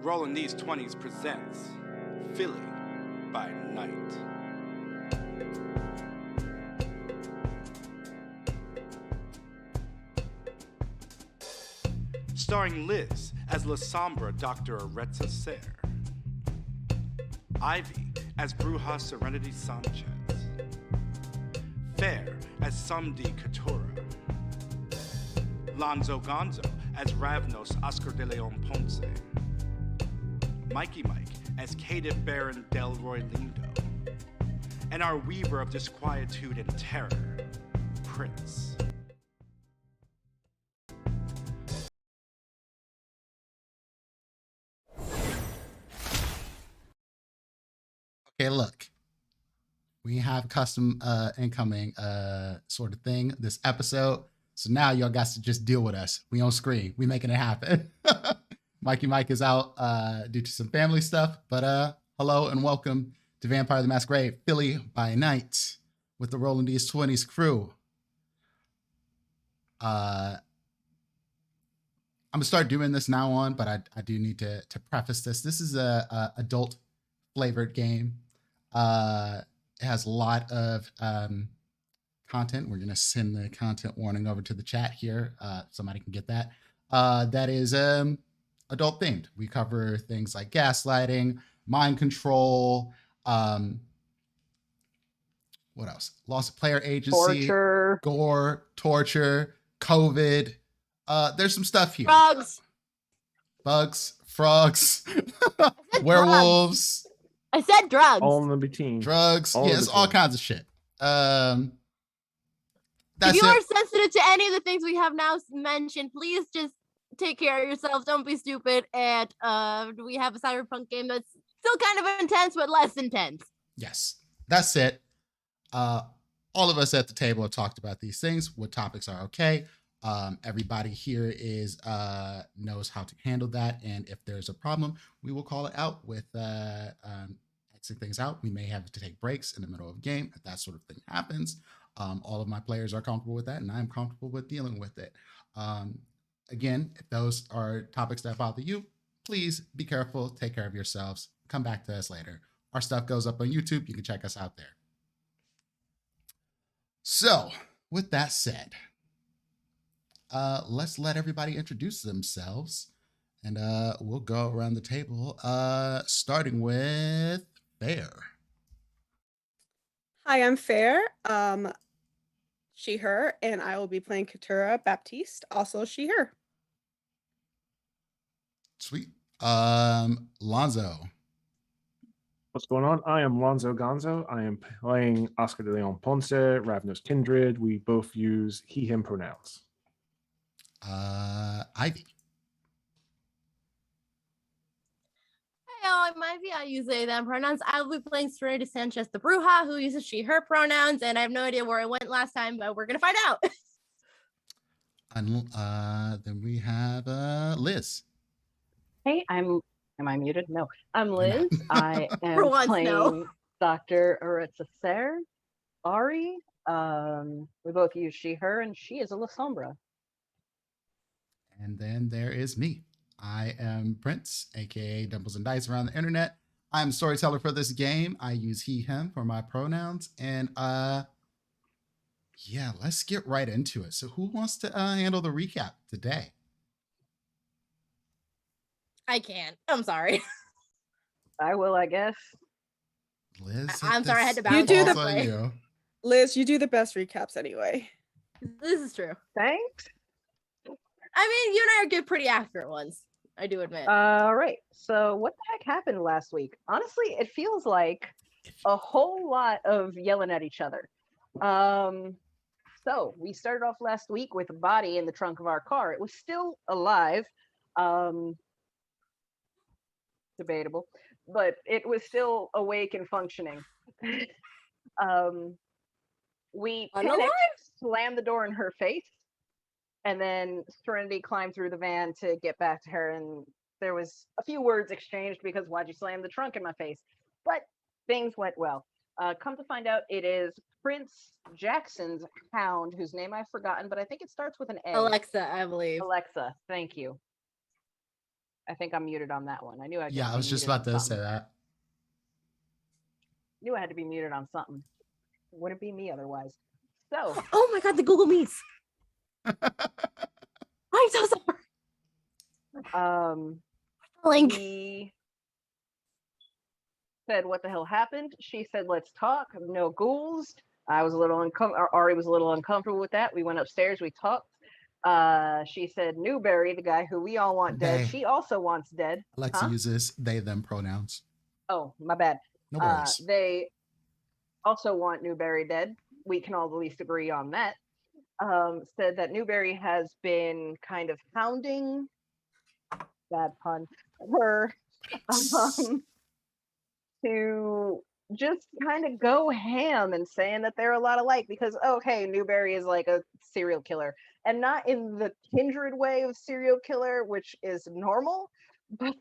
Rolling These 20's presents Philly by Night. Starring Liz as La Sombra Dr. Aretza Ser, Ivy as Bruja Serenity Sanchez, Fair as Samdi Katura, Lonzo Gonzo as Ravnos Oscar de Leon Ponce, Mikey Mike as Caitiff Baron Delroy Lindo, and our weaver of disquietude and terror, Prince. Okay, look, we have custom incoming sort of thing this episode. So now y'all got to just deal with us. We on screen. We making it happen. Mikey Mike is out due to some family stuff. But hello and welcome to Vampire the Masquerade, Philly by Night with the Rolling These 20's crew. I'm gonna start doing this now on, but I do need to preface this. This is a adult flavored game. It has a lot of content. We're gonna send the content warning over to the chat here. Somebody can get that. That is adult themed. We cover things like gaslighting, mind control, what else? Loss of player agency, torture, gore, torture, COVID. There's some stuff here. Bugs, frogs, werewolves. I said drugs. All in between. Drugs. All Yes, all kinds of shit. If you are sensitive to any of the things we have now mentioned, please just take care of yourselves. Don't be stupid. And we have a cyberpunk game that's still kind of intense, but less intense. Yes, that's it. All of us at the table have talked about these things. What topics are okay? Everybody here is knows how to handle that, and if there's a problem, we will call it out with exit things out. We may have to take breaks in the middle of a game if that sort of thing happens. All of my players are comfortable with that, and I'm comfortable with dealing with it. Again, if those are topics that bother you, please be careful, take care of yourselves, come back to us later. Our stuff goes up on YouTube. You can check us out there. So, with that said, let's let everybody introduce themselves, and we'll go around the table, starting with Fair. Hi, I'm Fair, she, her, and I will be playing Katura Baptiste, also she, her. Sweet. Lonzo. What's going on? I am Lonzo Gonzo. I am playing Oscar de Leon Ponce, Ravnos Kindred. We both use he, him pronouns. Ivy. Hello, I'm Ivy. I use they, them pronouns. I'll be playing Serenity Sanchez the Bruja, who uses she, her pronouns, and I have no idea where I went last time, but we're going to find out. And then we have Liz. Hey, am I muted? No, I'm Liz. I am For once, playing no. Dr. Aretza Ser, Ari. We both use she, her, and she is a La Sombra. And then there is me. I am Prince, aka Dumbles and Dice around the internet. I'm a storyteller for this game. I use he, him for my pronouns. And yeah, let's get right into it. So who wants to handle the recap today? I can't. I'm sorry. I will, I guess. Liz, I'm sorry, I had to You bounce do off the- way. you. Liz, you do the best recaps anyway. This is true. Thanks. I mean, you and I are good, pretty accurate ones. I do admit. All right. So what the heck happened last week? Honestly, it feels like a whole lot of yelling at each other. So we started off last week with a body in the trunk of our car. It was still alive. Debatable, but it was still awake and functioning. We panicked, slammed the door in her face, and then Serenity climbed through the van to get back to her, and there was a few words exchanged because why'd you slam the trunk in my face? But things went well. Come to find out, it is Prince Jackson's hound, whose name I've forgotten, but I think it starts with an A. Alexa, I believe. Alexa, thank you. I think I'm muted on that one. I knew I'd Yeah, I was just about to say that. Knew I had to be muted on something. Wouldn't be me otherwise. So. Oh my god, the Google Meets. I'm so sorry. Link. He said, "What the hell happened?" She said, "Let's talk." No ghouls. I was a little uncomfortable. Ari was a little uncomfortable with that. We went upstairs. We talked. She said, "Newberry, the guy who we all want dead, she also wants dead." Alexa uses they them pronouns. Oh, my bad. No worries. They also want Newberry dead. We can all at least agree on that. Said that Newberry has been kind of hounding, bad pun, her to just kind of go ham and saying that they're a lot alike because, okay, Newberry is like a serial killer. And not in the Kindred way of serial killer, which is normal, but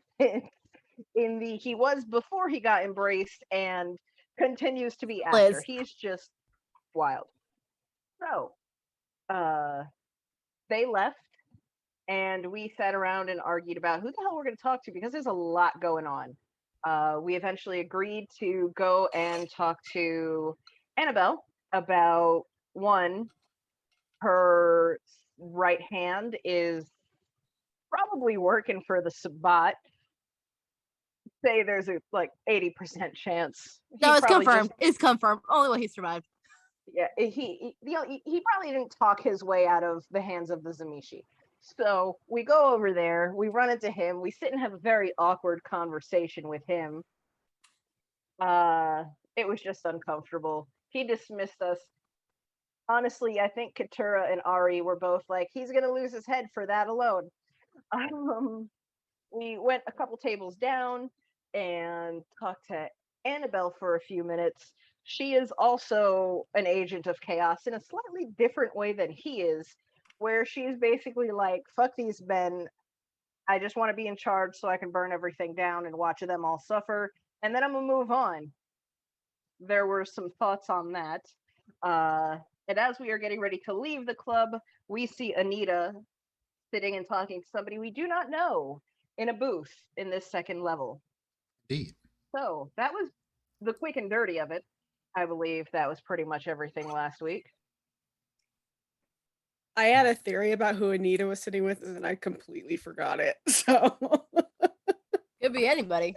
in the he was before he got embraced and continues to be after. He's just wild. So, they left and we sat around and argued about who the hell we're going to talk to because there's a lot going on. We eventually agreed to go and talk to Annabelle about one, her right hand is probably working for the Sabbat. Say there's a like 80% chance. No, it's confirmed. It's confirmed. Only way he survived. Yeah, he probably didn't talk his way out of the hands of the Zamishi. So we go over there, we run into him, we sit and have a very awkward conversation with him. It was just uncomfortable. He dismissed us. Honestly, I think Katura and Ari were both like, he's gonna lose his head for that alone. We went a couple tables down and talked to Annabelle for a few minutes. She is also an agent of chaos in a slightly different way than he is, where she's basically like, fuck these men. I just want to be in charge so I can burn everything down and watch them all suffer. And then I'm going to move on. There were some thoughts on that. And as we are getting ready to leave the club, we see Anita sitting and talking to somebody we do not know in a booth in this second level. Indeed. So that was the quick and dirty of it. I believe that was pretty much everything last week. I had a theory about who Anita was sitting with, and I completely forgot it. So could be anybody.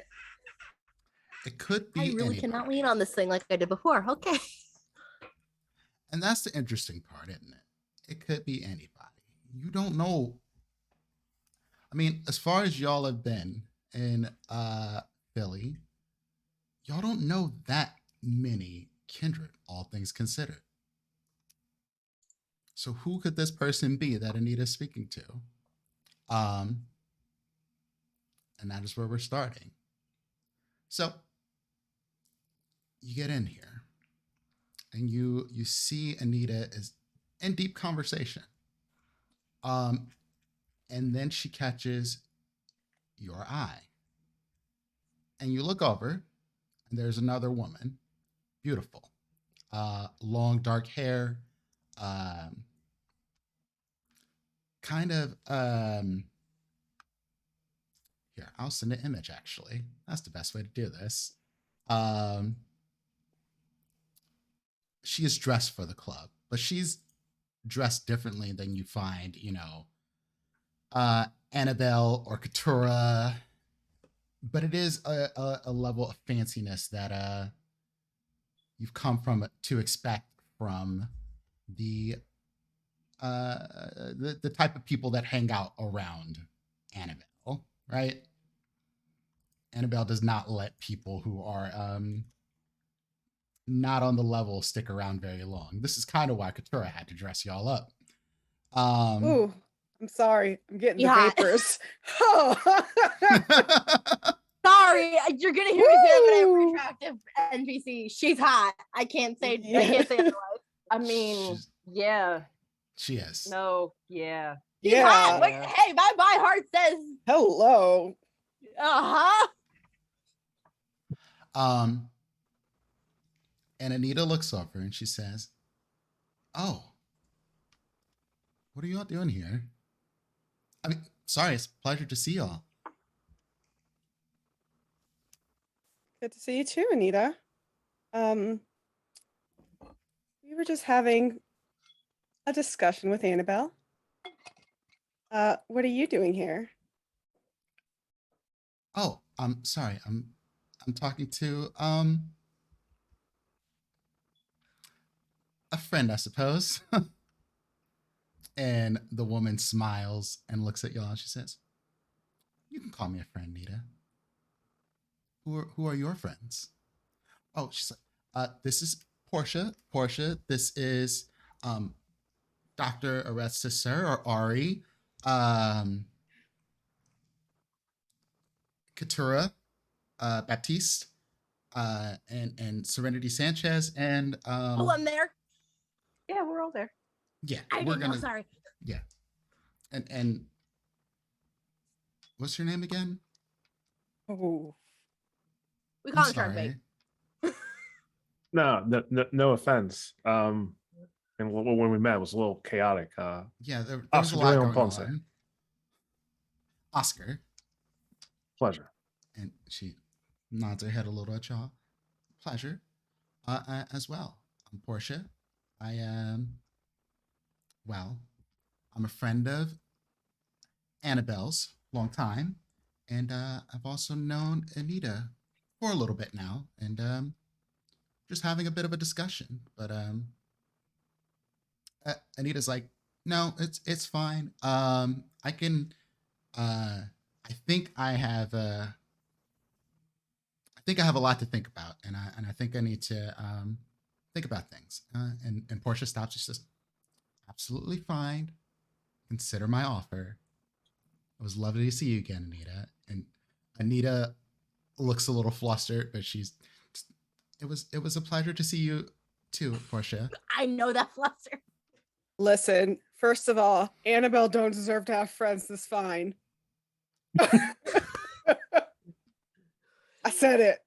It could be. I really cannot lean on this thing like I did before. Okay. And that's the interesting part, isn't it? It could be anybody. You don't know. I mean, as far as y'all have been in Philly, y'all don't know that many kindred, all things considered. So who could this person be that Anita's speaking to? And that is where we're starting. So you get in here and you see Anita is in deep conversation. And then she catches your eye. And you look over and there's another woman, beautiful, long dark hair, kind of here, I'll send an image actually. That's the best way to do this. She is dressed for the club, but she's dressed differently than you find, Annabelle or Katura. But it is a level of fanciness that you've come to expect from the type of people that hang out around Annabelle, right? Annabelle does not let people who are not on the level stick around very long. This is kind of why Katura had to dress y'all up. Ooh, I'm sorry. I'm getting the vapors. Oh. Sorry, you're gonna hear me say that I'm an attractive NPC. She's hot. I can't say otherwise. I mean, yeah. She is. No, yeah. She's hot. Wait, hey, my heart says hello. Uh-huh. And Anita looks over and she says, "Oh, what are y'all doing here? I mean, sorry, it's a pleasure to see y'all. Good to see you too, Anita. We were just having a discussion with Annabelle. What are you doing here? Oh, I'm sorry. I'm talking to a friend, I suppose. And the woman smiles and looks at y'all and she says, "You can call me a friend, Nita. Who are your friends?" Oh, she's like, "This is Portia. Portia, this is Dr. Orestes Sir or Ari. Katura, Baptiste, and Serenity Sanchez, and Oh, I'm there. Yeah, we're all there. yeah, I we're didn't know, gonna sorry. yeah, and what's your name again? Oh, We I'm call him Shark Bait. sorry. No offense. And when we met, it was a little chaotic. Yeah, there was Oscar a lot de Leon going Ponce. on. Oscar, Pleasure. and she nods her head a little at y'all. Pleasure, as well. I'm Portia. I am. Well, I'm a friend of Annabelle's, long time, and I've also known Anita for a little bit now, and just having a bit of a discussion. But Anita's like, "No, it's fine. I can. I think I have. I think I have a lot to think about, and I think I need to think about things." And Portia stops. She says, "Absolutely fine. Consider my offer. It was lovely to see you again, Anita." And Anita looks a little flustered, but it was a pleasure to see you too, Portia. I know that fluster. listen. First of all, Annabelle don't deserve to have friends this fine. I said it.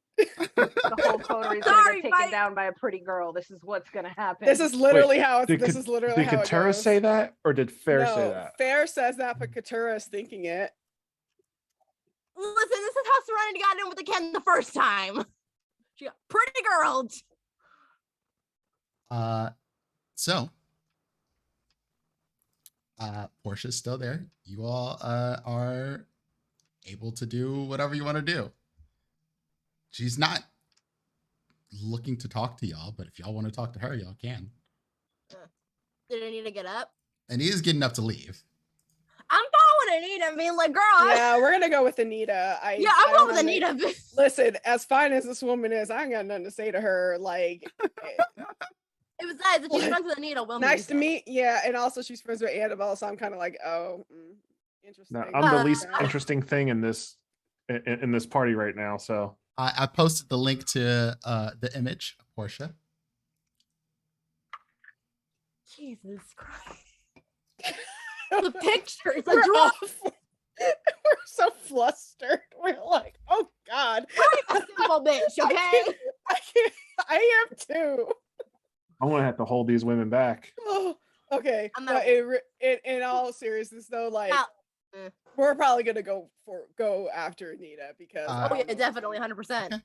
The whole coterie is gonna Sorry, get taken Mike. down by a pretty girl. This is what's gonna happen. This is literally how it's. Did This is literally did how it Katura goes. say that, or did Fair say No, that? Fair says that, but Katura is thinking it. Listen, this is how Serenity got in with the Ken the first time. She got pretty girled. So Portia's still there. You all are able to do whatever you want to do. She's not looking to talk to y'all, but if y'all want to talk to her, y'all can. Did Anita get up? Anita's getting up to leave. I'm following Anita and being like, girl. Yeah, we're gonna go with Anita. I'm I going with don't know. Anita. Listen, as fine as this woman is, I ain't got nothing to say to her. Like, It was nice that she's What? friends with Anita. Well, nice to meet. Yeah, and also she's friends with Annabelle, so I'm kind of like, oh, interesting. No, I'm the least Yeah. interesting thing in this party right now. So I posted the link to the image of Portia. Jesus Christ. The picture is a We're draw. we're so flustered. We're like, oh God. I'm a simple bitch, okay? I am too. I'm gonna have to hold these women back. Oh, okay. I'm But not- in all seriousness, though, like Now- we're probably gonna go after Anita because Oh, Oh yeah, definitely, 100%. Okay.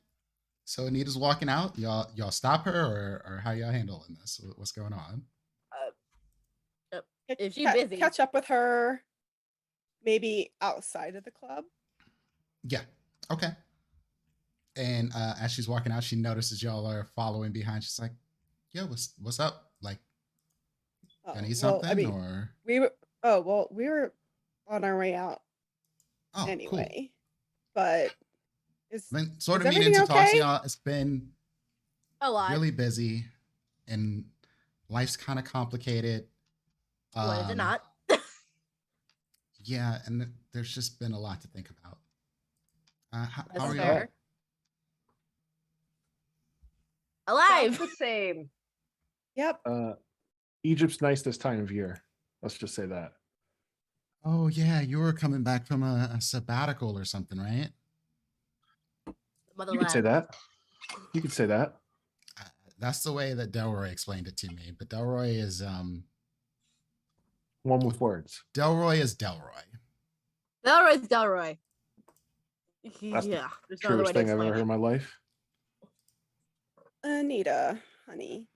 So Anita's walking out. Y'all stop her, or how y'all handling this? What's going on? If she's busy. catch up with her, maybe outside of the club. Yeah. Okay. And as she's walking out, she notices y'all are following behind. She's like, "Yo, what's up? Like, I need something?" I mean, or we were. We were on our way out oh, anyway. cool. But is Been sort is of meaning to everything talk to okay? y'all. It's been A lot. really busy, and life's kind of complicated. What is it not? Yeah, and there's just been a lot to think about. How That's are fair. y'all? Alive. Sounds the same. Yep. Egypt's nice this time of year. Let's just say that. Oh yeah, you were coming back from a sabbatical or something, right? You could say that. You could say that. That's the way that Delroy explained it to me. But Delroy is One with words. Delroy is Delroy. Delroy's Delroy. That's the Yeah, there's no other way Truest to thing I've explain ever heard in it. my life. Anita, honey,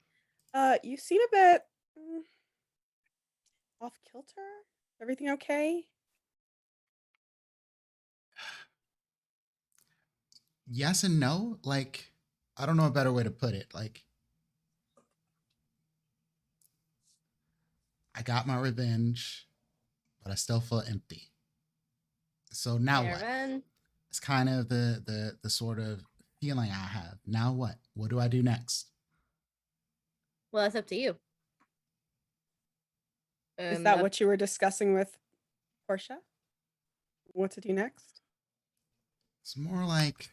you seem a bit off kilter. Everything okay? Yes and no. Like, I don't know a better way to put it. Like, I got my revenge, but I still feel empty. So now what? Aaron. It's kind of the sort of feeling I have. Now what? What do I do next? Well, that's up to you. Is that what you were discussing with Portia? What to do next? It's more like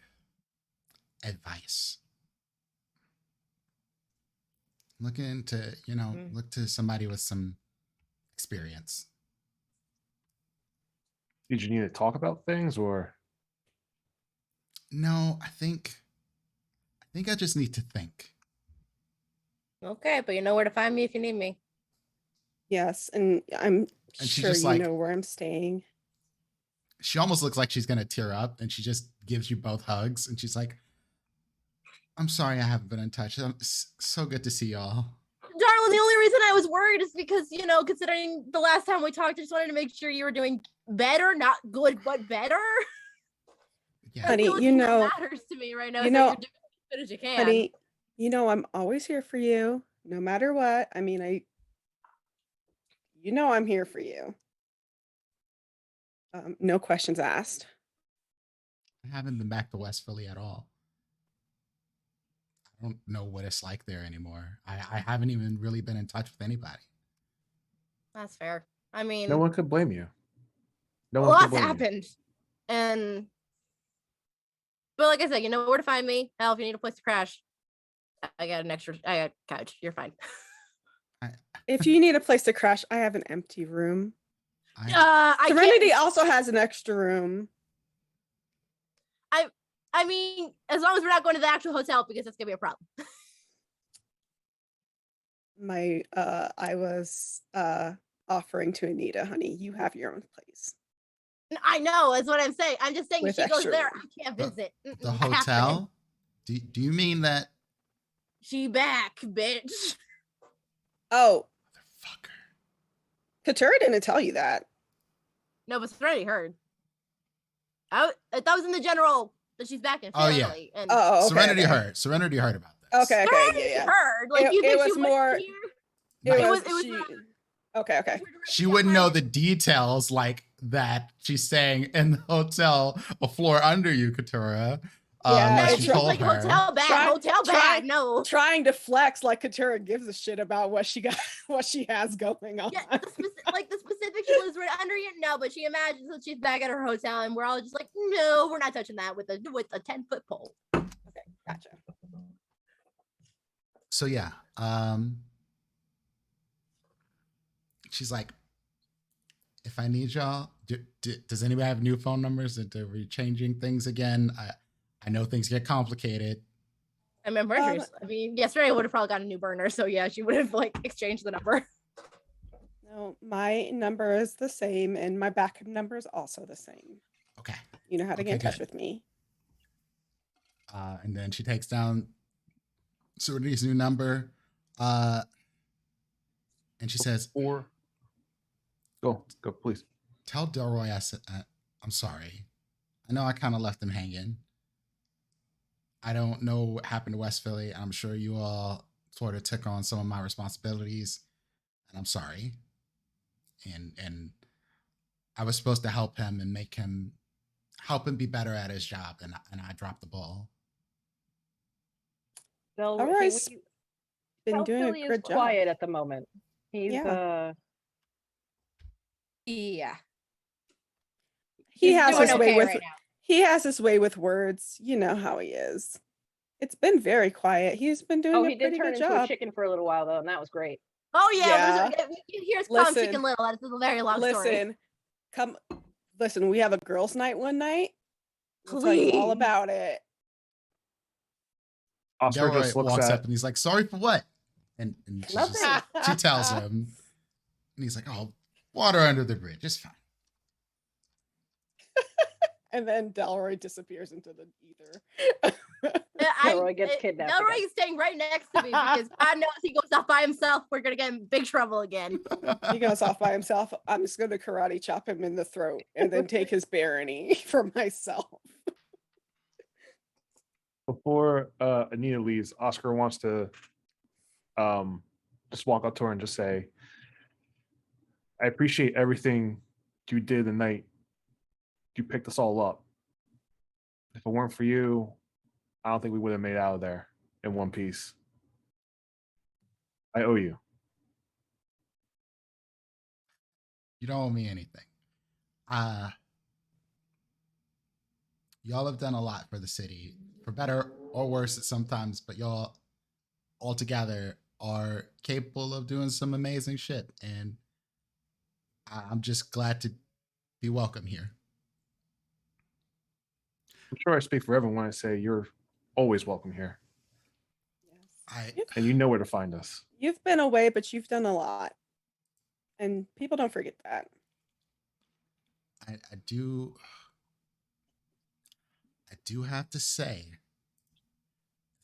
advice. Looking to, look to somebody with some experience. Did you need to talk about things or? No, I think I just need to think. Okay, but you know where to find me if you need me. Yes, and I'm And she sure just, you like- know where I'm staying. She almost looks like she's gonna tear up, and she just gives you both hugs, and she's like, "I'm sorry I haven't been in touch. It's so good to see y'all." Darling, the only reason I was worried is because, considering the last time we talked, I just wanted to make sure you were doing better, not good, but better. Yeah. Honey, That's the only thing that matters to me right now. you is know- that you're doing as good as you can. Honey, I'm always here for you, no matter what. I mean, I'm here for you. No questions asked. I haven't been back to West Philly at all. I don't know what it's like there anymore. I haven't even really been in touch with anybody. That's fair. I mean, No one could blame you. No a one could lot's blame you. happened. But like I said, you know where to find me. Hell, if you need a place to crash, I got a couch. You're fine. If you need a place to crash, I have an empty room. I Serenity can't- also has an extra room. I mean, as long as we're not going to the actual hotel, because that's gonna be a problem. I was offering to Anita, honey, you have your own place. I know, that's what I'm saying. I'm just saying, With if she goes extra there, room. I can't The- visit. The Mm-mm, happening. hotel? Do you mean that? She back, bitch. Oh, Motherfucker. Katura didn't tell you that. No, but Serenity heard. That was in the general that she's back in Oh, yeah. Philly. And Oh, okay, Serenity okay. heard. Serenity heard about this. Okay, Serenity yeah. heard. Like, It- you think it she was wouldn't more- hear? It was was she. Okay. She wouldn't know the details like that she's staying in the hotel a floor under you, Katura. Yeah, unless it's you She's told like, her. hotel bad, Try- hotel try- bad. No. Trying to flex like Katura gives a shit about what she got, what she has going on. Yeah, the specific she lives right under you. No, but she imagines that she's back at her hotel, and we're all just like, no, we're not touching that with a 10-foot pole. Okay, gotcha. So yeah, she's like, if I need y'all, does anybody have new phone numbers? Are we changing things again? I know things get complicated. I mean, burners. I mean, yesterday I would have probably got a new burner, so yeah, she would have like exchanged the number. No, my number is the same, and my backup number is also the same. Okay. You know how to get in Okay, touch good. with me. And then she takes down Serenity's new number. And she says, Or go, please. tell Delroy I'm sorry. I know I kind of left him hanging. I don't know what happened to West Philly. I'm sure you all sort of took on some of my responsibilities, and I'm sorry. And I was supposed to help him and help him be better at his job, and I dropped the ball. Delroy's been Tell doing Philly a is good job. quiet at the moment. He's Yeah. Yeah. He He's has doing his way okay with right now. he has his way with words. You know how he is. It's been very quiet. He's been doing Oh, a he did pretty turn good into a job. chicken for a little while though, and that was great. Oh yeah, Yeah. here's Calm Listen. Chicken Little. That's a very long story. Listen, we have a girls' night one night. We'll tell you all Please. about it. Oscar Delroy just looks walks at. up and he's like, sorry for what? And she tells him, and he's like, oh, water under the bridge. It's fine. And then Delroy disappears into the ether. Delroy gets kidnapped Delroy again. is staying right next to me because God knows he goes off by himself. We're gonna get in big trouble again. He goes off by himself. I'm just going to karate chop him in the throat and then take his barony for myself. Before Anita leaves, Oscar wants to just walk up to her and just say, I appreciate everything you did the night you picked us all up. If it weren't for you, I don't think we would have made it out of there in one piece. I owe you. You don't owe me anything. Y'all have done a lot for the city, for better or worse at sometimes, but y'all all together are capable of doing some amazing shit. And I'm just glad to be welcome here. I'm sure I speak for everyone when I say you're always welcome here. Yes. And you know where to find us. You've been away, but you've done a lot. And people don't forget that. I do have to say,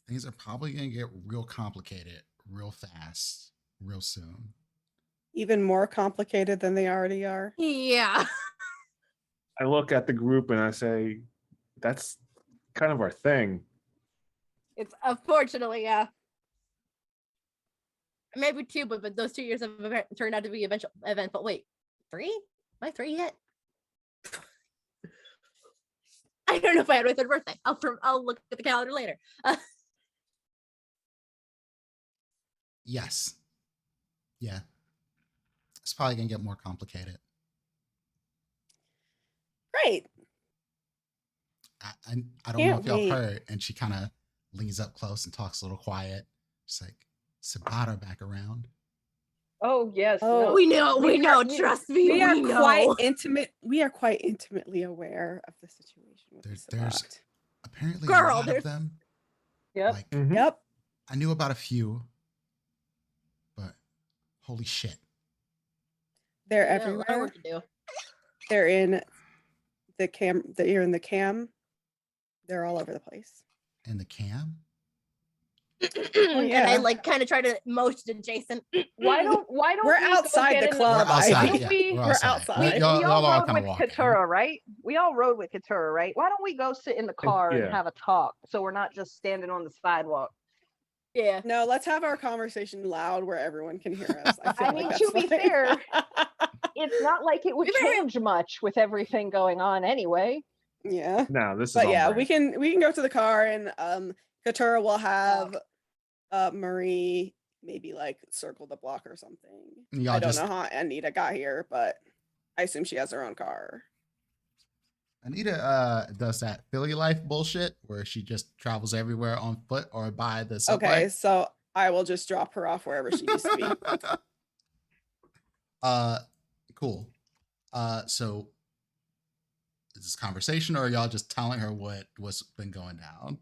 things are probably going to get real complicated real fast, real soon. Even more complicated than they already are. Yeah. I look at the group and I say, that's kind of our thing. It's unfortunately, yeah. Maybe 2, but those 2 years have turned out to be eventful. Wait, 3? Am I 3 yet? I don't know if I had my 3rd birthday. I'll look at the calendar later. Yes. Yeah. It's probably going to get more complicated. Great. I don't know Can't if y'all wait. heard, and she kind of leans up close and talks a little quiet. She's like, Sabata back around. Oh yes. Oh, no. we know. We- Trust me, We are know. quite intimate. We are quite intimately aware of the situation. With There's Sabat. apparently a Girl, lot there's- of them. Yep. Like, Yep. I knew about a few, but holy shit. They're Yeah, a lot of everywhere. work to do. They're in the cam. They're in the cam. They're all over the place. And the cam? And I yeah. like kind of try to motion to Jason. Why don't We're we go outside get the in club, We're Ivy. Why outside, don't yeah. we? We're We're outside. outside. We Y'all all are rode kind of with walking. Katura, right? We all rode with Katura, right? Why don't we go sit in the car and yeah. have a talk so we're not just standing on the sidewalk? Yeah. No, let's have our conversation loud where everyone can hear us. I, feel I like mean, that's to be fine. fair, it's not like it would We better- change much with everything going on anyway. yeah. No, this is But on yeah, brand. we can go to the car and Katura will have Marie maybe like circle the block or something. Y'all I don't just- know how Anita got here, but I assume she has her own car. Anita does that Philly life bullshit where she just travels everywhere on foot or by the subway. Okay, so I will just drop her off wherever she needs to be. Cool. So is this conversation or are y'all just telling her what's been going down?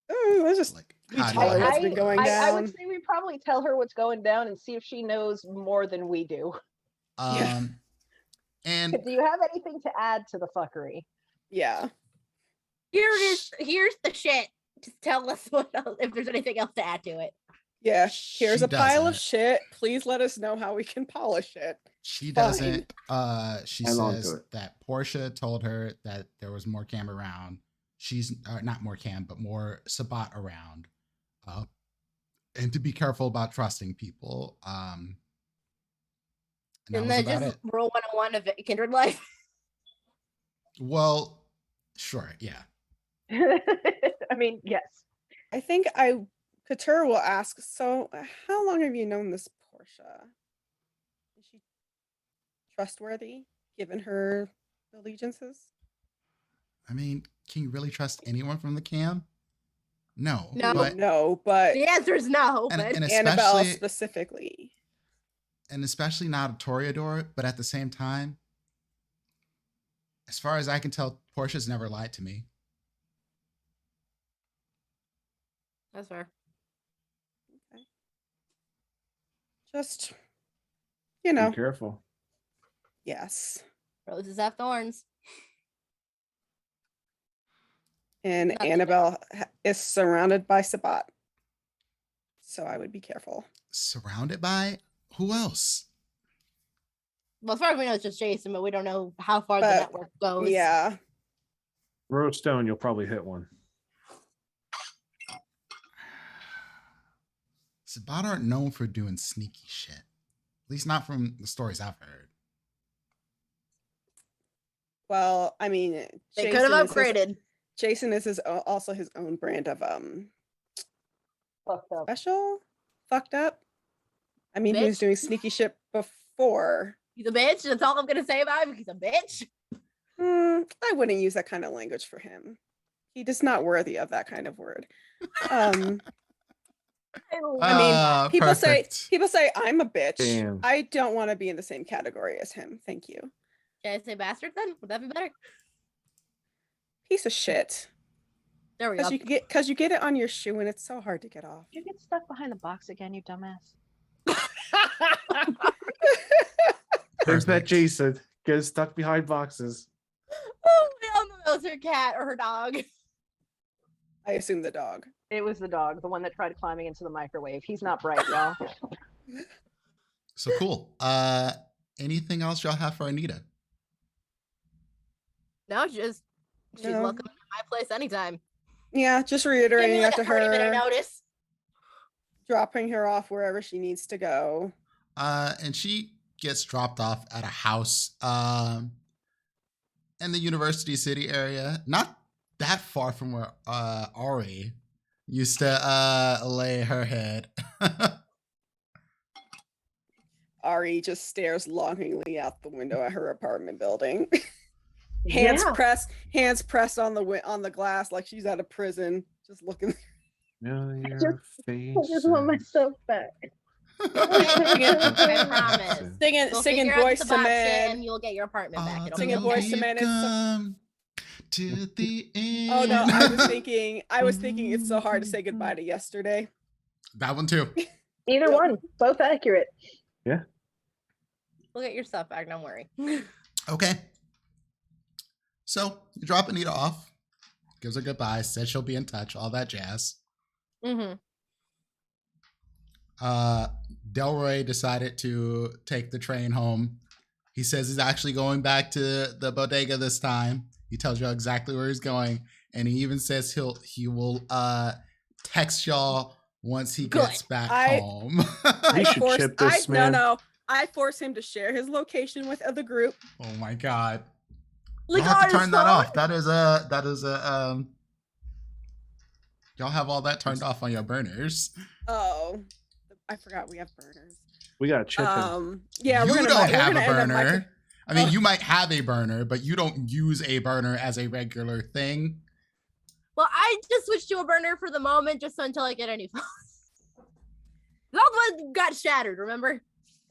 Let's just Like, we how do tell her I what's have been to- going I down. would say we probably tell her what's going down and see if she knows more than we do. Yeah. And Do you have anything to add to the fuckery? Yeah. Here's the shit. Just tell us what else, if there's anything else to add to it. Yeah. Here's She a pile of doesn't. shit. Please let us know how we can polish it. she Fine. doesn't. She Hang on to says it. that Portia told her that there was more cam around. She's not more cam, but more Sabat around. And to be careful about trusting people. And that And was then about just it. rule 101 of Kindred Life. Well, sure, yeah. I mean, yes. I think Katura will ask, so how long have you known this Portia? Is she trustworthy given her allegiances? I mean, can you really trust anyone from the cam? No. No. But No, but The answer is no. and, But and Annabelle especially specifically. and especially not a Toreador, but at the same time, as far as I can tell, Portia's never lied to me. that's fair. Just, you know, Be careful. yes. Roses have thorns. And Nothing Annabelle is surrounded by Sabat. So I would be careful. Surrounded by who else? Well, as far as we know, it's just Jason, but we don't know how far the But, network goes. Yeah. Throw a stone, you'll probably hit one. Sabat aren't known for doing sneaky shit. At least not from the stories I've heard. Well, I mean, They could have upgraded. Jason is also his own brand of Fucked up. special fucked up. I mean, he was Bitch. doing sneaky shit before. He's a bitch. That's all I'm gonna say about him. He's a bitch. I wouldn't use that kind of language for him. He is not worthy of that kind of word. I mean, people Perfect. say I'm a bitch. Damn. I don't want to be in the same category as him. Thank you. Can I say bastard then? Would that be better? Piece of shit. There we go. Because you get it on your shoe and it's so hard to get off. You get stuck behind the box again, you dumbass. There's that Perfect. Jason. Get stuck behind boxes. Oh, we all know that was her cat or her dog. I assume the dog. It was the dog, the one that tried climbing into the microwave. He's not bright, y'all. So cool. Anything else y'all have for Anita? No, she's No. welcome to my place anytime. Yeah, just Give me reiterating like that a to 30-minute her, notice. dropping her off wherever she needs to go. And she gets dropped off at a house in the University City area, not that far from where Ari used to lay her head. Ari just stares longingly out the window at her apartment building. hands pressed on the glass like she's out of prison, just looking. Your face. I just want my stuff back. I promise. Singing We'll singing figure out Boys the to Bob shit Men. and you'll get your apartment back. It'll Singing be Boys okay. to Men. Come to the end. Oh no, I was thinking it's so hard to say goodbye to yesterday. That one too. Either one, both accurate. We'll get your stuff back. Don't worry. Okay. So you drop Anita off, gives her goodbye, says she'll be in touch, all that jazz. Mm-hmm. Delroy decided to take the train home. He says he's actually going back to the bodega this time. He tells y'all exactly where he's going, and he even says he will text y'all once he gets back home. We should chip this, man. No. I force him to share his location with the group. Oh my god! Like, Y'all have to on his turn that phone? off. That is a Y'all have all that turned off on your burners. Oh, I forgot we have burners. We got to chip him. Yeah, You we're gonna don't we're have gonna a end up burner. I mean, you might have a burner, but you don't use a burner as a regular thing. Well, I just switched to a burner for the moment, just until I get a new phone. The old one got shattered, remember?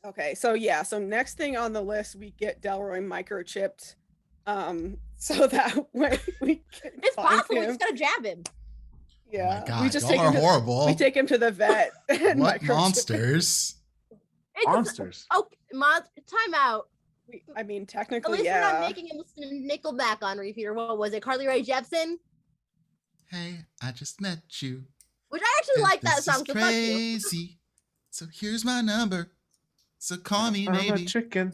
Okay, so yeah, so next thing on the list, we get Delroy microchipped, so that way we can It's find possible. We him. just gotta jab him. Yeah, Oh my god, we just y'all are horrible. we take him to the vet. And What microchip him. monsters? It's Monsters. okay, time out. I mean, At technically, least we're not yeah. making him listen to Nickelback on repeat, or what was it? Carly Rae Jepsen? Hey, I just met you. Which I actually like that This song, is so fuck you. crazy. So here's my number. So call me, I'm a maybe. chicken.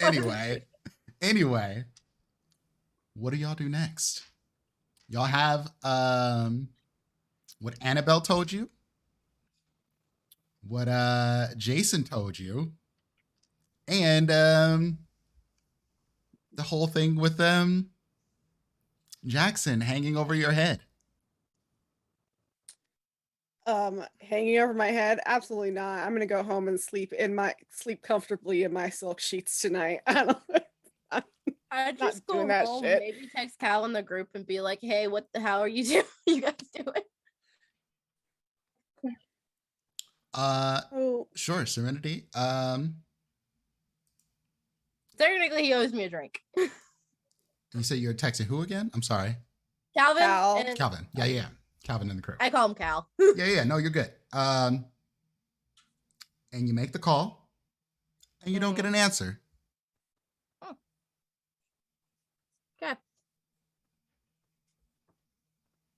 Anyway, what do y'all do next? Y'all have what Annabelle told you, what Jason told you, and the whole thing with Jackson hanging over your head. Hanging over my head, absolutely not. I'm gonna go home and sleep comfortably in my silk sheets tonight. I'd Not just go doing that home, shit. maybe text Cal in the group and be like, hey, what the hell are you doing? You guys doing? Oh, Sure, Serenity. Technically, he owes me a drink. You say you're texting who again? I'm sorry. Calvin? Cal. And Calvin. Yeah. Calvin in the crew. I call him Cal. Yeah. No, you're good. And you make the call, and you don't get an answer.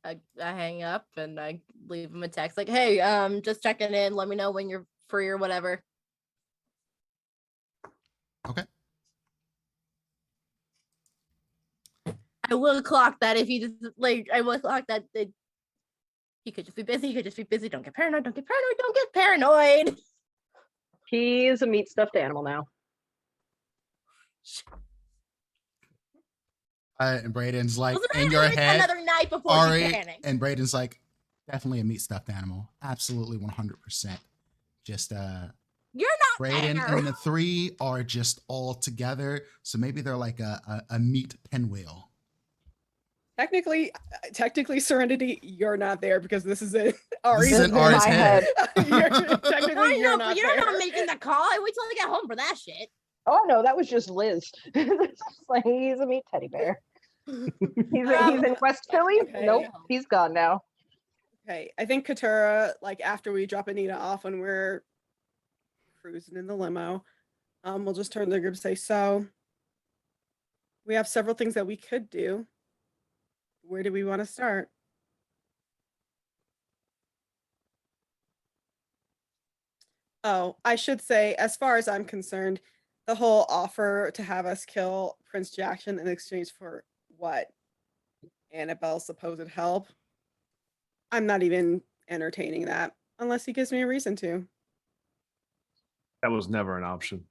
I hang up and I leave him a text like, hey, just checking in. Let me know when you're free or whatever. Okay. I will clock that if he just like I will clock that he could just be busy. He could just be busy. Don't get paranoid. Don't get paranoid. Don't get paranoid. He's a meat stuffed animal now. And Braden's like, Wasn't in it your at least head, another night before Ari, she panicked? and Braden's like, definitely a meat stuffed animal. Absolutely 100%. Just You're not Braden there. and the three are just all together. So maybe they're like a meat pinwheel. Technically, Serenity, you're not there because this is it. This is This in is Ari's my head. Technically, I you're know, not but you're there. not making the call. I wait till I get home for that shit. Oh no, that was just Liz. It's like, he's a meat teddy bear. He's in West Philly. Okay. Nope, he's gone now. Okay, I think Katura, like after we drop Anita off when we're cruising in the limo, we'll just turn to the group and say, so we have several things that we could do. Where do we want to start? Oh, I should say, as far as I'm concerned, the whole offer to have us kill Prince Jackson in exchange for what? Annabelle's supposed help. I'm not even entertaining that unless he gives me a reason to. That was never an option.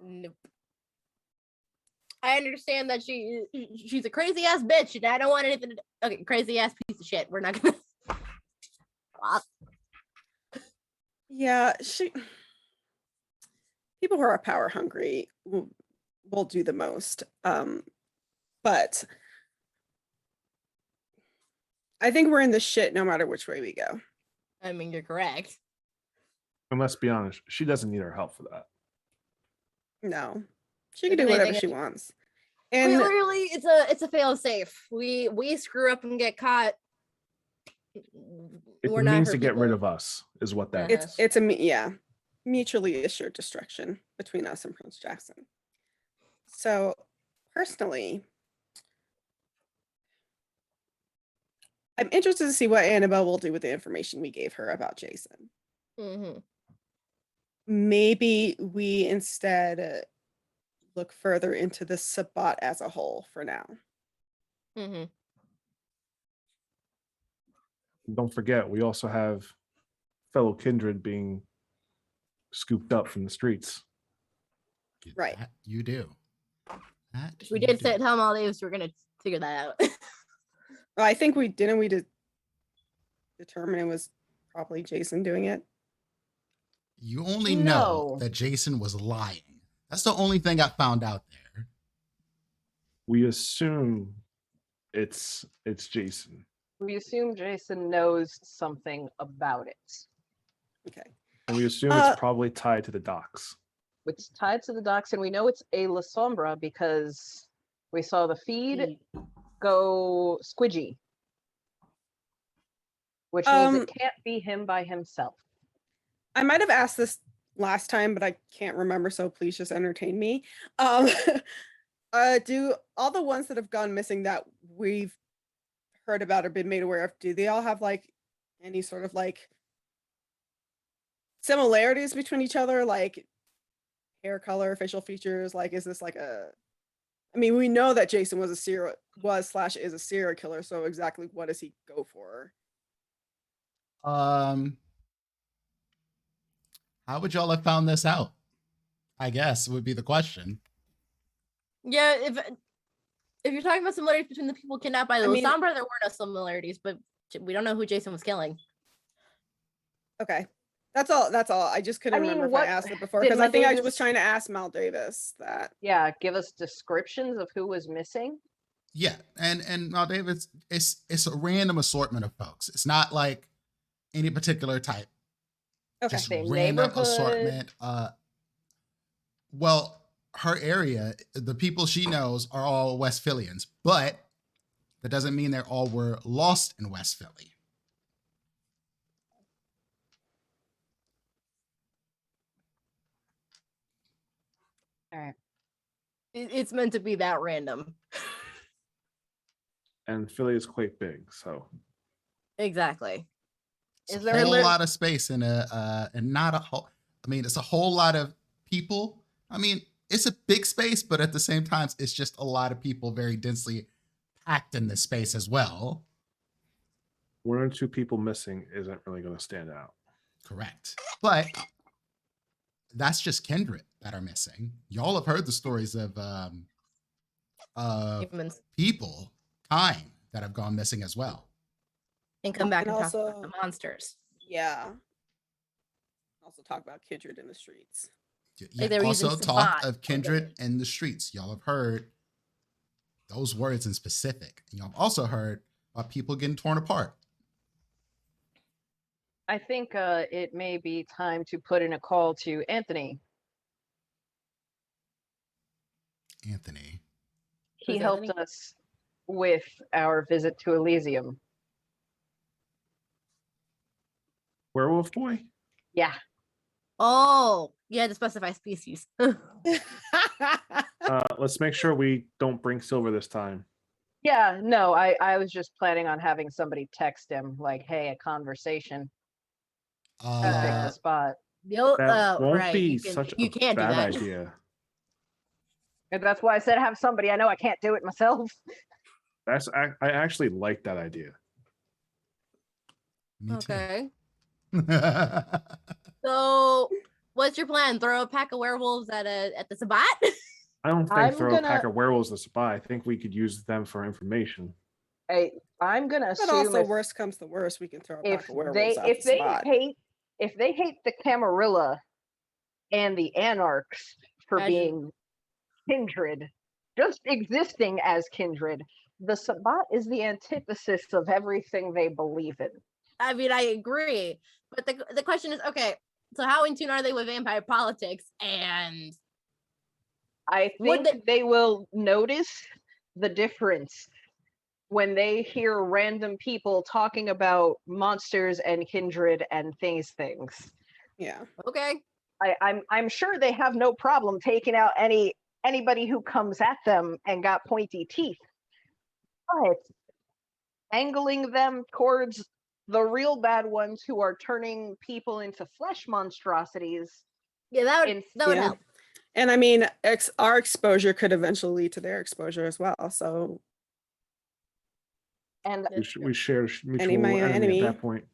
Nope. I understand that she's a crazy ass bitch, and I don't want anything to. Okay, crazy ass piece of shit. We're not gonna. Yeah, people who are power hungry will do the most. But I think we're in the shit no matter which way we go. I mean, you're correct. And let's be honest, she doesn't need our help for that. No, she can If do whatever anything, she wants. And really, it's a fail safe. We screw up and get caught. It We're not means her to get rid people. of us, is what that Uh-huh. is. it's mutually assured destruction between us and Prince Jackson. So personally, I'm interested to see what Annabelle will do with the information we gave her about Jason. Mm-hmm. Maybe we instead look further into the Sabbat as a whole for now. Mm-hmm. Don't forget, we also have fellow kindred being scooped up from the streets. Right. That you do. We did say tell them all days we're gonna figure that out. Well, I think we determine it was probably Jason doing it. You only know No. that Jason was lying. That's the only thing I found out there. We assume it's Jason. We assume Jason knows something about it. Okay. And we assume it's probably tied to the docks. It's tied to the docks, and we know it's a La Sombra because we saw the feed go squidgy, which means it can't be him by himself. I might have asked this last time, but I can't remember, so please just entertain me. Do all the ones that have gone missing that we've heard about or been made aware of, do they all have like any sort of like similarities between each other, like hair color, facial features? Like, is this like I mean, we know that Jason was a serial killer, so exactly what does he go for? How would y'all have found this out? I guess would be the question. Yeah, if you're talking about similarities between the people kidnapped by the La Sombra, there were no similarities, but we don't know who Jason was killing. Okay. That's all. I just couldn't remember if I asked it before, because I think I was trying to ask Mal Davis that. Yeah, give us descriptions of who was missing. Yeah, and Mal Davis, it's a random assortment of folks. It's not like any particular type. Okay. Just Same random neighborhood. assortment. Well, her area, the people she knows are all West Phillians, but that doesn't mean they all were lost in West Philly. All right. It's meant to be that random. And Philly is quite big, so Exactly. Is It's there a a whole lit- lot of space and not a whole. I mean, it's a whole lot of people. I mean, it's a big space, but at the same time, it's just a lot of people very densely packed in this space as well. 1 or 2 people missing isn't really going to stand out. Correct. But that's just kindred that are missing. Y'all have heard the stories of Humans. people, kind that have gone missing as well. And come back And and talk about also- the monsters. Yeah. Also talk about kindred in the streets. Yeah, they were also using talk Sabat. of kindred in the streets. Y'all have heard those words in specific. And y'all have also heard about people getting torn apart. I think it may be time to put in a call to Anthony. Anthony. He Who's helped Anthony? us with our visit to Elysium. Werewolf boy? Yeah. Oh, you had to specify species. Let's make sure we don't bring Silver this time. Yeah, no, I was just planning on having somebody text him, like, hey, a conversation. Pick the spot. That won't right. be You can, such you a can't do bad that. idea. And that's why I said have somebody. I know I can't do it myself. I actually like that idea. Me too. Okay. So, what's your plan? Throw a pack of werewolves at the Sabat? I don't think I'm throw a pack gonna- of werewolves to spy. I think we could use them for information. I'm gonna But assume also, if, worst comes to worst, we can throw a if pack of werewolves they out if the they spot. hate the Camarilla and the Anarchs for Imagine. being kindred, just existing as kindred, the Sabbat is the antithesis of everything they believe in. I mean, I agree. But the question is, okay, so how in tune are they with vampire politics? And I Would think they will notice the difference when they hear random people talking about monsters and kindred and things. Yeah. okay, I'm sure they have no problem taking out anybody who comes at them and got pointy teeth. But angling them towards the real bad ones who are turning people into flesh monstrosities. yeah, that would Yeah. help. And I mean, our exposure could eventually lead to their exposure as well. So, And We share mutual Enemy, enemy enemy. at that point.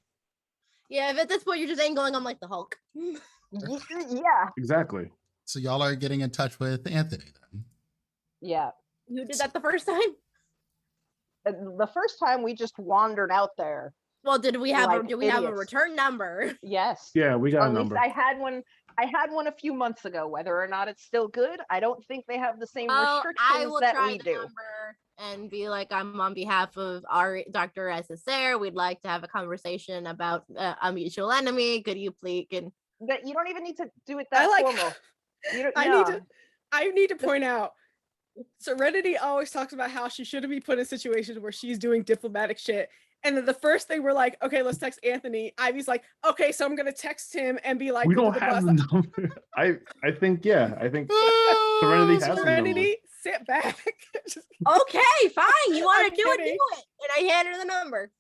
Yeah, if at this point you're just angling them like the Hulk. yeah, Exactly. So y'all are getting in touch with Anthony then. yeah. You did that the first time. The first time we just wandered out there. Well, did we have Like do we have a idiots. return number? Yes. Yeah, we got Or a at least number. I had one a few months ago. Whether or not it's still good, I don't think they have the same Oh, I restrictions will that try we the do. number and be like, I'm on behalf of our Dr. SSR. We'd like to have a conversation about a mutual enemy. Could you please? And That you don't even need to do it I that like. formal. You don't, I need to point out. Serenity always talks about how she shouldn't be put in situations where she's doing diplomatic shit. And then the first thing we're like, okay, let's text Anthony. Ivy's like, okay, so I'm gonna text him and be like, We go to don't the have bus. the number. I think Serenity has the number. Serenity, sit back. Just okay, fine. You want I'm to do it? kidding. Do it. And I hand her the number.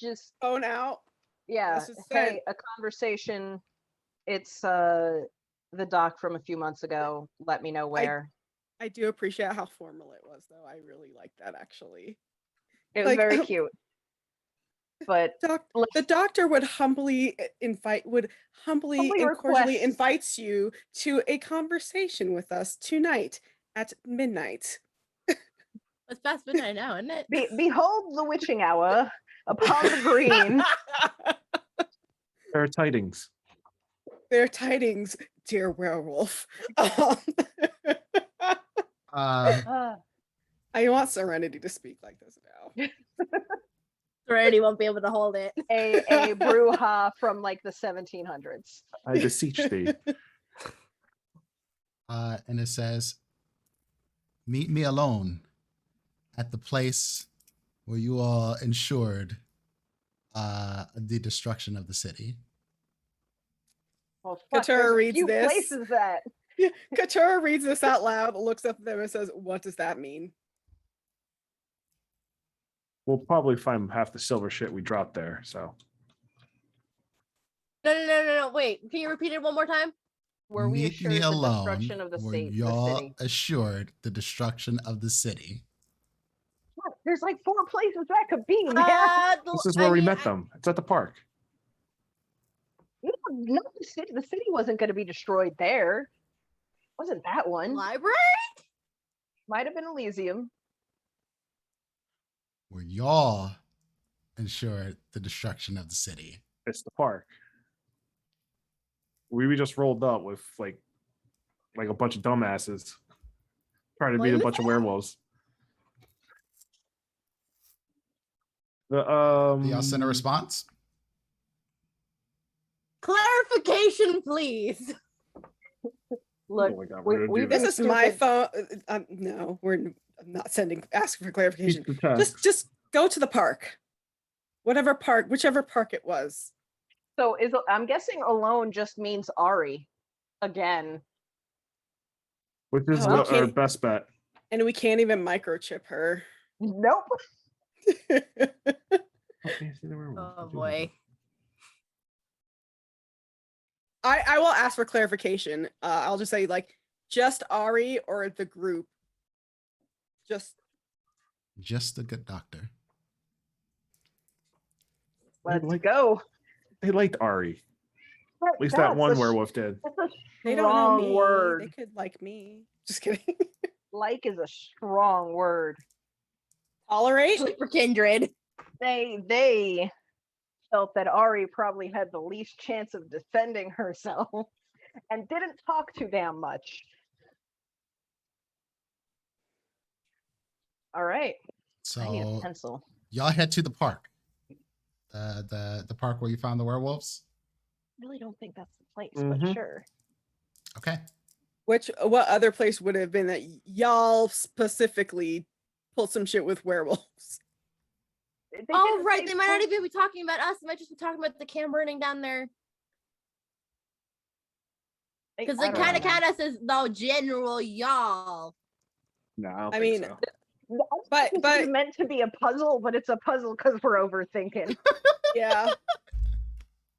just phone out. yeah. That's just Hey, sent. a conversation. It's the doc from a few months ago. Let me know where. I do appreciate how formal it was, though. I really like that, actually. It was like, very cute. But The doctor would humbly Humbly and cordially request- invites you to a conversation with us tonight at midnight. It's past midnight now, isn't it? behold the witching hour upon the green. There are tidings. Their tidings, dear werewolf. Uh, I want Serenity to speak like this now. Serenity won't be able to hold it. a brouhaha from like the 1700s. I beseech thee. and it says, meet me alone at the place where you all ensured the destruction of the city. Well, fuck, Katura there's a reads few this. places that Katura reads this out loud, looks up at them and says, what does that mean? We'll probably find half the silver shit we dropped there. So No. Wait, can you repeat it one more time? Were we Meet me assured the alone. destruction of the Were state, the y'all city? assured the destruction of the city? What? There's like 4 places that could be, man. this is where we met them. It's at the park. No, not the city. The city wasn't going to be destroyed there. Wasn't that one? Library? Might have been Elysium. Were y'all ensured the destruction of the city? It's the park. We just rolled up with like a bunch of dumbasses trying to beat a bunch of werewolves. Do y'all send a response? Clarification, please. Look, Oh my God, we're gonna we've do been This is my stupid. phone. No, I'm not asking for clarification. the text. Just go to the park. Whichever park it was. So I'm guessing alone just means Ari again. Which is Oh, our okay. best bet. And we can't even microchip her. Nope. Oh boy. I will ask for clarification. I'll just say like just Ari or the group. Just a good doctor. Let's like- go. They liked Ari. At least that one werewolf did. That's a they don't know me. strong word. They could like me. Just kidding. Like is a strong word. Tolerate. Especially for Kindred. They felt that Ari probably had the least chance of defending herself and didn't talk too damn much. All right. I need a So pencil. y'all head to the park. The park where you found the werewolves. Really don't think that's the place, Mhm. but sure. Okay. What other place would have been that y'all specifically pulled some shit with werewolves? They Oh didn't right, say they might not full- even be talking about us. They might just be talking about the camp burning down there. Because I it don't know. kind of says the general y'all. No, I don't I think mean, so. but It's meant to be a puzzle, but it's a puzzle because we're overthinking. yeah.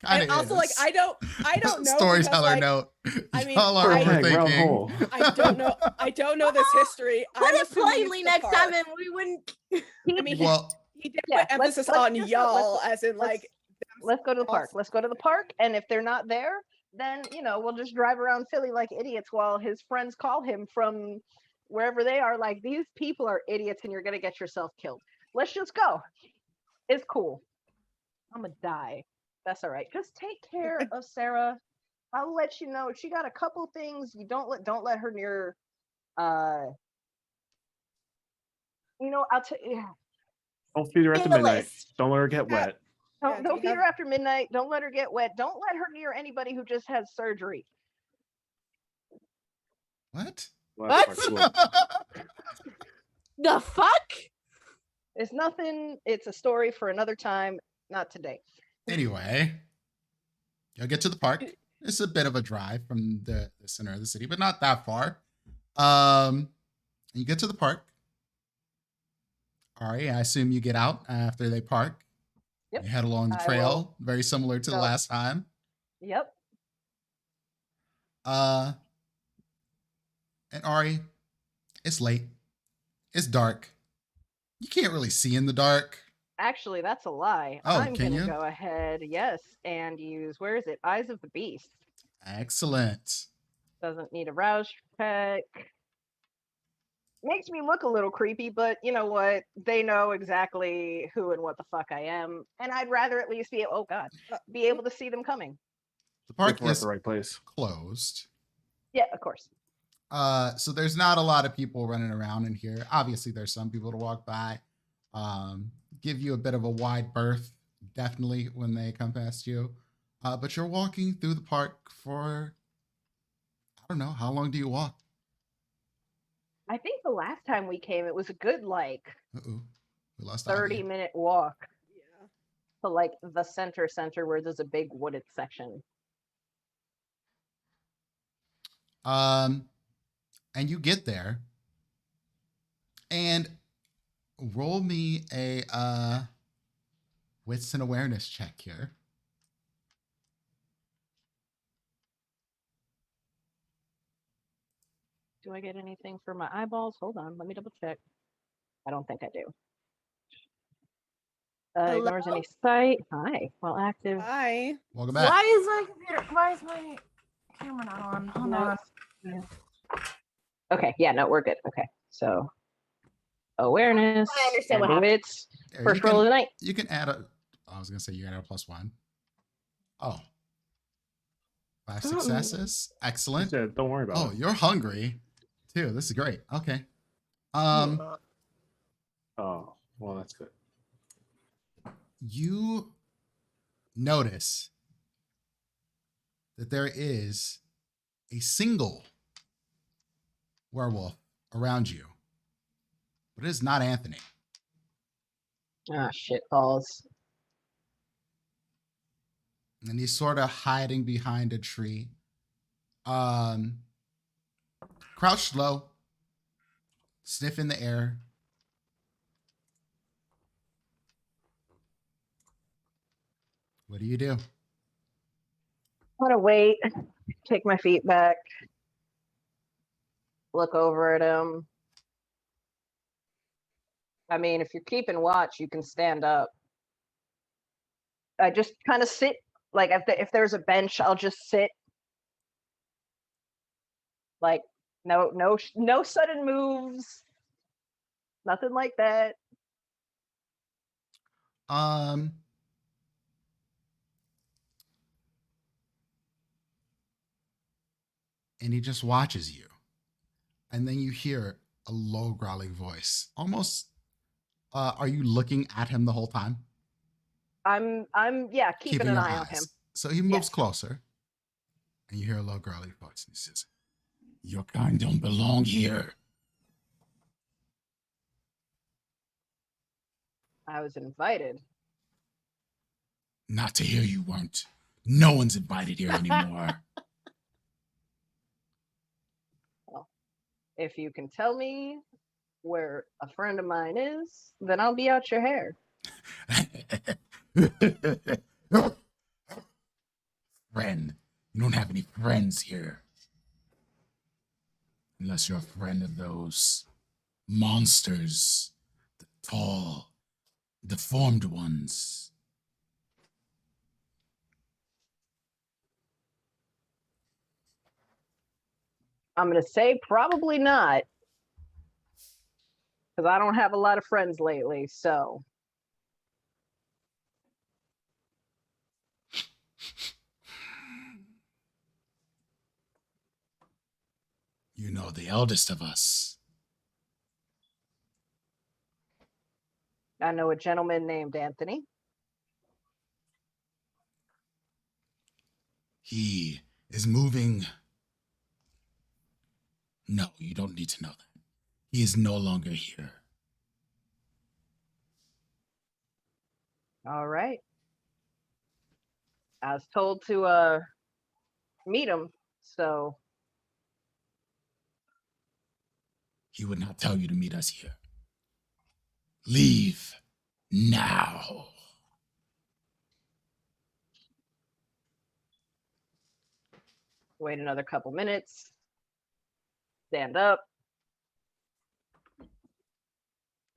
Kind And of also like I don't know. Storyteller because, like, note. I mean, Y'all are I- Peg, round overthinking. hole. I don't know this history. Put I'm it assuming it's plainly the next park. time and we wouldn't. I mean, Well, he did Yeah, put emphasis let's on just- y'all, let's- as in like Let's go to the park. Also- Let's go to the park. And if they're not there, then, we'll just drive around Philly like idiots while his friends call him from wherever they are. Like, these people are idiots and you're going to get yourself killed. Let's just go. It's cool. I'm going to die. That's all right. Just take care of Sarah. I'll let you know. She got a couple things. You don't let her near, I'll tell you. Don't feed her after In the midnight. list. Don't let her get wet. Yeah, do Don't you feed have- her after midnight. Don't let her get wet. Don't let her near anybody who just had surgery. what? Well, What? that's cool. The fuck? It's nothing. It's a story for another time, not today. Anyway, you'll get to the park. It's a bit of a drive from the center of the city, but not that far. You get to the park. All right, I assume you get out after they park. Yep. You head along the I trail, very similar to the go. last time. Yep. And Ari, it's late. It's dark. You can't really see in the dark. Actually, that's a lie. Oh, I'm can gonna you? go ahead, yes, and use where is it? Eyes of the Beast. Excellent. Doesn't need a rouse check. Makes me look a little creepy, but you know what? They know exactly who and what the fuck I am, and I'd rather at least be be able to see them coming. The If park we're at is the right place. closed. Yeah, of course. So there's not a lot of people running around in here. Obviously, there's some people to walk by. Give you a bit of a wide berth, definitely, when they come past you. But you're walking through the park for, I don't know, how long do you walk? I think the last time we came, it was a good like Uh-oh. We lost 30-minute walk Yeah. to like the center where there's a big wooded section. And you get there, and roll me a wits and awareness check here. Do I get anything for my eyeballs? Hold on, let me double check. I don't think I do. Ignores any sight. Hi. While active. Hi. Welcome back. Why is my camera not on? Hold on. Yeah. Okay, yeah, no, we're good. Okay, so awareness. I understand what and happened. wits. There, First roll of the night. You can add a. I was gonna say you add a +1. Oh. 5 successes. Excellent. Said, don't worry about Oh, it. you're hungry too. This is great. Okay. Oh, well, that's good. You notice that there is a single werewolf around you, but it is not Anthony. Ah, shit balls. And he's sort of hiding behind a tree. Crouched low, sniffing the air. What do you do? I'm gonna wait, take my feet back, look over at him. I mean, if you're keeping watch, you can stand up. I just kind of sit, like if there's a bench, I'll just sit. Like no sudden moves, nothing like that. And he just watches you. And then you hear a low growling voice. Almost, are you looking at him the whole time? I'm yeah, keeping an your eye on eyes. him. So he moves Yes. closer. And you hear a low growling voice. And he says, "Your kind don't belong here." I was invited. Not to hear you weren't. No one's invited here anymore. If you can tell me where a friend of mine is, then I'll be out your hair. Friend. You don't have any friends here. Unless you're a friend of those monsters. The tall, deformed ones. I'm gonna say probably not. Because I don't have a lot of friends lately, so. You know the eldest of us. I know a gentleman named Anthony. He is moving. No, you don't need to know that. He is no longer here. All right. I was told to meet him, so. He would not tell you to meet us here. Leave now. Wait another couple minutes. Stand up.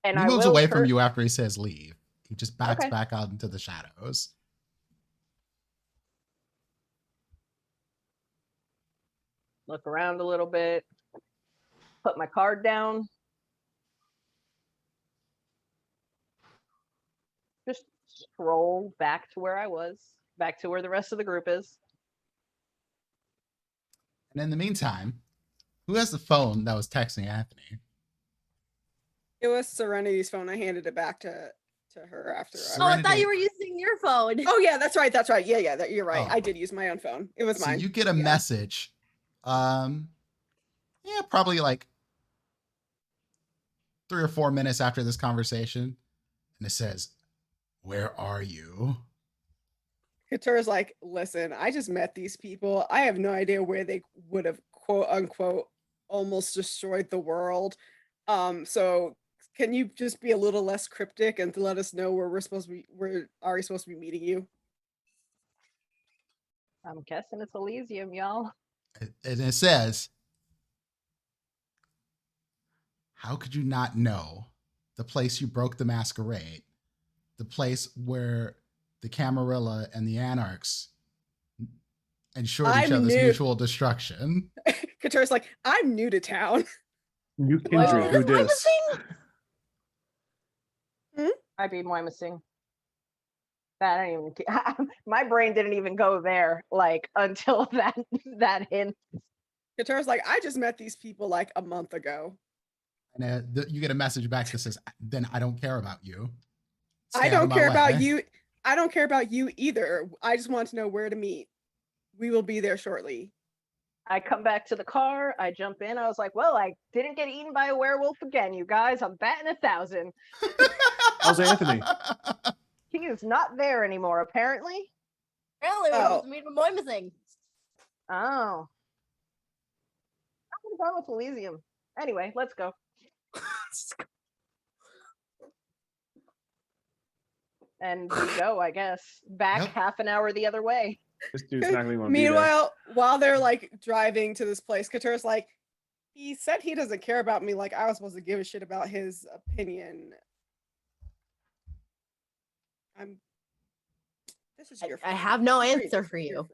And He I moves will away from you after he says leave. He just backs Okay. back out into the shadows. Look around a little bit. Put my card down. Just scroll back to where I was. Back to where the rest of the group is. And in the meantime, who has the phone that was texting Anthony? It was Serenity's phone. I handed it back to her after. Oh, I thought Serenity. you were using your phone. Oh yeah, that's right. That's right. Yeah, you're right. Oh. I did use my own phone. It was So mine. you get a Yeah. message. Probably like 3 or 4 minutes after this conversation. And it says, "Where are you?" Katura's like, listen, I just met these people. I have no idea where they would have quote unquote almost destroyed the world. So can you just be a little less cryptic and to let us know where we're already supposed to be meeting you? I'm guessing it's Elysium, y'all. And it says, how could you not know the place you broke the masquerade, the place where the Camarilla and the Anarchs ensured each other's mutual destruction? Katura's like, I'm new to town. New kindred, who dis? I'd be Moimasing. That I didn't even. My brain didn't even go there, like until that hint. Katura's like, I just met these people like a month ago. And you get a message back that says, "Then I don't care about you. I don't care about you. I don't care about you either. I just want to know where to meet. We will be there shortly." I come back to the car. I jump in. I was like, "Well, I didn't get eaten by a werewolf again, you guys. I'm batting 1,000." How's Anthony? He is not there anymore, apparently. Apparently, we're supposed to meet with Moimasing. Oh. I would have gone with Elysium. Anyway, let's go. And we go, I guess. Back half an hour the other way. This dude's not going to Meanwhile, while they're like driving to this place, Katura's like, he said he doesn't care about me like I was supposed to give a shit about his opinion. This is your I have no answer for you.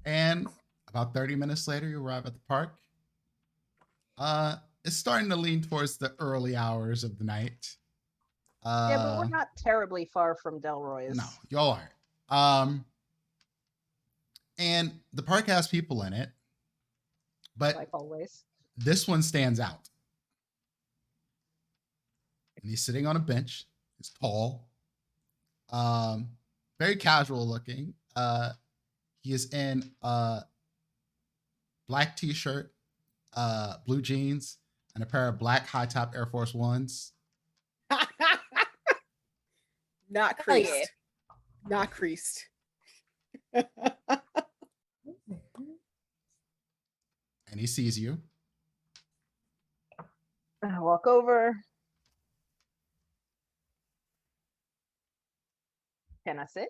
And about 30 minutes later, you arrive at the park. It's starting to lean towards the early hours of the night. Yeah, but we're not terribly far from Delroy's. No, y'all aren't. And the park has people in it, but like always, this one stands out. And he's sitting on a bench. He's tall, very casual looking. He is in a black t-shirt, blue jeans, and a pair of black high top Air Force Ones. Not creased. Yeah. Not creased. And he sees you. I walk over. Can I sit?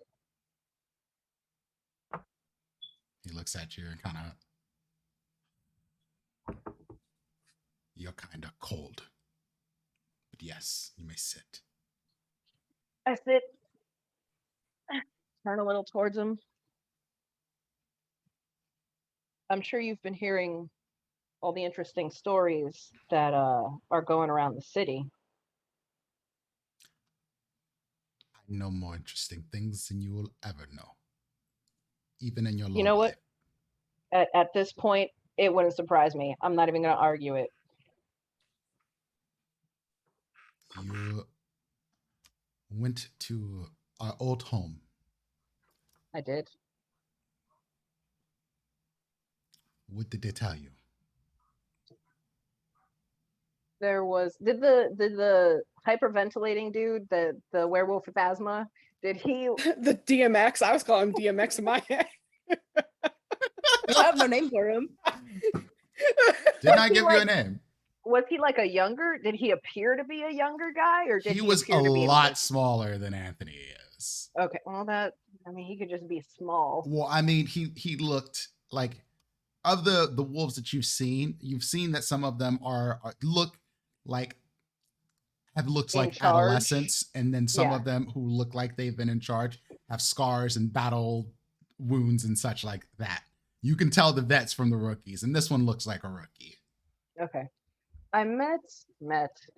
He looks at you and kind of, you're kind of cold. But yes, you may sit. I sit, turn a little towards him. I'm sure you've been hearing all the interesting stories that are going around the city. I know more interesting things than you will ever know. Even in your You know life. what? At this point, it wouldn't surprise me. I'm not even going to argue it. You went to our old home. I did. What did they tell you? There was did the hyperventilating dude, the werewolf with asthma, did he the DMX? I was calling him DMX in my head. I have no name for him. Did not give you a name. Was he like a younger? Did he appear to be a younger guy, or did he was appear a to be lot smaller than Anthony is? Okay, well he could just be small. Well, I mean, he looked like, of the wolves that you've seen that some of them have looked In like charge. adolescents, and then some of them who look like they've been in charge have scars and battle wounds and such like that. You can tell the vets from the rookies, and this one looks like a rookie. Okay. I met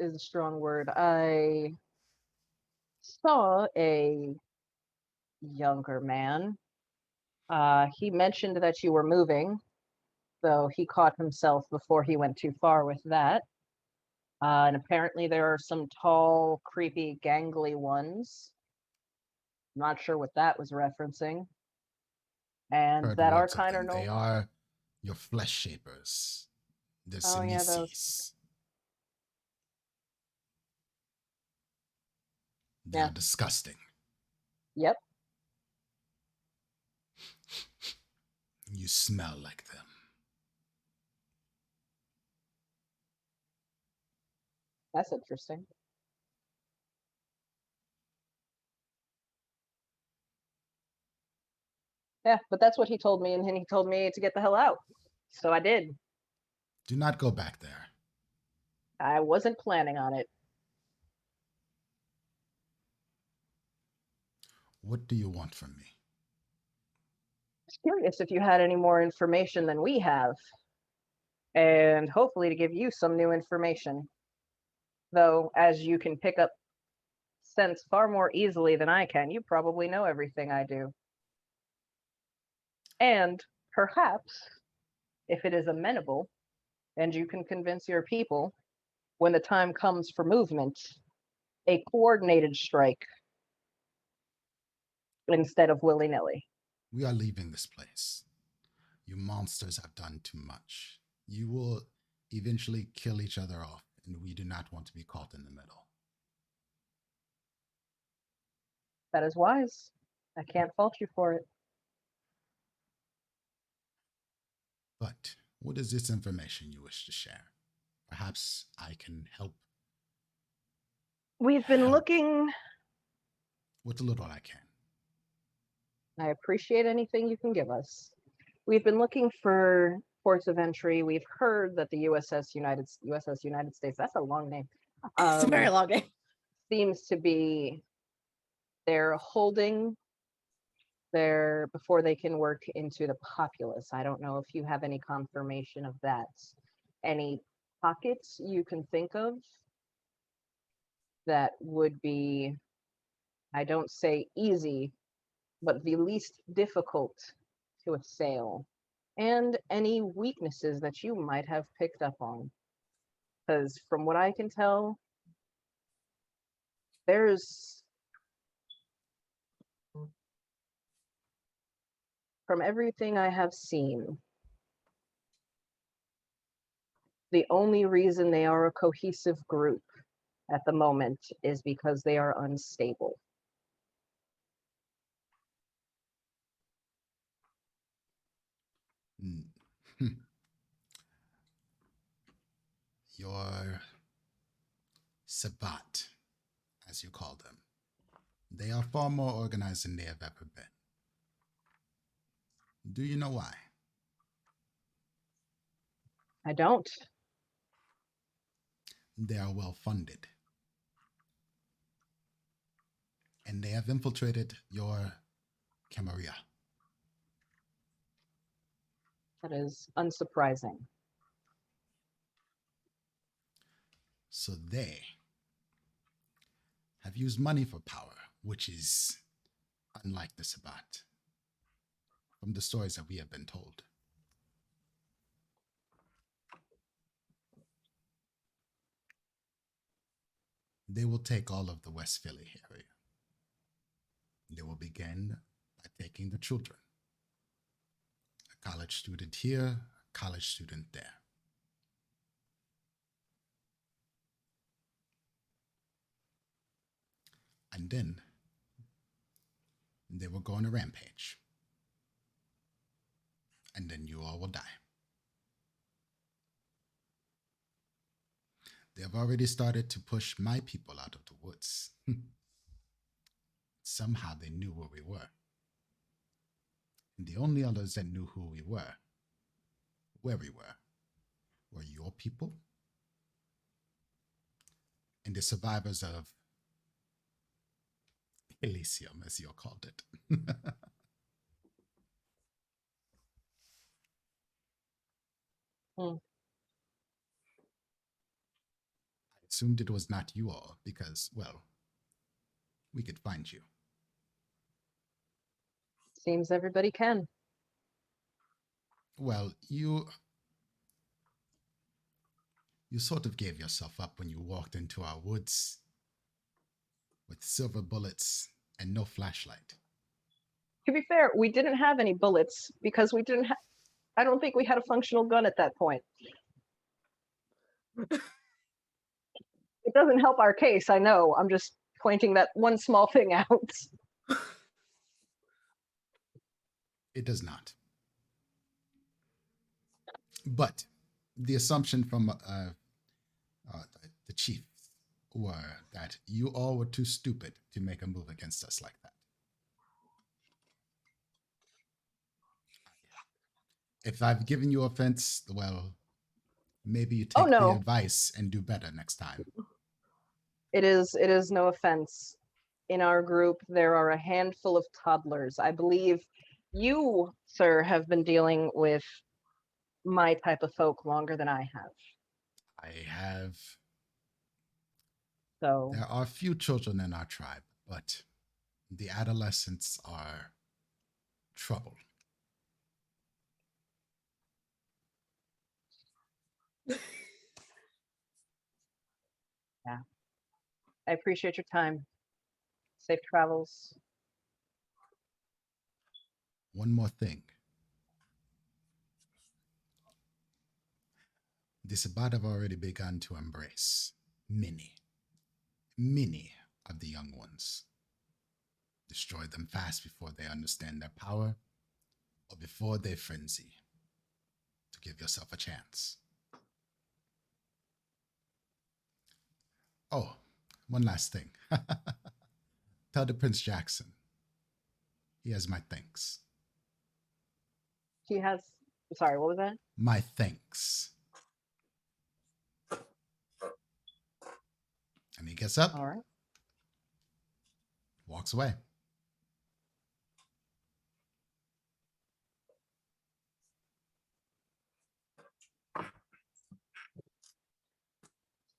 is a strong word. I saw a younger man. He mentioned that you were moving, though he caught himself before he went too far with that. And apparently there are some tall, creepy, gangly ones. Not sure what that was referencing. And Heard that are words of kind of them. no. They are your flesh shapers. The Oh, yeah, Sinisis. those. They're Yeah. disgusting. Yep. You smell like them. That's interesting. Yeah, but that's what he told me, and then he told me to get the hell out. So I did. Do not go back there. I wasn't planning on it. What do you want from me? I was curious if you had any more information than we have, and hopefully to give you some new information. Though, as you can pick up sense far more easily than I can, you probably know everything I do. And perhaps, if it is amenable, and you can convince your people, when the time comes for movement, a coordinated strike instead of willy-nilly. We are leaving this place. You monsters have done too much. You will eventually kill each other off, and we do not want to be caught in the middle. That is wise. I can't fault you for it. But what is this information you wish to share? Perhaps I can help. We've been looking. With the little I can. I appreciate anything you can give us. We've been looking for ports of entry. We've heard that the USS United States, that's a long name. It's a very long name. Seems to be they're holding there before they can work into the populace. I don't know if you have any confirmation of that. Any pockets you can think of that would be, I don't say easy, but the least difficult to assail, and any weaknesses that you might have picked up on. Because from what I can tell, there's, from everything I have seen, the only reason they are a cohesive group at the moment is because they are unstable. Your Sabbat, as you call them, they are far more organized than they have ever been. Do you know why? I don't. They are well funded. And they have infiltrated your Camarilla. That is unsurprising. So they have used money for power, which is unlike the Sabbat, from the stories that we have been told. They will take all of the West Philly area. They will begin by taking the children. A college student here, a college student there. And then they will go on a rampage. And then you all will die. They have already started to push my people out of the woods. Somehow they knew where we were. And the only others that knew who we were, where we were your people and the survivors of Elysium, as you called it. I assumed it was not you all because, well, we could find you. Seems everybody can. Well, you sort of gave yourself up when you walked into our woods with silver bullets and no flashlight. To be fair, we didn't have any bullets because we didn't have, I don't think we had a functional gun at that point. It doesn't help our case, I know. I'm just pointing that one small thing out. It does not. But the assumption from the chief were that you all were too stupid to make a move against us like that. If I've given you offense, well, maybe you Oh, take the no. advice and do better next time. It is no offense. In our group, there are a handful of toddlers. I believe you, sir, have been dealing with my type of folk longer than I have. I have. So There are few children in our tribe, but the adolescents are trouble. I appreciate your time. Safe travels. One more thing. The Sabbat have already begun to embrace many of the young ones. Destroy them fast before they understand their power or before they frenzy. To give yourself a chance. Oh, one last thing. Tell the Prince Jackson. He has my thanks. He has. Sorry, what was that? My thanks. And he gets up, All right. walks away.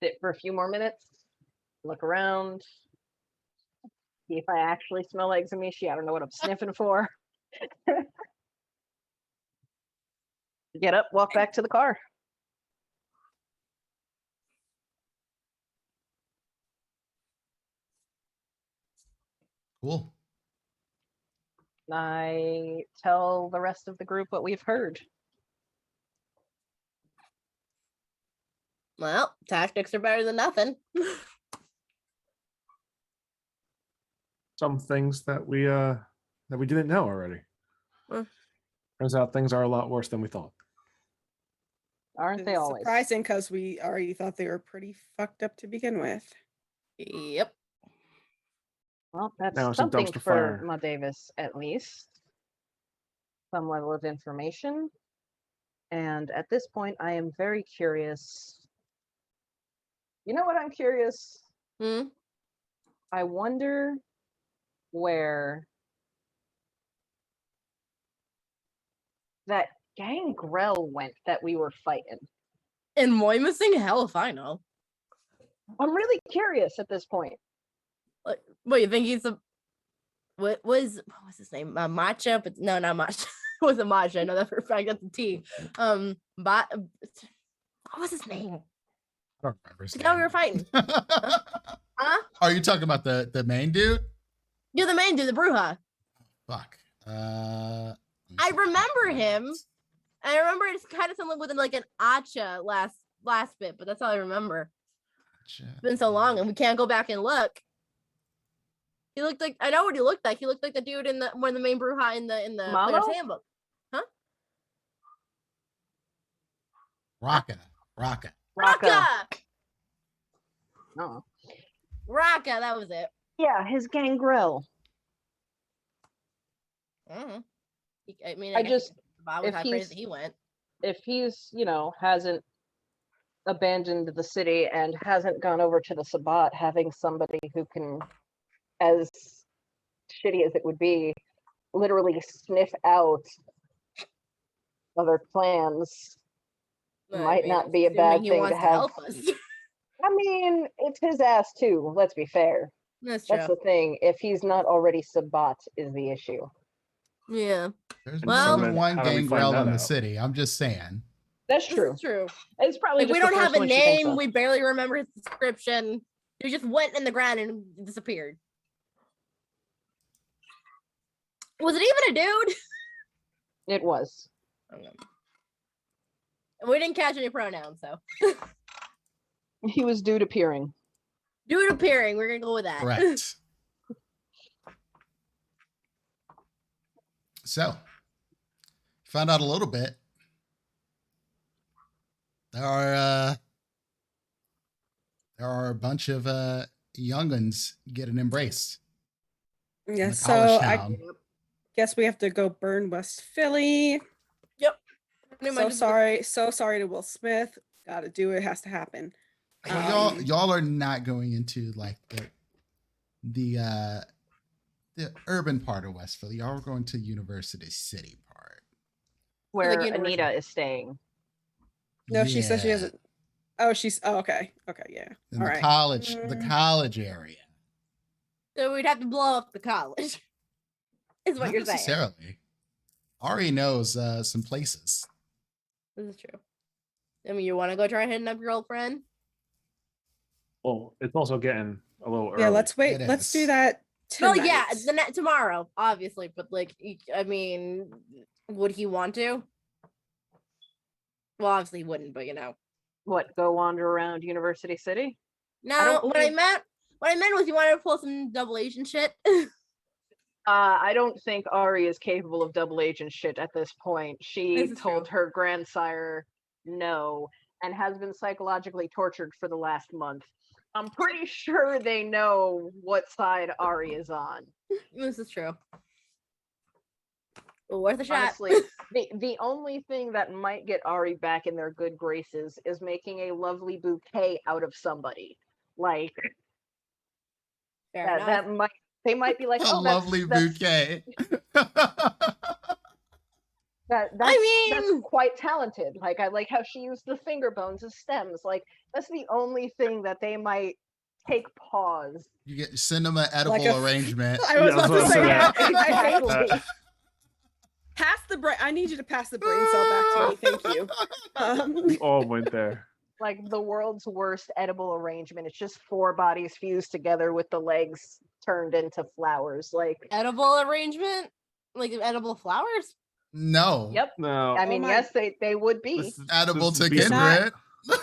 Sit for a few more minutes. Look around. See if I actually smell like Zamishi. I don't know what I'm sniffing for. Get up, walk back to the car. Cool. I tell the rest of the group what we've heard. Well, tactics are better than nothing. Some things that we didn't know already. Mm. Turns out things are a lot worse than we thought. Aren't they It's always? surprising because we already thought they were pretty fucked up to begin with. Yep. Well, that's Now it's a something dumpster for fire. Ma Davis, at least. Some level of information. And at this point, I am very curious. You know what I'm curious? Hmm? I wonder where that gangrel went that we were fighting. And Moimusing? Hell if I know. I'm really curious at this point. What, you think he's a... what was his name? Matcha? But no, not Matcha. It wasn't Matcha. I know that for a fact. That's a T. What was his name? I don't remember his The guy we were fighting. name. Huh? Are you talking about the main dude? You're the main dude, the Bruja. Fuck. I remember him. I remember it's kind of something with like an Acha last bit, but that's all I remember. It's been so long, and we can't go back and look. He looked like, I know what he looked like. He looked like the dude in one of the main Bruja in the Malo? Player's Handbook. Huh? Raka. Raka! No. Raka, that was it. Yeah, his gangrel. I mean, I guess just- Bob was if high he's- praise that he went. If he's, hasn't abandoned the city and hasn't gone over to the Sabbat, having somebody who can, as shitty as it would be, literally sniff out other plans might not be a bad assuming he thing wants to have. help us. I mean, it's his ass too, let's be fair. That's true. That's the thing. If he's not already Sabbat is the issue. Yeah, There's Well- more than one How do we find gangrel that in the out? city. I'm just saying. That's this true. is true. It's probably Like, we just the don't have first a one she thinks name. of. We barely remember his description. He just went in the ground and disappeared. Was it even a dude? It was. Okay. We didn't catch any pronouns, so. He was dude appearing. Dude appearing. We're gonna go with that. Correct. So, found out a little bit. There there are a bunch of younguns getting embraced. Yeah, the so college I town. guess we have to go burn West Philly. Yep. Pretty much So sorry to Will Smith. Gotta do it. Has to happen. Well, y'all are not going into like the urban part of West Philly. Y'all are going to University City part. Where Like university. Anita is staying. No, she said she Yeah, hasn't. Oh, she's. Oh, okay. Okay, yeah. in All the right. college area. So we'd have to blow up the college. Is what Not you're saying. necessarily. Ari knows some places. This is true. I mean, you want to go try hitting up your old friend? Well, it's also getting a little early. Yeah, let's wait. It Let's do is. that Well, tonight. yeah, tomorrow, obviously. But like, I mean, would he want to? Well, obviously he wouldn't, but you know. What, go wander around University City? No, don't what I believe- meant was you wanted to pull some double agent shit. I don't think Ari is capable of double agent shit at this point. She This is told true. her grandsire no and has been psychologically tortured for the last month. I'm pretty sure they know what side Ari is on. This is true. But worth a shot. Honestly, the only thing that might get Ari back in their good graces is making a lovely bouquet out of somebody. Like Fair that, enough. that might they might be like, A oh, lovely bouquet. That's quite talented. Like I like how she used the finger bones as stems. Like that's the only thing that they might take pause. You send them an edible Like a- arrangement. I was Yeah, about to that's say what I'm that. Exactly. Pass the brain. I need you to pass the brain cell back to me. Thank you. We all went there. Like the world's worst edible arrangement. It's just 4 bodies fused together with the legs turned into flowers. Like Edible arrangement? Like edible flowers? No. yep. No, I mean, my- yes, they would be. this is- Edible this to is beast- Kindred.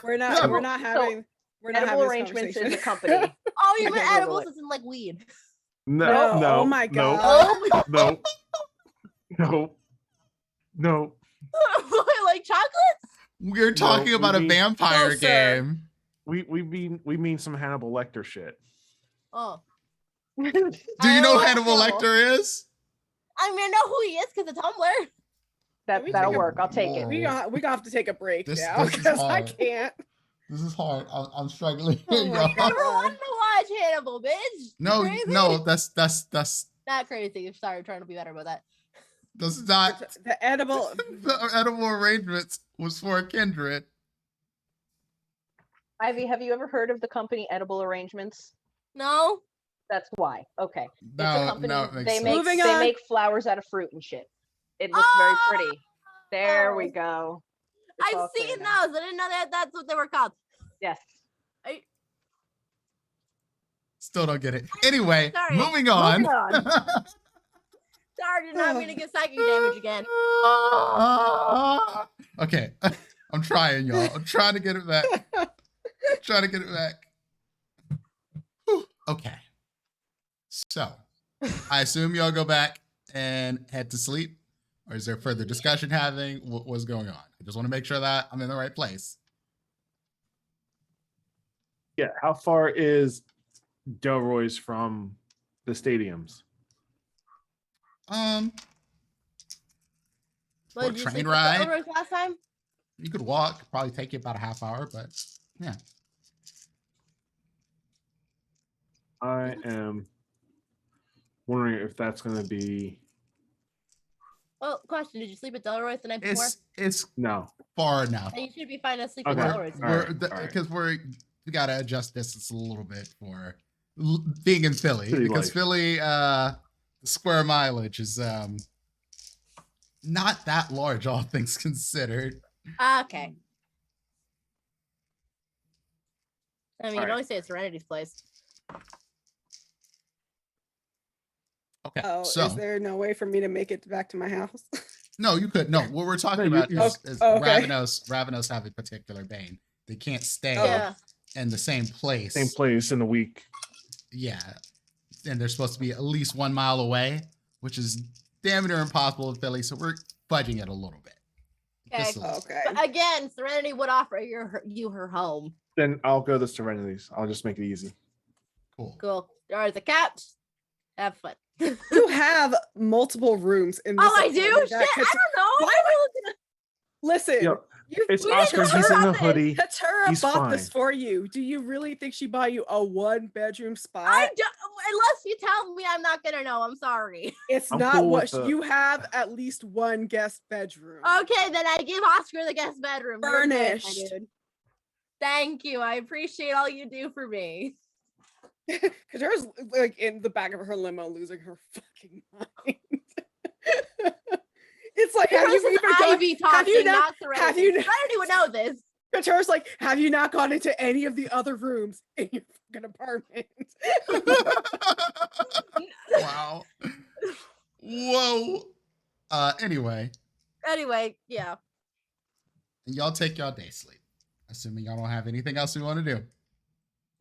We're not. No. We're not having. We're not Edible having this Arrangements is a conversation. company. Oh, you You meant can Google edibles it. as in like weed. No, no, Oh my no, god. no, no, no. Like chocolates? We're talking we about a mean- vampire No, sir. game. We mean some Hannibal Lecter shit. Oh. Do you I know don't Hannibal know. Lecter is? I mean, I know who he is because of Tumblr. We That'll take a- work. I'll take it. We gonna have to take a break This- now this is because I hard. can't. This is hard. I'm struggling. Oh my y'all. God. Never wanted to watch Hannibal, bitch. No, Crazy? no, that's Not crazy. Sorry, trying to be better about that. not The edible. the edible arrangements was for Kindred. Ivy, have you ever heard of the company Edible Arrangements? No? That's why. Okay. It's a No, company. no, it makes They sense. make Moving they on. make flowers out of fruit and shit. It looks very pretty. There we go. It's all I've clear seen now. those. I didn't know that that's what they were called. Yes. Still don't get it. Anyway, Sorry. moving on. Moving on. Sorry, did not mean to get psychic damage again. Okay, I'm trying, y'all. I'm trying to get it back. Trying to get it back. Whew. Okay. So, I assume y'all go back and head to sleep, or is there further discussion having? What's going on? I just want to make sure that I'm in the right place. Yeah, how far is Delroy's from the stadiums? What, Or did you train sleep with ride. the Elroys last time? You could walk. Probably take you about a half hour, but yeah. I am wondering if that's going to be Well, question: did you sleep at Delroy's the night before? It's no. far enough. Then you should be fine to sleep Okay. at Delroy's. All right, Because we gotta adjust distance a little bit for being in Philly, City because life. Philly, the square mileage is not that large, all things considered. Okay. I mean, you'd Alright. always say it's Serenity's place. Okay, Oh, so is there no way for me to make it back to my house? no, you could no. What we're talking No, about you- is okay. Ravenos have a particular bane. They can't stay Yeah. in the same place. Same place in a week. Yeah, and they're supposed to be at least 1 mile away, which is damn near impossible in Philly. So we're fudging it a little bit. Okay. Just a little. Okay. But again, Serenity would offer you her home. Then I'll go to Serenity's. I'll just make it easy. Cool. Cool. There's a couch. Have fun. You have multiple rooms in this. Oh, I do? apartment Shit, that I don't know. Why Why are we looking Listen, Yo, it's we didn't Oscar. talk He's in the about this. hoodie. Katura He's bought this fine. for you. Do you really think she bought you a 1-bedroom spot? I don't, unless you tell me, I'm not gonna know. I'm sorry. It's I'm not cool what with the- you have. At least one guest bedroom. Okay, then I give Oscar the guest bedroom. You're good, my Furnished. dude. Thank you. I appreciate all you do for me. Katura's like in the back of her limo, losing her fucking mind. It's like, have This you is even gone? Ivy talking, Have you not? not Have Serenity. you not? Serenity would know this. Katura's like, have you not gone into any of the other rooms in your fucking apartment? Wow. Whoa. Anyway, Anyway, yeah. and y'all take y'all day sleep. Assuming y'all don't have anything else we want to do.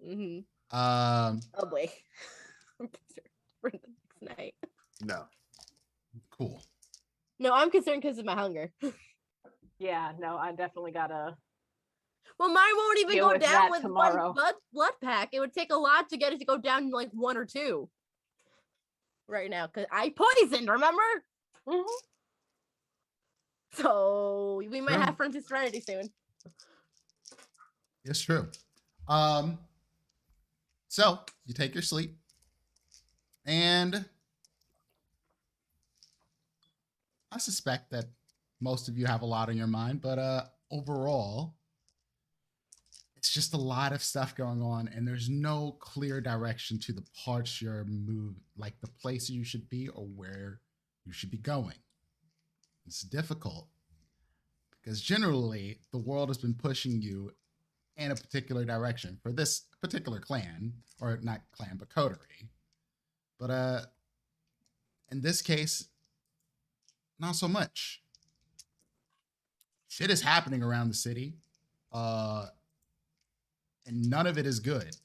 Mm-hmm. Um, Oh boy. I'm concerned for the next night. No. cool. No, I'm concerned because of my hunger. Yeah, no, I definitely gotta. Well, mine won't even Deal go with down that with tomorrow. one blood pack. It would take a lot to get it to go down to like 1 or 2 right now because I poisoned, remember? Mhm. So we might True. have Friends of Serenity soon. It's true. So you take your sleep, and I suspect that most of you have a lot on your mind, but overall, it's just a lot of stuff going on, and there's no clear direction to the parts you're moving, like the place you should be or where you should be going. It's difficult because generally the world has been pushing you in a particular direction for this particular clan, or not clan, but coterie. But in this case, not so much. Shit is happening around the city, and none of it is good.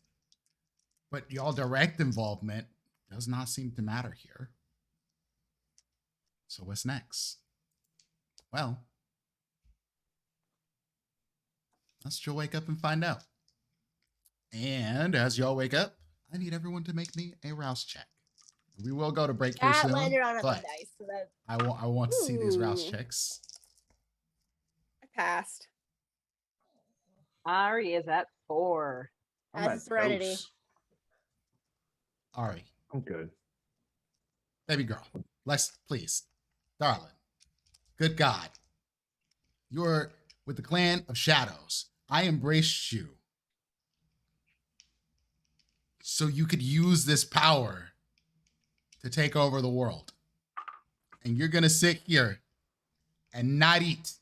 But y'all direct involvement does not seem to matter here. So what's next? Well, let's y'all wake up and find out. And as y'all wake up, I need everyone to make me a rouse check. We will go to break here That soon, landed on a but dice. So that I want to see these rouse Ooh. checks. I passed. Ari is at 4. I'm As at a Serenity. dose. Ari, I'm good. baby girl, let's please, darling, good God, you're with the clan of shadows. I embraced you so you could use this power to take over the world. And you're going to sit here and not eat.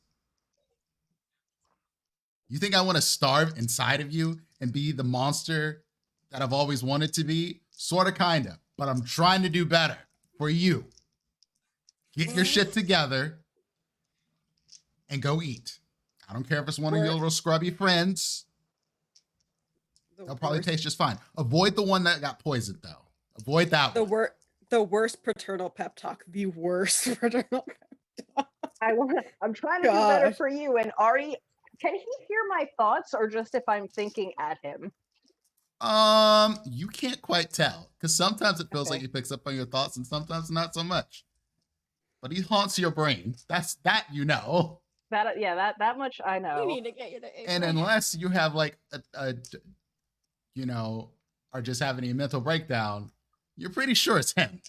You think I want to starve inside of you and be the monster that I've always wanted to be? Sort of, kind of. But I'm trying to do better for you. Get your shit together and go eat. I don't care if it's one of your little scrubby friends. The They'll probably worst- taste just fine. Avoid the one that got poisoned, though. Avoid that the one. wor- the worst paternal pep talk. The worst paternal pep talk. I'm trying to do better God. for you. And Ari, can he hear my thoughts or just if I'm thinking at him? You can't quite tell because sometimes it feels Okay. like he picks up on your thoughts and sometimes not so much. But he haunts your brain. That's that you know. That much I you know. need to get you to And unless you have like you know, are just having a mental breakdown, you're pretty sure it's him.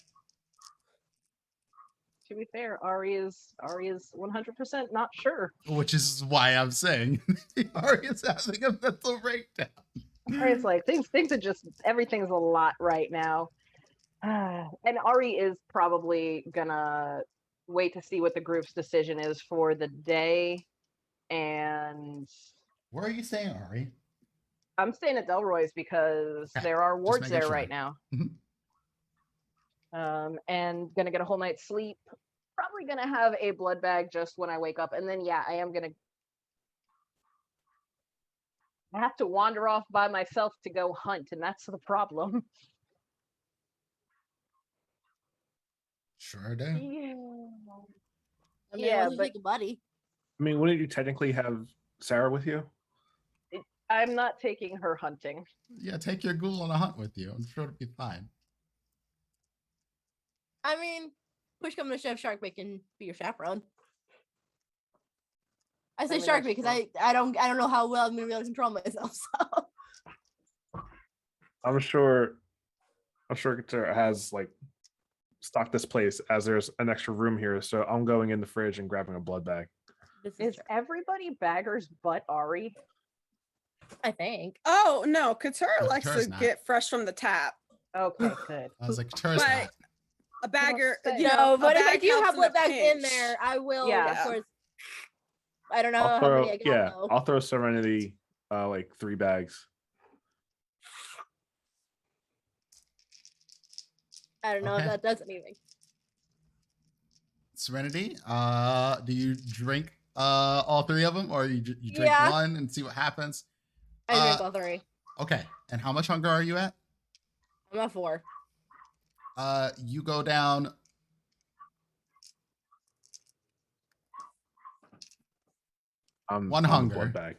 To be fair, Ari is 100% not sure. Which is why I'm saying Ari is having a mental breakdown. Ari's like things are just everything's a lot right now. And Ari is probably gonna wait to see what the group's decision is for the day. And Where are you saying, Ari? I'm staying at Delroy's because Okay, there are wards making there sure. right now. Mhm. And gonna get a whole night's sleep. Probably gonna have a blood bag just when I wake up, and then I am gonna. I have to wander off by myself to go hunt, and that's the problem. Sure do. Yeah. I mean, Yeah, unless you but take a buddy. I mean, wouldn't you technically have Sarah with you? I'm not taking her hunting. Yeah, take your ghoul on a hunt with you. I'm sure it'll be fine. I mean, push come to shove, Sharkbait can be your chaperone. I say mean, Sharkbait that's because I don't know how well I'm gonna be able to control myself. So I'm sure Katura has like stocked this place as there's an extra room here. So I'm going in the fridge and grabbing a blood bag. this Is true. everybody baggers but Ari? I think. Oh no, Katura likes Katura's to not. get fresh from the tap. Okay, good. I was like, Katura's But- not. A bagger, say. you know, No, a but if I bag do helps have in a blood bags in pinch. there, I will. Yeah. Of course. I don't know I'll how many throw I got though. I'll throw Serenity like 3 bags. I don't know Okay. if that does anything. Serenity, do you drink all 3 of them, or you drink Yeah. one and see what happens? I drink all 3. Okay. And how much hunger are you at? I'm at 4. You go down. I'm One on the hunger. blood bag.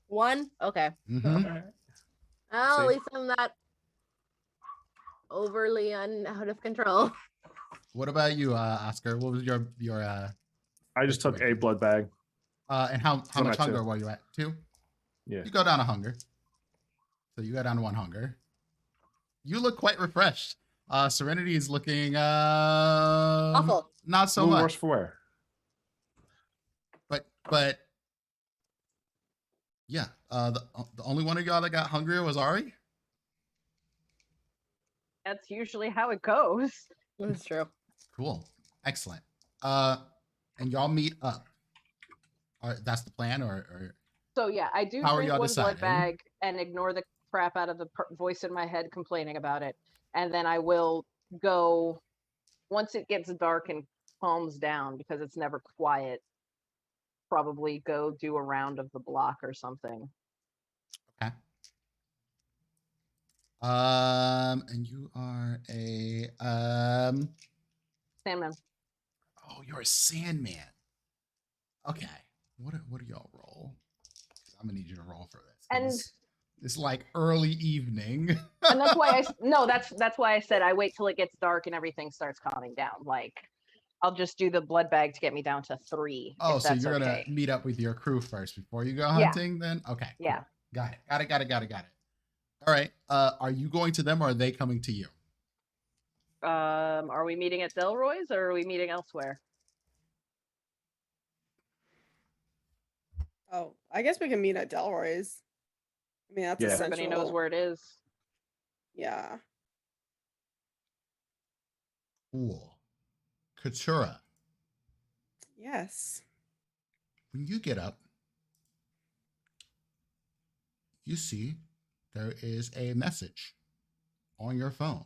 1? Okay. Mhm. Well, See? at least I'm not overly out of control. What about you, Oscar? What was your I just took a blood bag. and how I'm much at 2. hunger were you at? 2? Yeah. You go down a hunger. So you go down to 1 hunger. You look quite refreshed. Serenity is looking Awful. not so a little much. worse for wear. But yeah, the only one of y'all that got hungrier was Ari. That's usually how it goes. That's true. Cool, excellent. And y'all meet up. That's the plan, or So yeah, I do How are drink y'all one deciding? blood bag and ignore the crap out of the voice in my head complaining about it, and then I will go once it gets dark and calms down because it's never quiet. Probably go do a round of the block or something. okay. And you are a Sandman. Oh, you're a Sandman. Okay. What do y'all roll? I'm gonna need you to roll for this. And It's like early evening. and that's why that's why I said I wait till it gets dark and everything starts calming down. Like I'll just do the blood bag to get me down to 3. Oh, if so that's you're gonna okay. meet up with your crew first before you go Yeah. hunting, then? Okay. Cool. Yeah. Got it. All right. Are you going to them or are they coming to you? Are we meeting at Delroy's or are we meeting elsewhere? Oh, I guess we can meet at Delroy's. I mean, that's Yeah. essential. Everybody knows where it is. Yeah. Cool. Katura, Yes. when you get up, you see there is a message on your phone.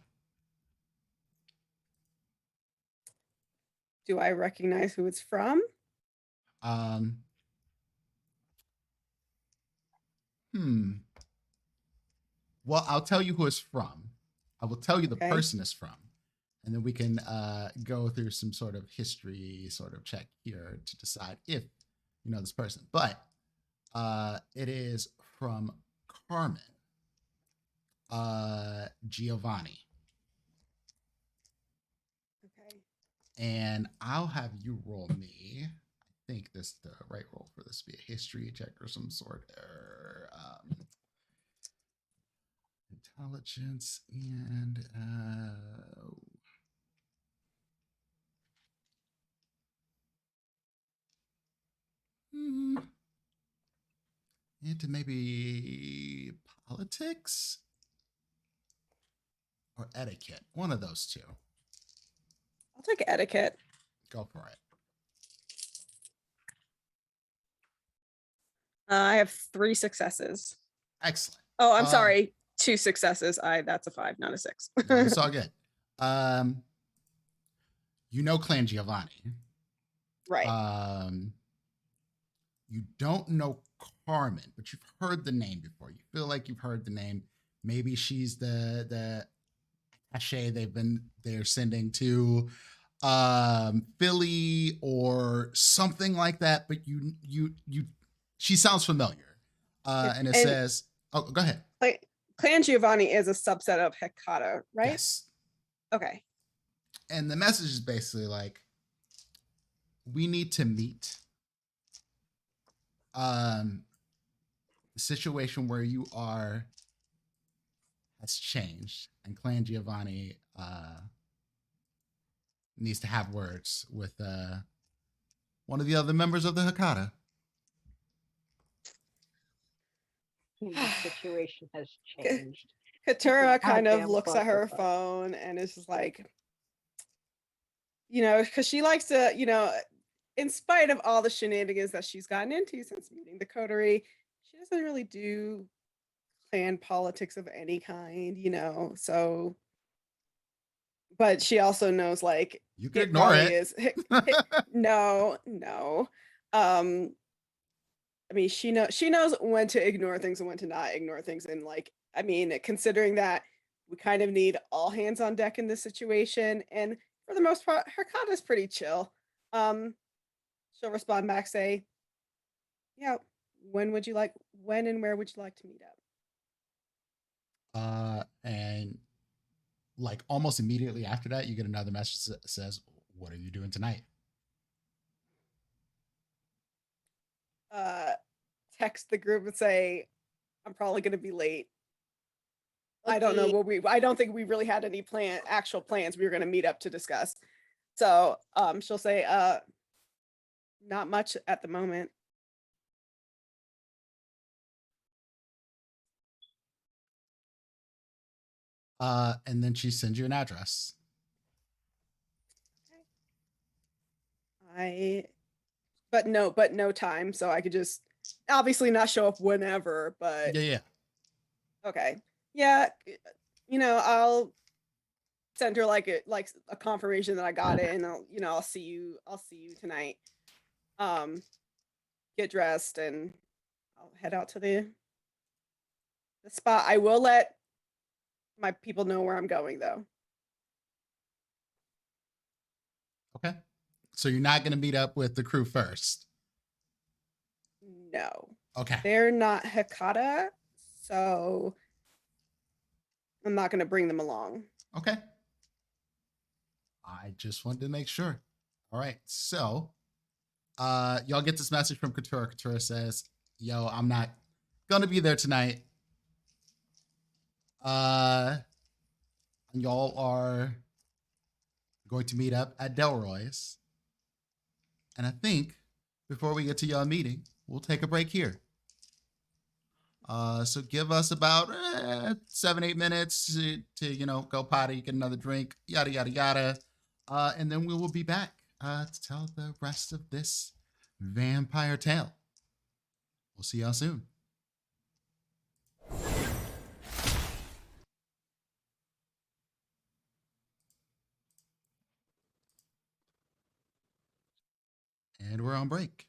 Do I recognize who it's from? Well, I'll tell you who it's from. I will tell you the Okay. person it's from. And then we can go through some sort of history sort of check here to decide if you know this person. But it is from Carmen Giovanni. Okay. And I'll have you roll me. I think this the right roll for this to be a history check or some sort. Intelligence and into maybe politics or etiquette. One of those 2. I'll take etiquette. Go for it. I have 3 successes. Excellent. Oh, I'm sorry. 2 successes. That's a 5, not a 6. No, it's all good. You know Clan Giovanni. Right. You don't know Carmen, but you've heard the name before. You feel like you've heard the name. Maybe she's the attaché they're sending to Philly or something like that. But you she sounds familiar. And it says Oh, go ahead. Like, Clan Giovanni is a subset of Hecata, right? Yes. Okay. And the message is basically like, we need to meet. The situation where you are has changed, and Clan Giovanni needs to have words with one of the other members of the Hecata. The situation has changed. Katura kind of Goddamn looks at her clusterfuck. phone and is just like, because she likes to, in spite of all the shenanigans that she's gotten into since meeting the coterie, she doesn't really do clan politics of any kind, so. But she also knows, like, You can it ignore probably it. is. No. I mean, she knows when to ignore things and when to not ignore things, and like, I mean, considering that we kind of need all hands on deck in this situation, and for the most part, Herkata's pretty chill. Um, she'll respond back, say, "Yeah, when and where would you like to meet up?" And like almost immediately after that, you get another message that says, "What are you doing tonight?" Text the group and say, "I'm probably going to be late. I don't know Okay. I don't think we really had any actual plans we were going to meet up to discuss." So, she'll say, not much at the moment." And then she sends you an address. But no time, so I could just obviously not show up whenever, but Yeah. okay. Yeah, I'll send her like a confirmation that I got it, and I'll see you tonight. Get dressed and I'll head out to the spot. I will let my people know where I'm going, though. Okay. So you're not going to meet up with the crew first. No. Okay. They're not Hecata, so I'm not going to bring them along. Okay. I just wanted to make sure. All right. So, y'all get this message from Katura. Katura says, "Yo, I'm not gonna be there tonight. Y'all are going to meet up at Delroy's. And I think before we get to y'all meeting, we'll take a break here. So give us about 7-8 minutes to go potty, get another drink, yada yada yada, and then we will be back to tell the rest of this vampire tale. We'll see y'all soon." And we're on break.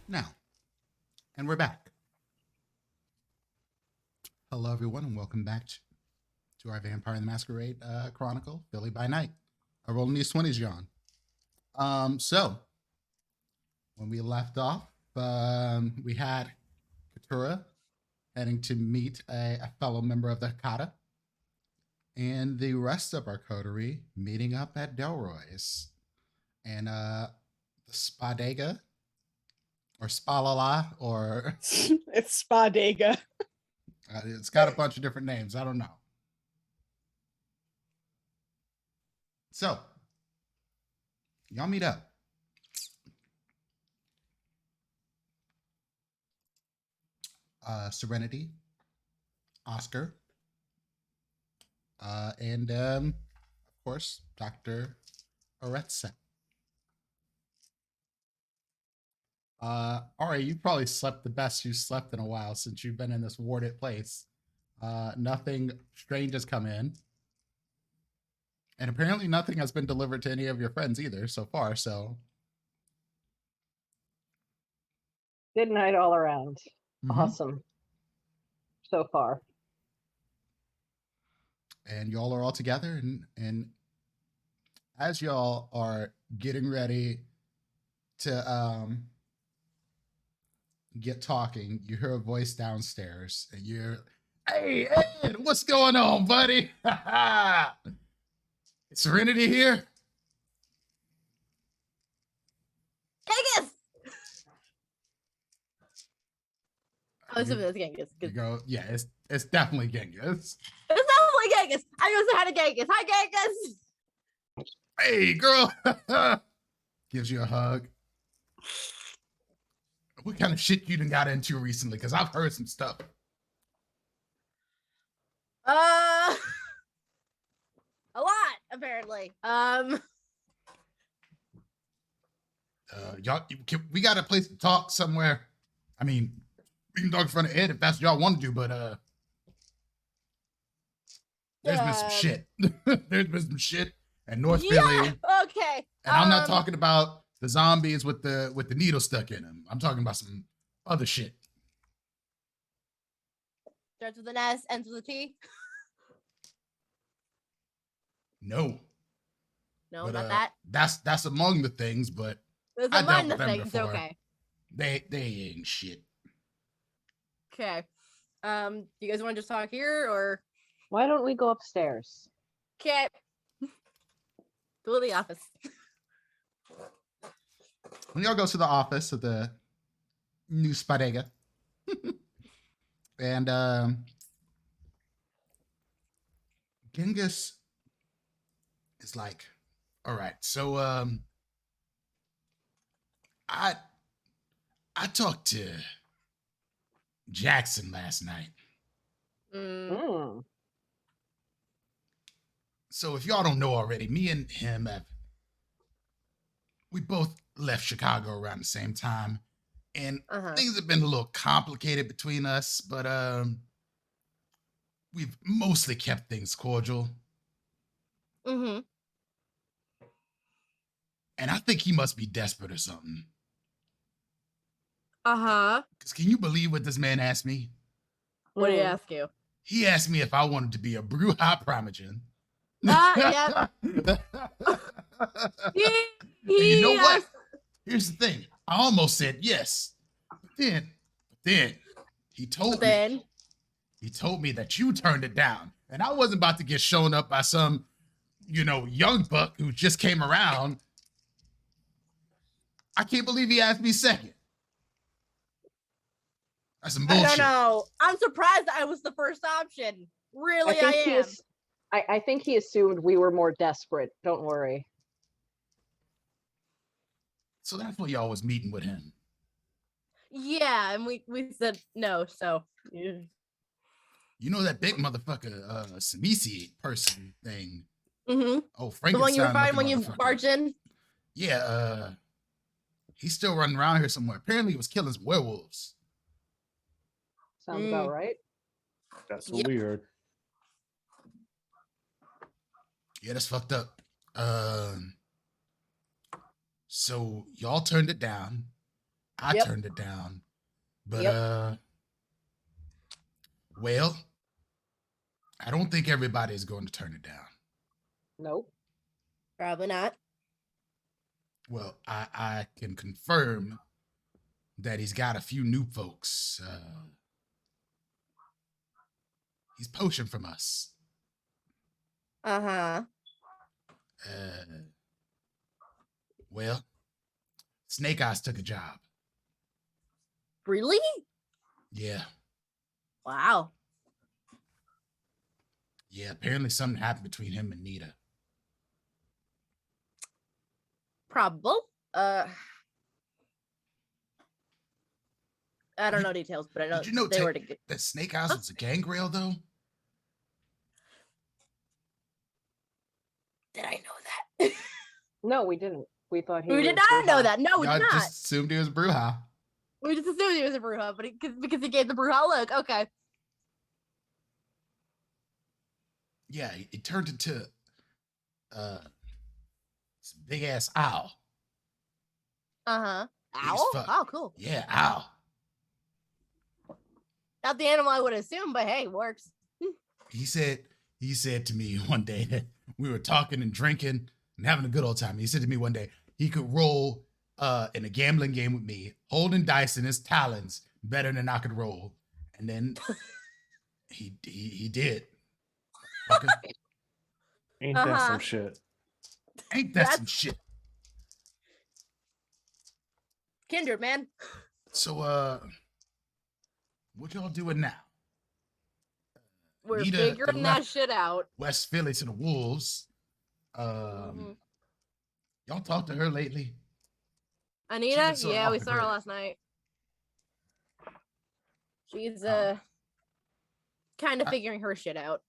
Now, and we're back. Hello, everyone, and welcome back to our Vampire the Masquerade Chronicle, Philly by Night. A rolling these 20's, John. So, when we left off, we had Katura heading to meet a fellow member of the Hakata, and the rest of our coterie meeting up at Delroy's. And the Spadega, or Spalala, or It's Spadega. it's got a bunch of different names. I don't know. So, y'all meet up. Serenity, Oscar, and of course, Dr. Aretsa. Ari, you probably slept the best you slept in a while since you've been in this warded place. Nothing strange has come in. And apparently nothing has been delivered to any of your friends either so far, so. Good night all around. Mhm. Awesome. So far. And y'all are all together, and as y'all are getting ready to get talking, you hear a voice downstairs, and you're, "Hey, Ed, what's going on, buddy? Is Serenity here?" Genghis! I was assuming that's Genghis. You go, yeah, it's definitely Genghis. It's definitely Genghis. I go say hi to Genghis. Hi, Genghis. Hey, girl. Gives you a hug. What kind of shit you done got into recently? Because I've heard some stuff. A lot, apparently. Y'all, we got a place to talk somewhere. I mean, we can talk in front of Ed if that's what y'all want to do, but there's been some shit. There's been some shit at North Philly. Okay. And I'm not talking about the zombies with the needle stuck in them. I'm talking about some other shit. Starts with an S, ends with a T. No. No, But, not that. That's among the things, but It's I dealt among the with them things. before. Okay. They ain't shit. Okay. Do you guys want to just talk here or? Why don't we go upstairs? Okay. Go to the office. When y'all go to the office of the new Spadega, and Genghis is like, "All right, so I talked to Jackson last night. Mm. So if y'all don't know already, me and him we both left Chicago around the same time, and things have been a little complicated between us, but we've mostly kept things cordial. Mm-hmm. And I think he must be desperate or something. Uh-huh. Because can you believe what this man asked me? What did he ask you? He asked me if I wanted to be a Bruja Primogen. Yeah. You know what? Here's the thing. I almost said yes. But then he told me that you turned it down. And I wasn't about to get shown up by some, young buck who just came around. I can't believe he asked me second. That's some bullshit. I don't know. I'm surprised I was the first option. Really, I am. I think he assumed we were more desperate. Don't worry. So that's why y'all was meeting with him. Yeah, and we said no, so. Yeah. You know that big motherfucker, Samisi person thing. Mm-hmm. Oh, Frankenstein. The one you were fighting when you barged in? Yeah, he's still running around here somewhere. Apparently he was killing some werewolves. Sounds about right. That's weird. Yeah, that's fucked up. So y'all turned it down. I Yep. turned it down. But Yep. well, I don't think everybody is going to turn it down. Nope. Probably not. Well, I can confirm that he's got a few new folks. He's poaching from us. Uh-huh. Well, Snake Eyes took a job. Really? Yeah. Wow. Yeah, apparently something happened between him and Nita. Probable. I don't know details, but I know, Did you know they were together. that Snake Eyes was a gangrel, though? Did I know that? No, we didn't. We thought he We was did not know Bruja. that. No, we Y'all did not. just assumed he was Bruja. We just assumed he was a Bruja, but because he gave the Bruja look. Okay. Yeah, it turned into some big ass owl. Uh-huh. Big as Owl? fuck. Oh, cool. Yeah, owl. Not the animal I would assume, but hey, works. He said to me one day that we were talking and drinking and having a good old time. He said to me one day he could roll in a gambling game with me, holding dice in his talons better than I could roll. And then he did. Okay. Ain't that Uh-huh. some shit? Ain't that some That's- shit? Kindred, man. So what y'all doing now? We're Nita figuring that left shit out. West Philly to the Wolves. Mhm. Y'all talked to her lately? Anita? been sort of Yeah, off we the saw her grid. last night. She's Oh. kind of figuring her shit out.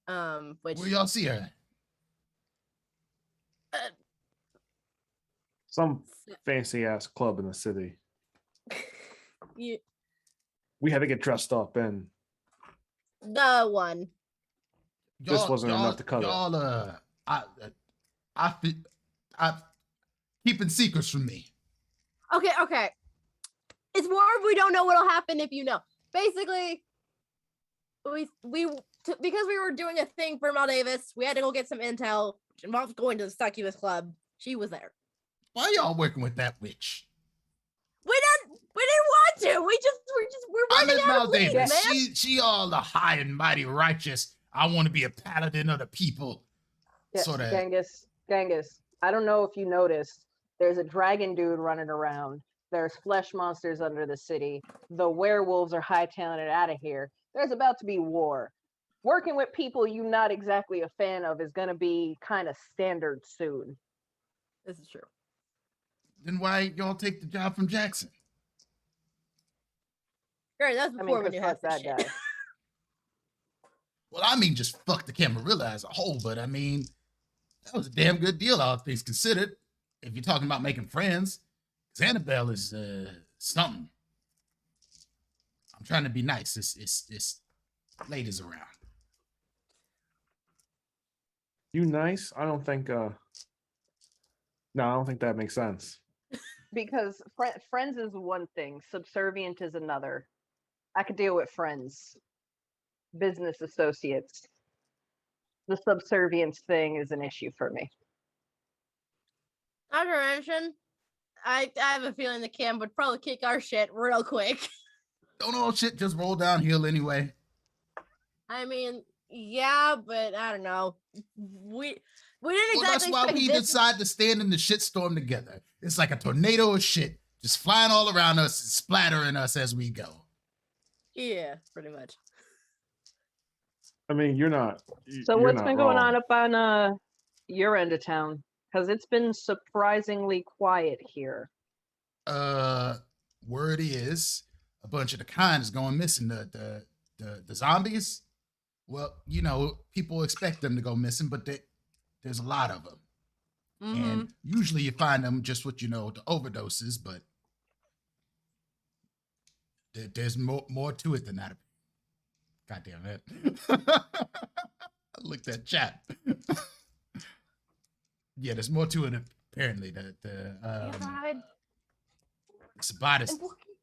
Which Where y'all see her? Some fancy ass club in the city. you, We had to get dressed up, and the one. This wasn't enough to cover. Y'all, I keeping secrets from me. Okay. It's more if we don't know what'll happen if you know. Basically, because we were doing a thing for Mel Davis, we had to go get some intel, which involved going to the Succubus Club. She was there. Why y'all working with that witch? We didn't want to. We're I running miss out Mal of leads, Davis. man. She all the high and mighty righteous. I want to be a paladin of the people. Yeah, Sort of. Genghis. I don't know if you noticed. There's a dragon dude running around. There's flesh monsters under the city. The werewolves are hightailing it out of here. There's about to be war. Working with people you're not exactly a fan of is going to be kind of standard soon. This is true. Then why y'all take the job from Jackson? Great, that's I mean, before we 'cause knew fuck half the that shit. guy. Well, I mean, just fuck the Camarilla as a whole, but I mean, that was a damn good deal, all things considered. If you're talking about making friends, 'cause Annabelle is something. I'm trying to be nice. It's ladies around. you nice? I don't think. No, I don't think that makes sense. Because friends is one thing, subservient is another. I could deal with friends, business associates. The subservience thing is an issue for me. Not to mention, I have a feeling the Cam would probably kick our shit real quick. Don't all shit just roll downhill anyway. I mean, yeah, but I don't know. We didn't Well, exactly that's why expect we this. decide to stand in the shitstorm together. It's like a tornado of shit just flying all around us and splattering us as we go. Yeah, pretty much. I mean, you're not. So you're what's not been going wrong. on up on your end of town? Because it's been surprisingly quiet here. Word is a bunch of the kind is going missing. The zombies. Well, you know, people expect them to go missing, but there's a lot of them. And usually you find them just with, the overdoses, but there's more to it than that. God damn it. I looked at chat. Yeah, there's more to it apparently the God. Sabat is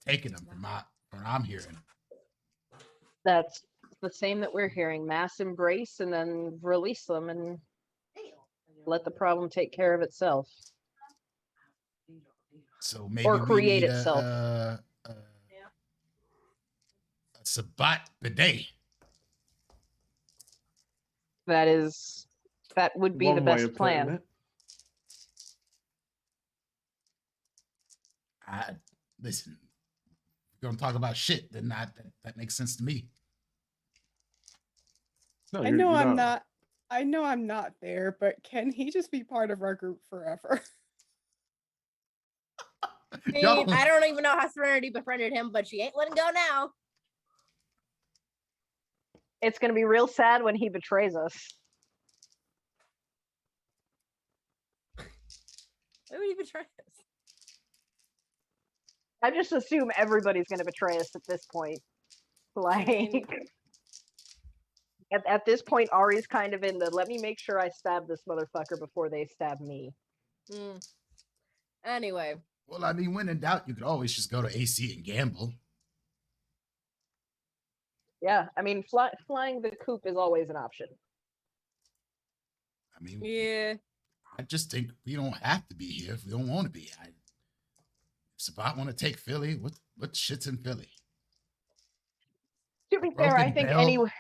taking them from what I'm hearing. That's the same that we're hearing. Mass embrace and then release them and let the problem take care of itself. So maybe Or we create need itself. a Sabat bidet. That would be the One way best of putting plan. it. Listen, we're gonna talk about shit, then that makes sense to me. No, I know I'm not. I know I'm not there, but can he just be part of our group forever? I mean, I don't even know how Serenity befriended him, but she ain't letting go now. It's going to be real sad when he betrays us. Why would he betray us? I just assume everybody's going to betray us at this point. Like, at this point, Ari's kind of in the let me make sure I stab this motherfucker before they stab me. Anyway. Well, I mean, when in doubt, you could always just go to AC and gamble. Yeah, I mean, flying the coop is always an option. I mean, yeah. I just think we don't have to be here if we don't want to be. If Sabat want to take Philly, what shit's in Philly? To be fair, I think anywhere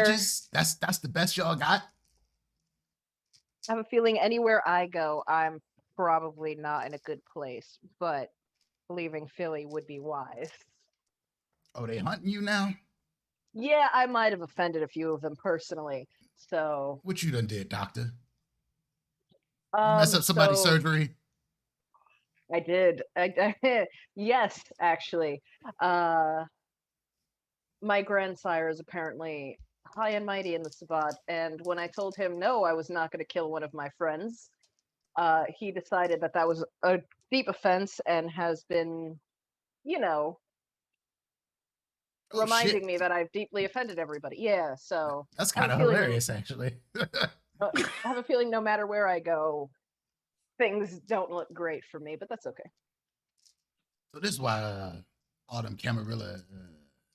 stitches. That's the best y'all got. I have a feeling anywhere I go, I'm probably not in a good place, but leaving Philly would be wise. Oh, they hunting you now? Yeah, I might have offended a few of them personally. So what you done did, doctor? You mess up somebody's surgery? I did. Yes, actually. My grandsire is apparently high and mighty in the Sabbat, and when I told him no, I was not going to kill one of my friends, he decided that was a deep offense and has been, reminding me that I've deeply offended everybody. Yeah, so that's kind of hilarious, actually. I have a feeling no matter where I go, things don't look great for me, but that's okay. So this is why all them Camarilla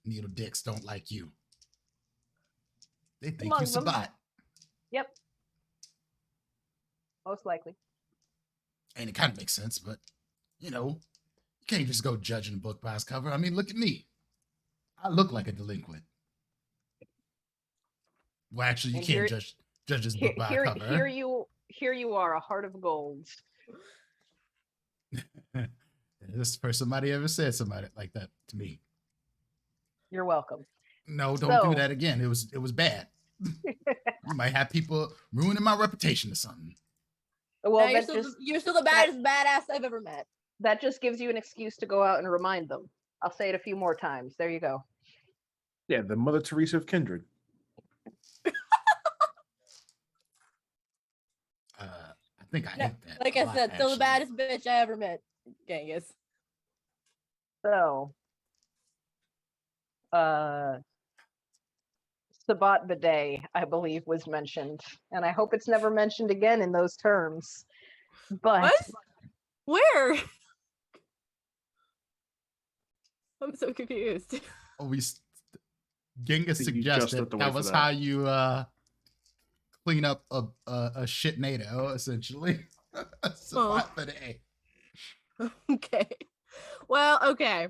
needle dicks don't like you. They think you Sabat. Yep. Most likely. And it kind of makes sense, but you can't just go judging a book by its cover. I mean, look at me. I look like a delinquent. Well, actually, you can't judge this book by a cover. Here you are, a heart of gold. This is the first somebody ever said somebody like that to me. You're welcome. No, don't do that again. It was bad. You might have people ruining my reputation or something. Well, you're still the baddest badass I've ever met. That just gives you an excuse to go out and remind them. I'll say it a few more times. There you go. Yeah, the Mother Teresa of Kindred. I think I hate that. Like I said, still the baddest bitch I ever met, Genghis. So, Sabat Bidet, I believe, was mentioned, and I hope it's never mentioned again in those terms. But what? Where? I'm so confused. Oh, Genghis suggested that was how you clean up a shit NATO, essentially. Sabat Bidet. Okay. Well, okay.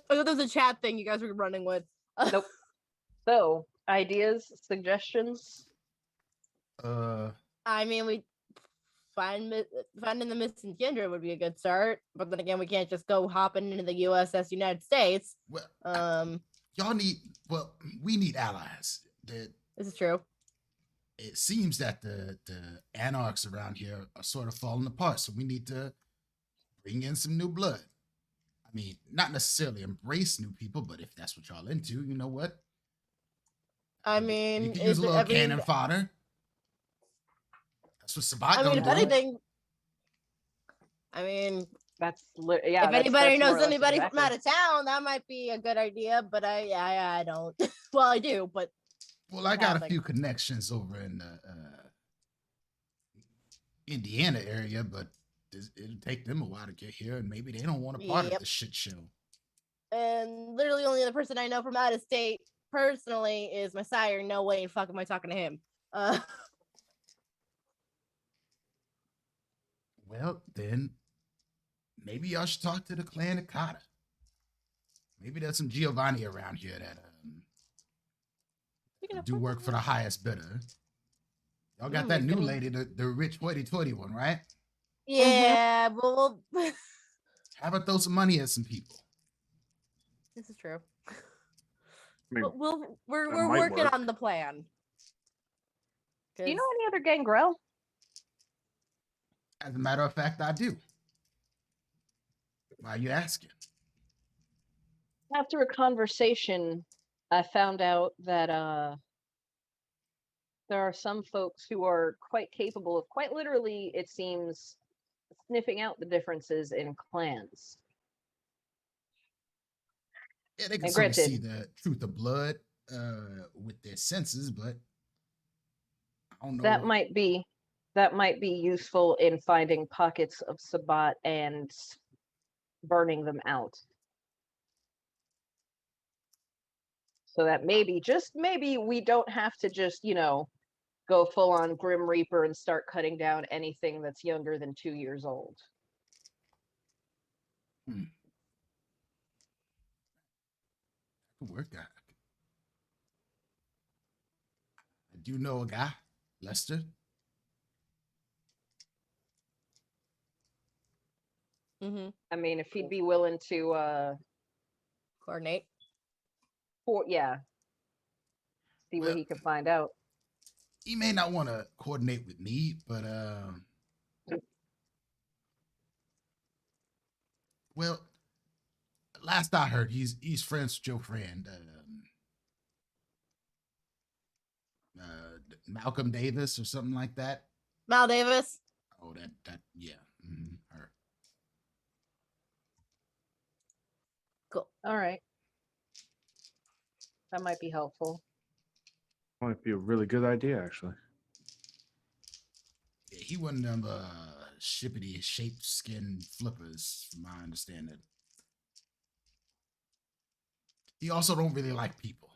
I thought there was a chat thing you guys were running with. Nope. So, ideas, suggestions? I mean, we finding the missing kindred would be a good start, but then again, we can't just go hopping into the USS United States. Well, we need allies. This is true. It seems that the anarchs around here are sort of falling apart, so we need to bring in some new blood. I mean, not necessarily embrace new people, but if that's what y'all into, you know what? I mean, you can use a little cannon fodder. That's what Sabat gonna do. If anything, that's if anybody knows anybody from out of town, that might be a good idea. But I don't. Well, I do, but I got a few connections over Indiana area, but it'll take them a while to get here, and maybe they don't want a part of Yep. the shit show. And literally only other person I know from out of state personally is my sire. No way in fuck am I talking to him. Well, then maybe y'all should talk to the clan of Kata. Maybe there's some Giovanni around here that do work for the highest bidder. Y'all got that new lady, the rich hoity-toity one, right? Yeah, but we'll Have her throw some money at some people. this is true. I mean, We're might working work. on the plan. Do you know any other gangrel? As a matter of fact, I do. Why are you asking? After a conversation, I found out that there are some folks who are quite capable of, quite literally, it seems, sniffing out the differences in clans. Yeah, they can And sort of see granted- the truth of blood with their senses, but I don't know. That might be useful in finding pockets of Sabbat and burning them out. So that maybe, just maybe, we don't have to just, go full on Grim Reaper and start cutting down anything that's younger than 2 years old. Could work out. I do know a guy, Lester. I mean, if he'd be willing to Coordinate. see what he can find out. He may not want to coordinate with me, but well, last I heard, he's friends with Joe Friend, Malcolm Davis or something like that. Mal Davis. Oh, that yeah, her. Cool. All right. That might be helpful. Might be a really good idea, actually. Yeah, he one of them shippity shaped skin flippers, from my understanding. He also don't really like people.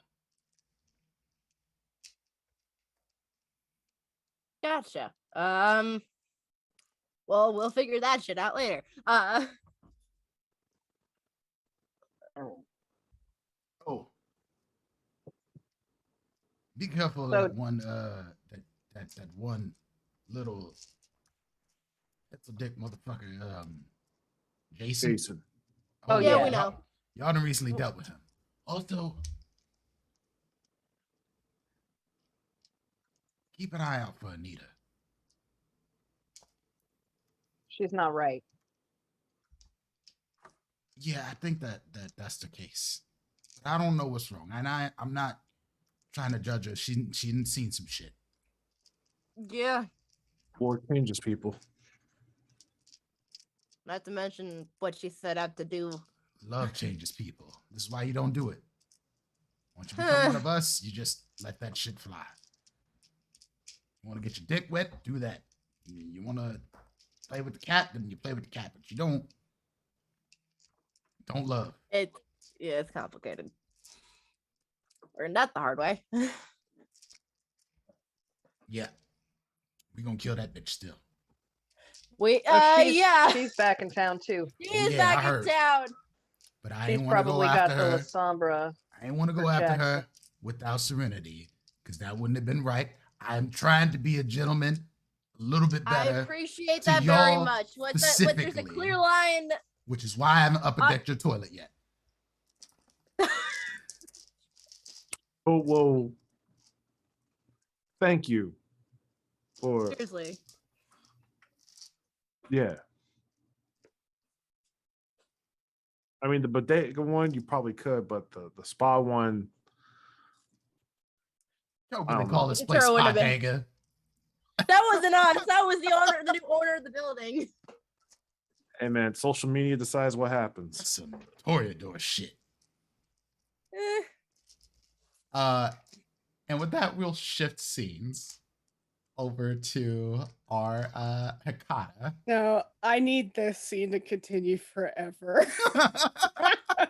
Gotcha. Well, we'll figure that shit out later. Oh. Be careful of So- that one that one little dick motherfucker, Jason. Jason. Oh, yeah, yeah. we know. Y'all done recently dealt with him. Also, keep an eye out for Anita. She's not right. Yeah, I think that's the case. But I don't know what's wrong. And I'm not trying to judge her. She didn't seen some shit. Yeah. War changes people. Not to mention what she set out to do. Love changes people. This is why you don't do it. Once you become one of us, you just let that shit fly. You want to get your dick wet? Do that. You want to play with the cat? Then you play with the cat. But you don't love. It's complicated. Learned that the hard way. Yeah. We gonna kill that bitch still. Wait, Oh, she's back in town too. She's yeah, back I in heard. town. But I She's ain't want to go probably got after the her. La Sombra. I ain't want to go for after Jackson. her without serenity, because that wouldn't have been right. I'm trying to be a gentleman, a little bit I better, appreciate to that very y'all much. What there's a specifically. clear line. which is why I haven't upper decked your toilet yet. Oh, whoa. Thank you for, Seriously. yeah. I mean, the bodega one, you probably could, but the spa one, Y'all I gonna don't call know. this It place sure would've been. Bodega. That wasn't us. That was the owner, the new owner of the building. hey man, social media decides what happens. That's some Toreador shit. Eh. And with that, we'll shift scenes over to our Hikata. No, I need this scene to continue forever. I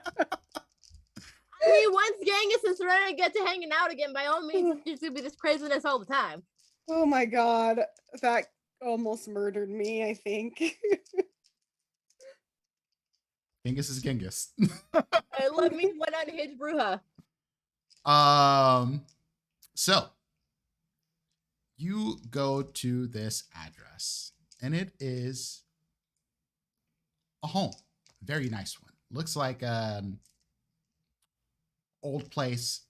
mean, once Genghis and Serena get to hanging out again, by all means, there's gonna be this craziness all the time. Oh my god, that almost murdered me, I think. Genghis is Genghis. Let me one unhinged Bruja. So you go to this address, and it is a home, very nice one. Looks like old place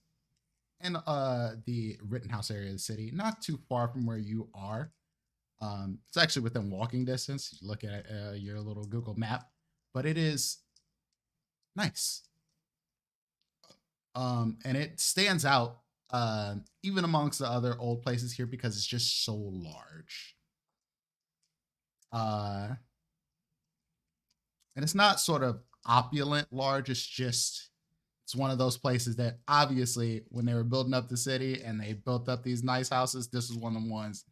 in the Rittenhouse area of the city, not too far from where you are. It's actually within walking distance. You look at your little Google map, but it is nice. And it stands out even amongst the other old places here because it's just so large. And it's not sort of opulent large. It's one of those places that obviously when they were building up the city and they built up these nice houses, this was one of the ones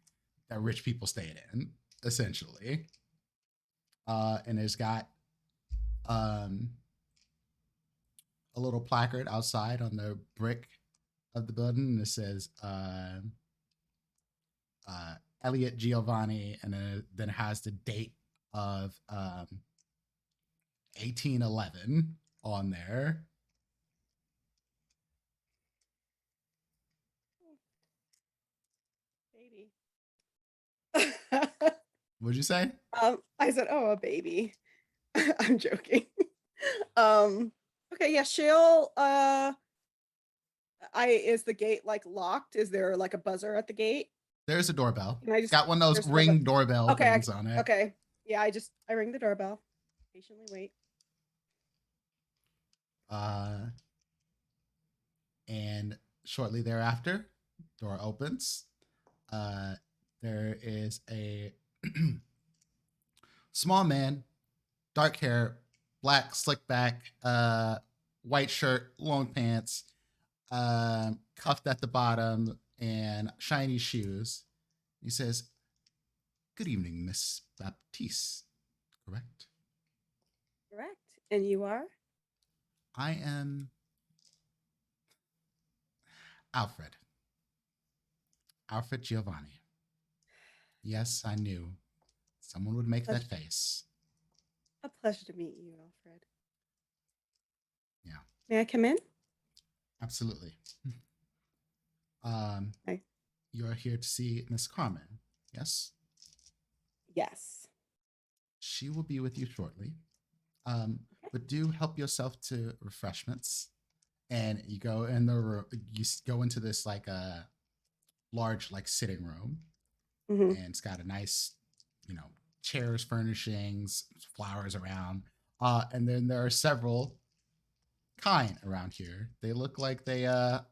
that rich people stayed in, essentially. And it's got a little placard outside on the brick of the building, and it says Elliot Giovanni, and then it has the date of 1811 on there. Baby. What'd you say? I said, oh, a baby. I'm joking. Okay, yeah, she'll is the gate like locked? Is there like a buzzer at the gate? There's a doorbell. Can I just got one of those ring doorbell things on it. Okay. Yeah, I ring the doorbell. Patiently wait. And shortly thereafter, door opens. There is a small man, dark hair, black slick back, white shirt, long pants, cuffed at the bottom, and shiny shoes. He says, "Good evening, Miss Baptiste, correct?" Correct. And you are? I am Alfred. Alfred Giovanni. Yes, I knew someone would make that face. A pleasure to meet you, Alfred. Yeah. May I come in? Absolutely. Hi. You're here to see Miss Carmen, yes? Yes. She will be with you shortly. But do help yourself to refreshments. And you go in the room, you go into this like a large like sitting room. Mm-hmm. And it's got a nice, chairs, furnishings, flowers around. And then there are several kind around here. They look like they are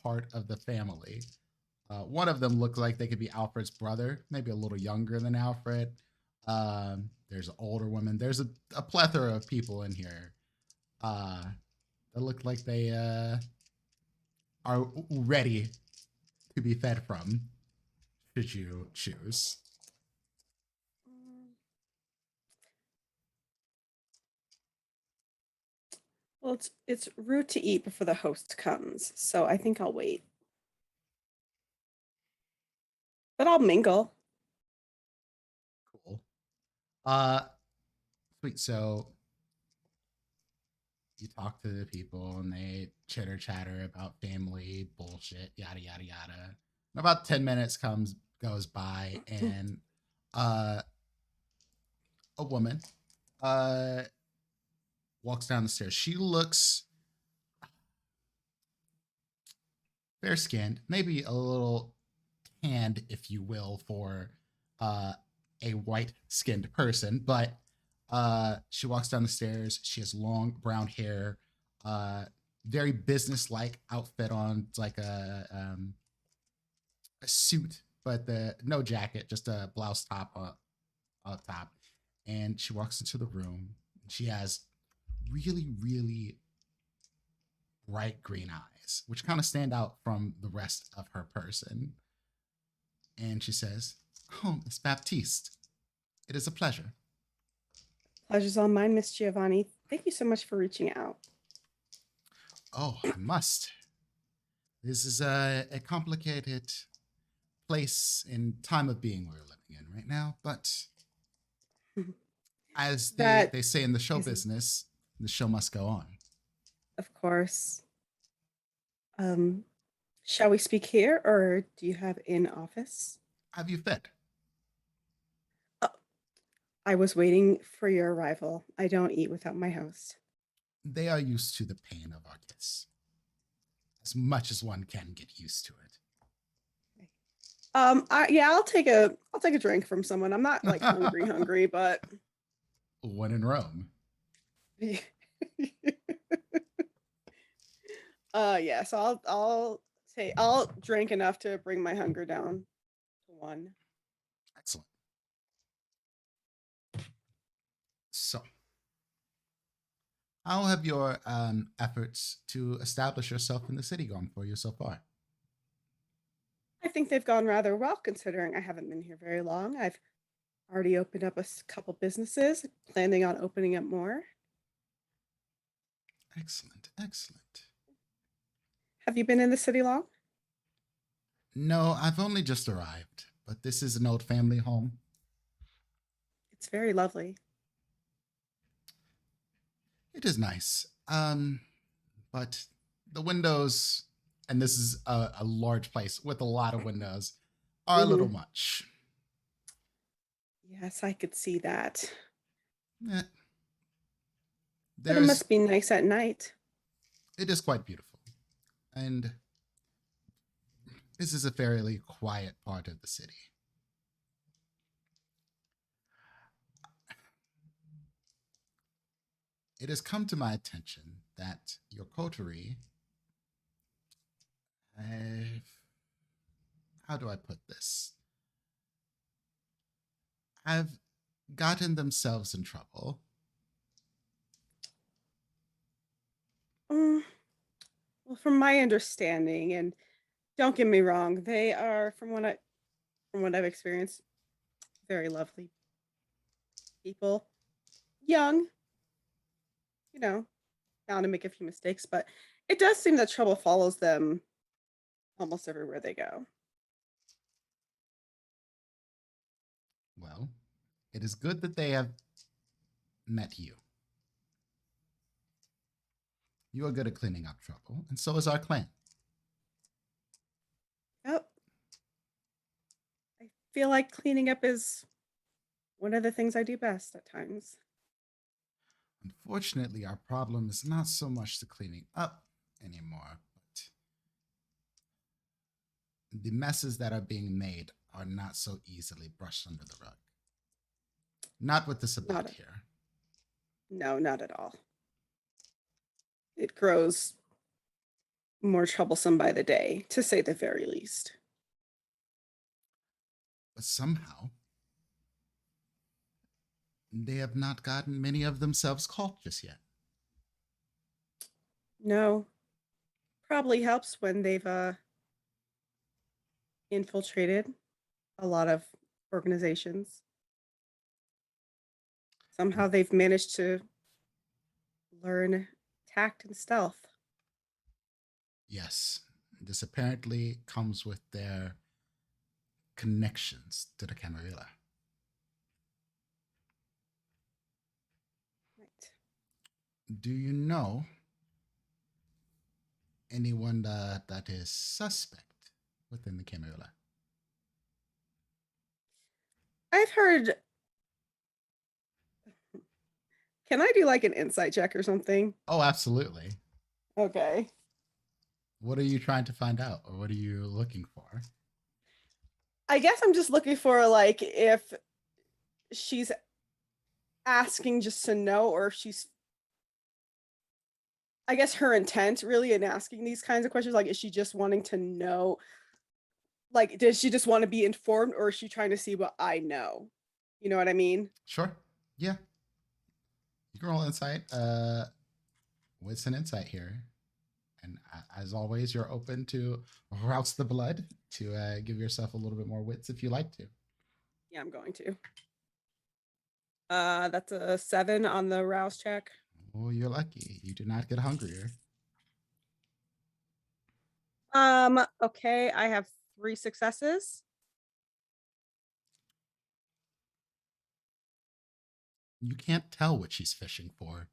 part of the family. One of them looks like they could be Alfred's brother, maybe a little younger than Alfred. There's an older woman. There's a plethora of people in here that look like they are ready to be fed from, should you choose. Well, it's rude to eat before the host comes, so I think I'll wait. But I'll mingle. Cool. Sweet. So you talk to the people and they chitter chatter about family bullshit, yada yada yada. And about 10 minutes goes by, and a woman walks down the stairs. She looks fair skinned, maybe a little tanned, if you will, for a white skinned person, but she walks down the stairs. She has long brown hair, very business-like outfit on. It's like a suit, but no jacket, just a blouse top up top. And she walks into the room. She has really, really bright green eyes, which kind of stand out from the rest of her person. And she says, "Oh, Miss Baptiste, it is a pleasure." Pleasure's all mine, Miss Giovanni. Thank you so much for reaching out. "Oh, I must. This is a complicated place and time of being we're living in right now, but as That they say in the show is- business, the show must go on." Of course. Shall we speak here, or do you have in office? "Have you fed?" I was waiting for your arrival. I don't eat without my host. They are used to the pain of our guests, as much as one can get used to it. I'll take a drink from someone. I'm not like hungry, but When in Rome. yeah. So I'll drink enough to bring my hunger down to 1. Excellent. So, how have your efforts to establish yourself in the city gone for you so far? I think they've gone rather well, considering I haven't been here very long. I've already opened up a couple businesses, planning on opening up more. Excellent, excellent. Have you been in the city long? No, I've only just arrived, but this is an old family home. It's very lovely. It is nice. But the windows, and this is a large place with a lot of windows, are a little much. Yes, I could see that. Eh, But it must be nice at night. It is quite beautiful. And this is a fairly quiet part of the city. It has come to my attention that your coterie, how do I put this, have gotten themselves in trouble. Well, from my understanding, and don't get me wrong, they are, from what I've experienced, very lovely people. Young, bound to make a few mistakes, but it does seem that trouble follows them almost everywhere they go. Well, it is good that they have met you. You are good at cleaning up trouble, and so is our clan. Yep. I feel like cleaning up is one of the things I do best at times. Unfortunately, our problem is not so much the cleaning up anymore, but the messes that are being made are not so easily brushed under the rug. Not with this about here. No, not at all. It grows more troublesome by the day, to say the very least. But somehow, they have not gotten many of themselves caught just yet. No. Probably helps when they've infiltrated a lot of organizations. Somehow they've managed to learn tact and stealth. Yes, this apparently comes with their connections to the Camarilla. Right. Do you know anyone that is suspect within the Camarilla? I've heard. Can I do like an insight check or something? Oh, absolutely. Okay. What are you trying to find out, or what are you looking for? I guess I'm just looking for like if she's asking just to know, or if she's, I guess, her intent really in asking these kinds of questions. Like, is she just wanting to know? Like, does she just want to be informed, or is she trying to see what I know? You know what I mean? Sure. Yeah. You can roll insight. What's an insight here? And as always, you're open to rouse the blood to give yourself a little bit more wits if you like to. Yeah, I'm going to. That's a 7 on the rouse check. Oh, you're lucky. You do not get hungrier. Okay, I have 3 successes. You can't tell what she's fishing for.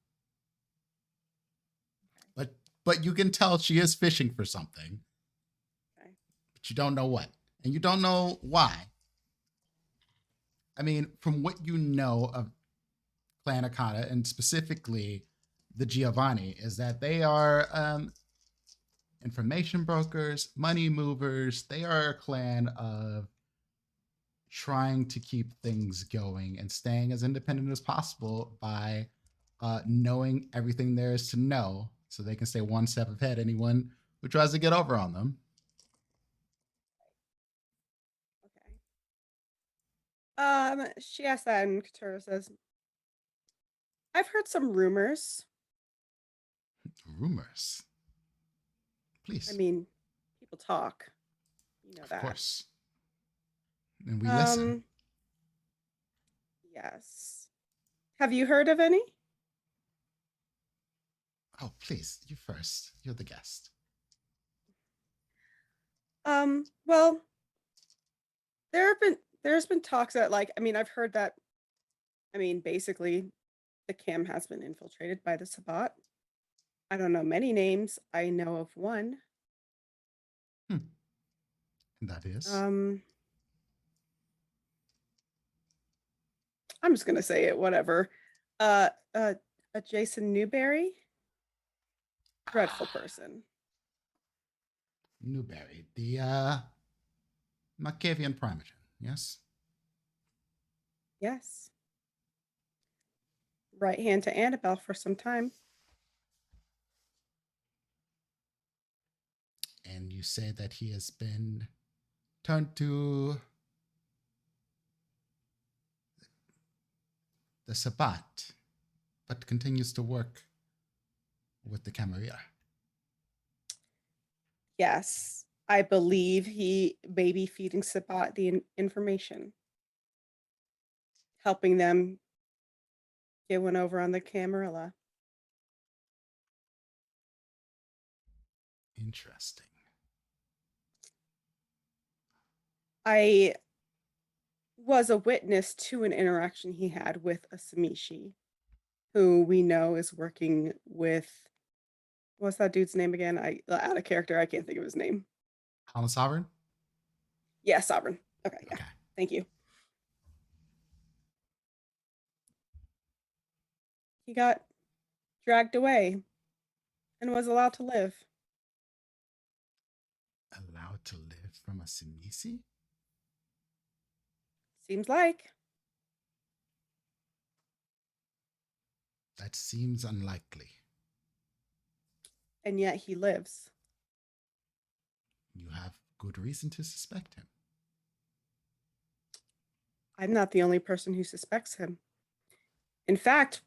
But you can tell she is fishing for something. Okay. But you don't know what. And you don't know why. I mean, from what you know of Clan Akata, and specifically the Giovanni, is that they are information brokers, money movers. They are a clan of trying to keep things going and staying as independent as possible by knowing everything there is to know so they can stay one step ahead anyone who tries to get over on them. Okay. She asks that and Katura says, I've heard some rumors. Rumors. Please. I mean, people talk. You know of that. course. And we listen. Yes. Have you heard of any? Oh, please, you first. You're the guest. Well, there's been talks that I've heard that basically the cam has been infiltrated by the Sabbat. I don't know many names. I know of one. That is. I'm just gonna say it, whatever. A Jason Newberry. Dreadful person. Newberry, the Machiavellian primogen, yes? Yes. Right hand to Annabelle for some time. And you say that he has been turned to the Sabbat, but continues to work with the Camarilla. Yes. I believe he baby feeding Sabbat the information. Helping them get one over on the Camarilla. Interesting. I was a witness to an interaction he had with a Samishi, who we know is working with, what's that dude's name again? Out of character, I can't think of his name. Alan Sovereign? Yeah, Sovereign. Okay, yeah. Okay. Thank you. He got dragged away and was allowed to live. Allowed to live from a Simisi? Seems like. That seems unlikely. And yet he lives. You have good reason to suspect him. I'm not the only person who suspects him. In fact,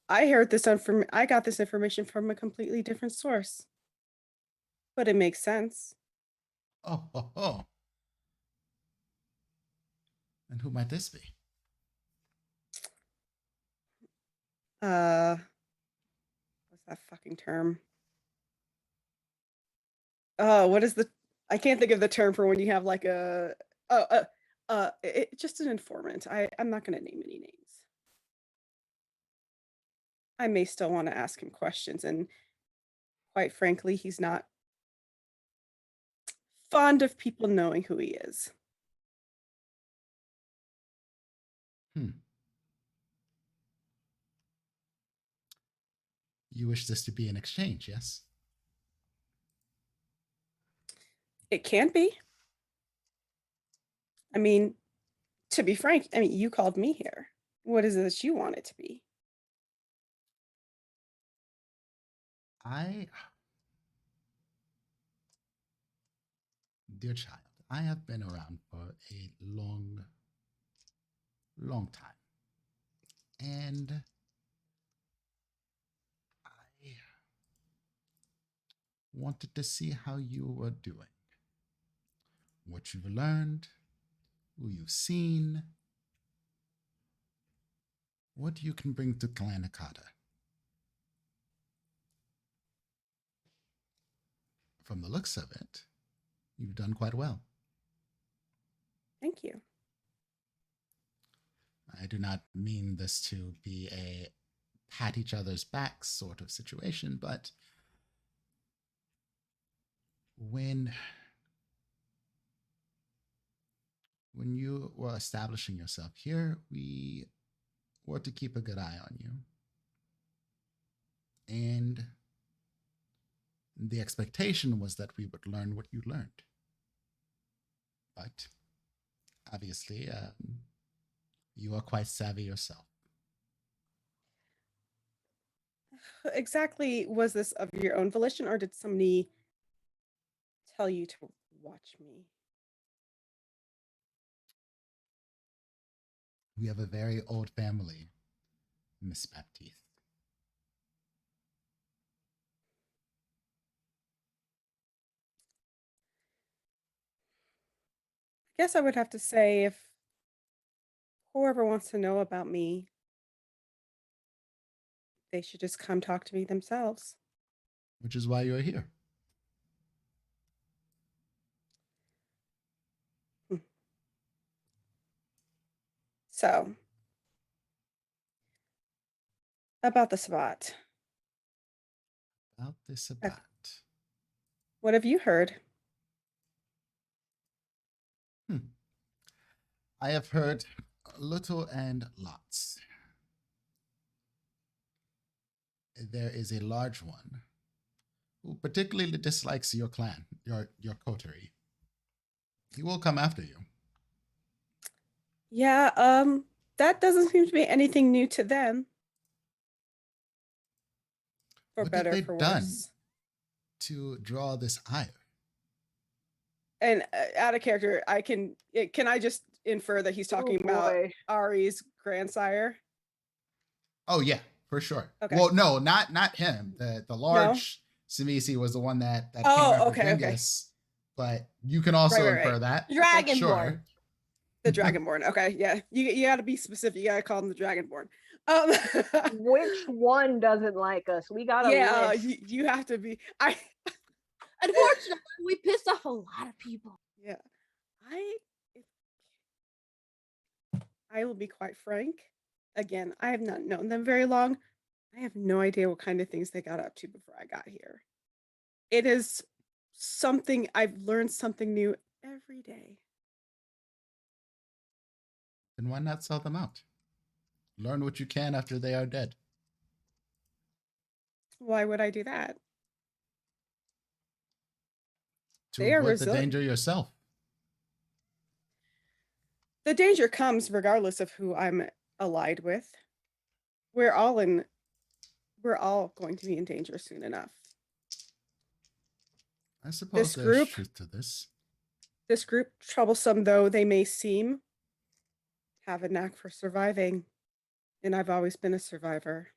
I got this information from a completely different source. But it makes sense. Oh. And who might this be? What's that fucking term? Oh, I can't think of the term for when you have like just an informant. I'm not going to name any names. I may still want to ask him questions, and quite frankly, he's not fond of people knowing who he is. You wish this to be an exchange, yes? It can be. I mean, to be frank, you called me here. What is it that you want it to be? Dear child, I have been around for a long time. And wanted to see how you were doing, what you've learned, who you've seen, what you can bring to Clan Akata. From the looks of it, you've done quite well. Thank you. I do not mean this to be a pat each other's backs sort of situation, but when you were establishing yourself here, we were to keep a good eye on you. And the expectation was that we would learn what you learned. But obviously, you are quite savvy yourself. Exactly, was this of your own volition, or did somebody tell you to watch me? We have a very old family, Miss Baptiste. I guess I would have to say, if whoever wants to know about me, they should just come talk to me themselves. Which is why you're here. So, about the spot. About this about. What have you heard? I have heard little and lots. There is a large one who particularly dislikes your clan, your coterie. He will come after you. Yeah, that doesn't seem to be anything new to them. For What better, have they for done worse. to draw this ire? And out of character, can I just infer that he's talking about boy. Ari's grandsire? Oh yeah, for sure. Okay. Well, no, not him. The large Samisi was the one that came Oh, after okay, okay. Genghis. But you can also Right. infer that. Dragonborn. Sure. The Dragonborn. Okay, yeah. You got to be specific. You got to call him the Dragonborn. Which one doesn't like us? We got a yeah, list. you have to be. Unfortunately, we pissed off a lot of people. Yeah, I will be quite frank. Again, I have not known them very long. I have no idea what kind of things they got up to before I got here. It is something, I've learned something new every day. Then why not sell them out? Learn what you can after they are dead. Why would I do that? To They are avoid the resilient. danger yourself. The danger comes regardless of who I'm allied with. We're all going to be in danger soon enough. I suppose This there's group- truth to this. This group, troublesome though they may seem, have a knack for surviving. And I've always been a survivor.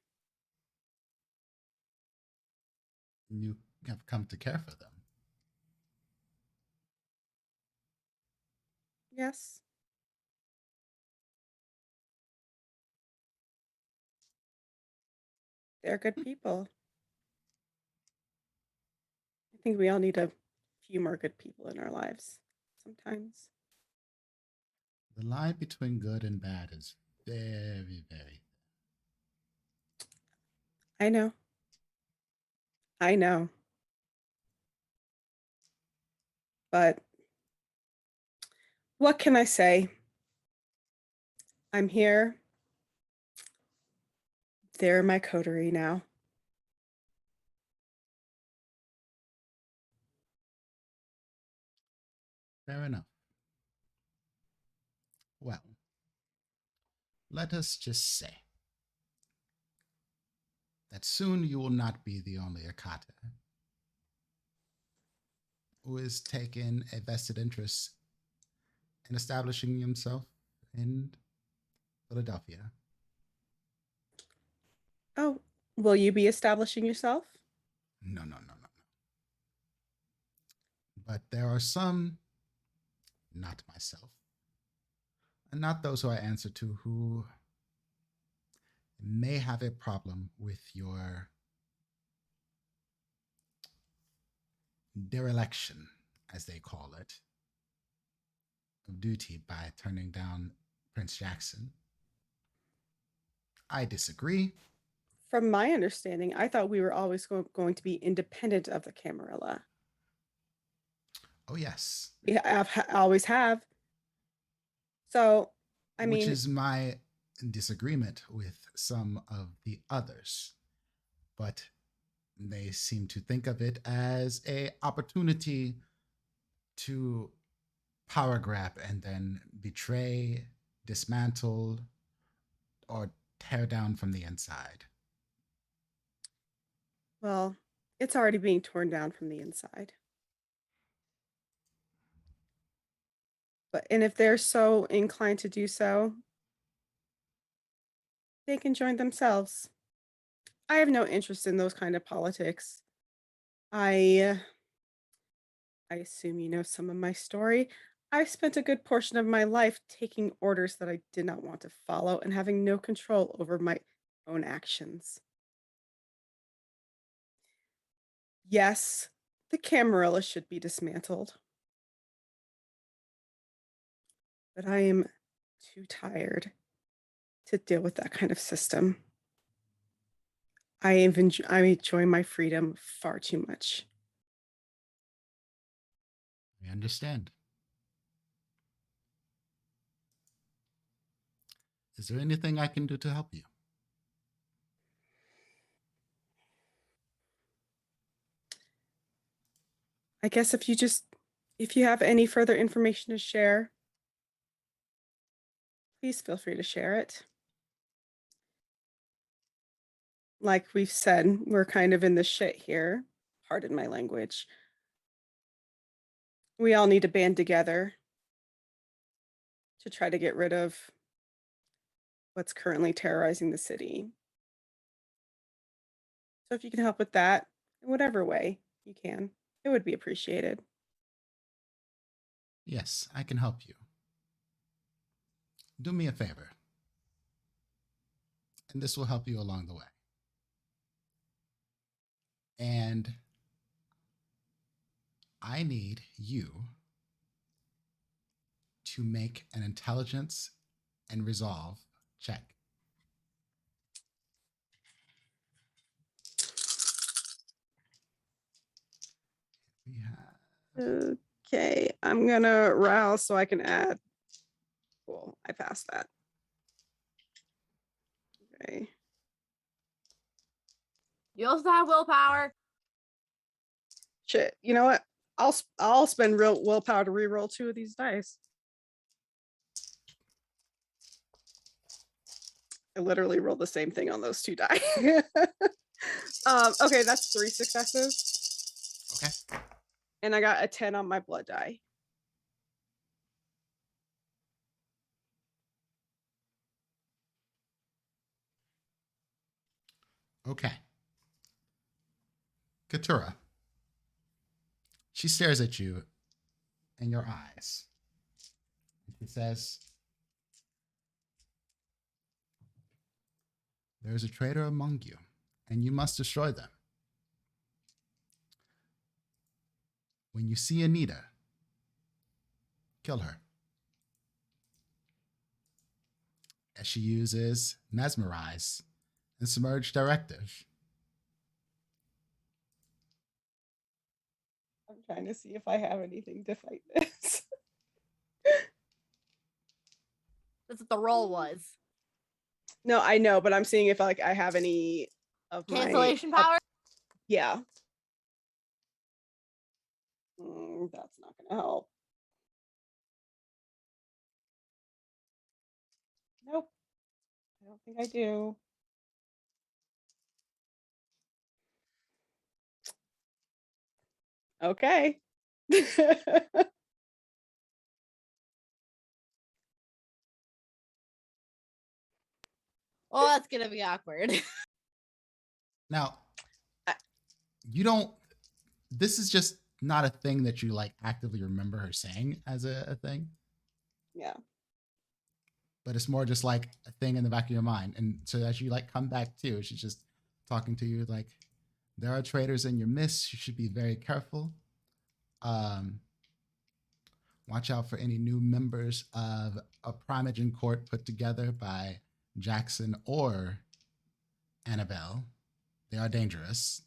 You have come to care for them. Yes. They're good people. I think we all need a few more good people in our lives sometimes. The line between good and bad is very, very. I know. But what can I say? I'm here. They're my coterie now. Fair enough. Well, let us just say that soon you will not be the only Akata who is taking a vested interest in establishing himself in Philadelphia. Oh, will you be establishing yourself? No. But there are some, not myself, and not those who I answer to, who may have a problem with your dereliction, as they call it, of duty by turning down Prince Jackson. I disagree. From my understanding, I thought we were always going to be independent of the Camarilla. Oh, yes. We always have. So, Which is my disagreement with some of the others. But they seem to think of it as a opportunity to power grab and then betray, dismantle, or tear down from the inside. Well, it's already being torn down from the inside. And if they're so inclined to do so, they can join themselves. I have no interest in those kind of politics. I assume you know some of my story. I spent a good portion of my life taking orders that I did not want to follow and having no control over my own actions. Yes, the Camarilla should be dismantled. But I am too tired to deal with that kind of system. I enjoy my freedom far too much. I understand. Is there anything I can do to help you? I guess if you have any further information to share, please feel free to share it. Like we've said, we're kind of in the shit here. Pardon my language. We all need to band together to try to get rid of what's currently terrorizing the city. So if you can help with that in whatever way you can, it would be appreciated. Yes, I can help you. Do me a favor, and this will help you along the way. And I need you to make an intelligence and resolve check. We have Okay, I'm gonna rouse so I can add. Cool, I passed that. Okay. You also have willpower. Shit, you know what? I'll spend real willpower to reroll 2 of these dice. I literally rolled the same thing on those 2 die. Okay, that's 3 successes. Okay. And I got a 10 on my blood die. Okay. Katura. She stares at you in your eyes. And she says, there is a traitor among you, and you must destroy them. When you see Anita, kill her. As she uses Mesmerize and Submerge Directive. I'm trying to see if I have anything to fight this. That's what the roll was. No, I know, but I'm seeing if I have any of Cancellation power? Yeah. That's not gonna help. Nope. I don't think I do. Okay. Oh, that's gonna be awkward. Now, you don't, this is just not a thing that you like actively remember her saying as a thing. Yeah. But it's more just like a thing in the back of your mind. And so as you like come back to, she's just talking to you like, there are traitors in your midst. You should be very careful. Watch out for any new members of a Primogen court put together by Jackson or Annabelle. They are dangerous.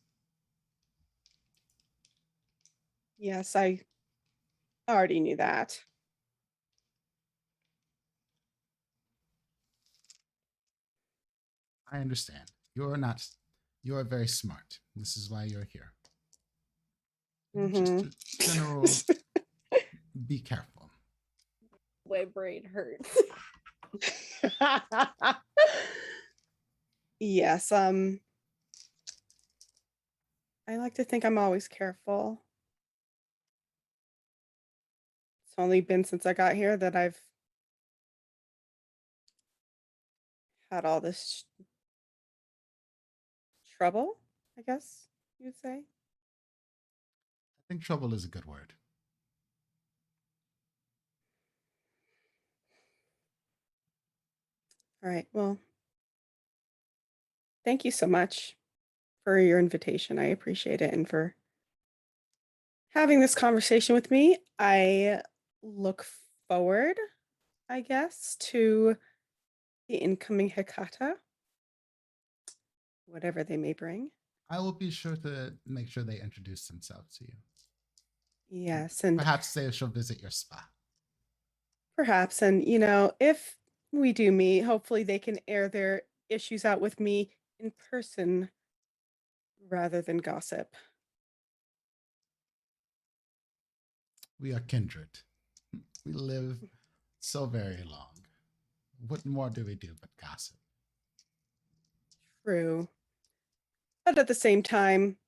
Yes, I already knew that. I understand. You're very smart. This is why you're here. Just a general, be careful. My brain hurts. Yes, I like to think I'm always careful. It's only been since I got here that I've had all this trouble, I guess you'd say. I think trouble is a good word. All right, well, thank you so much for your invitation. I appreciate it, and for having this conversation with me. I look forward, I guess, to the incoming Hecata, whatever they may bring. I will be sure to make sure they introduce themselves to you. Yes, and perhaps they shall visit your spa. perhaps, and if we do meet, hopefully they can air their issues out with me in person rather than gossip. We are kindred. We live so very long. What more do we do but gossip? True. But at the same time,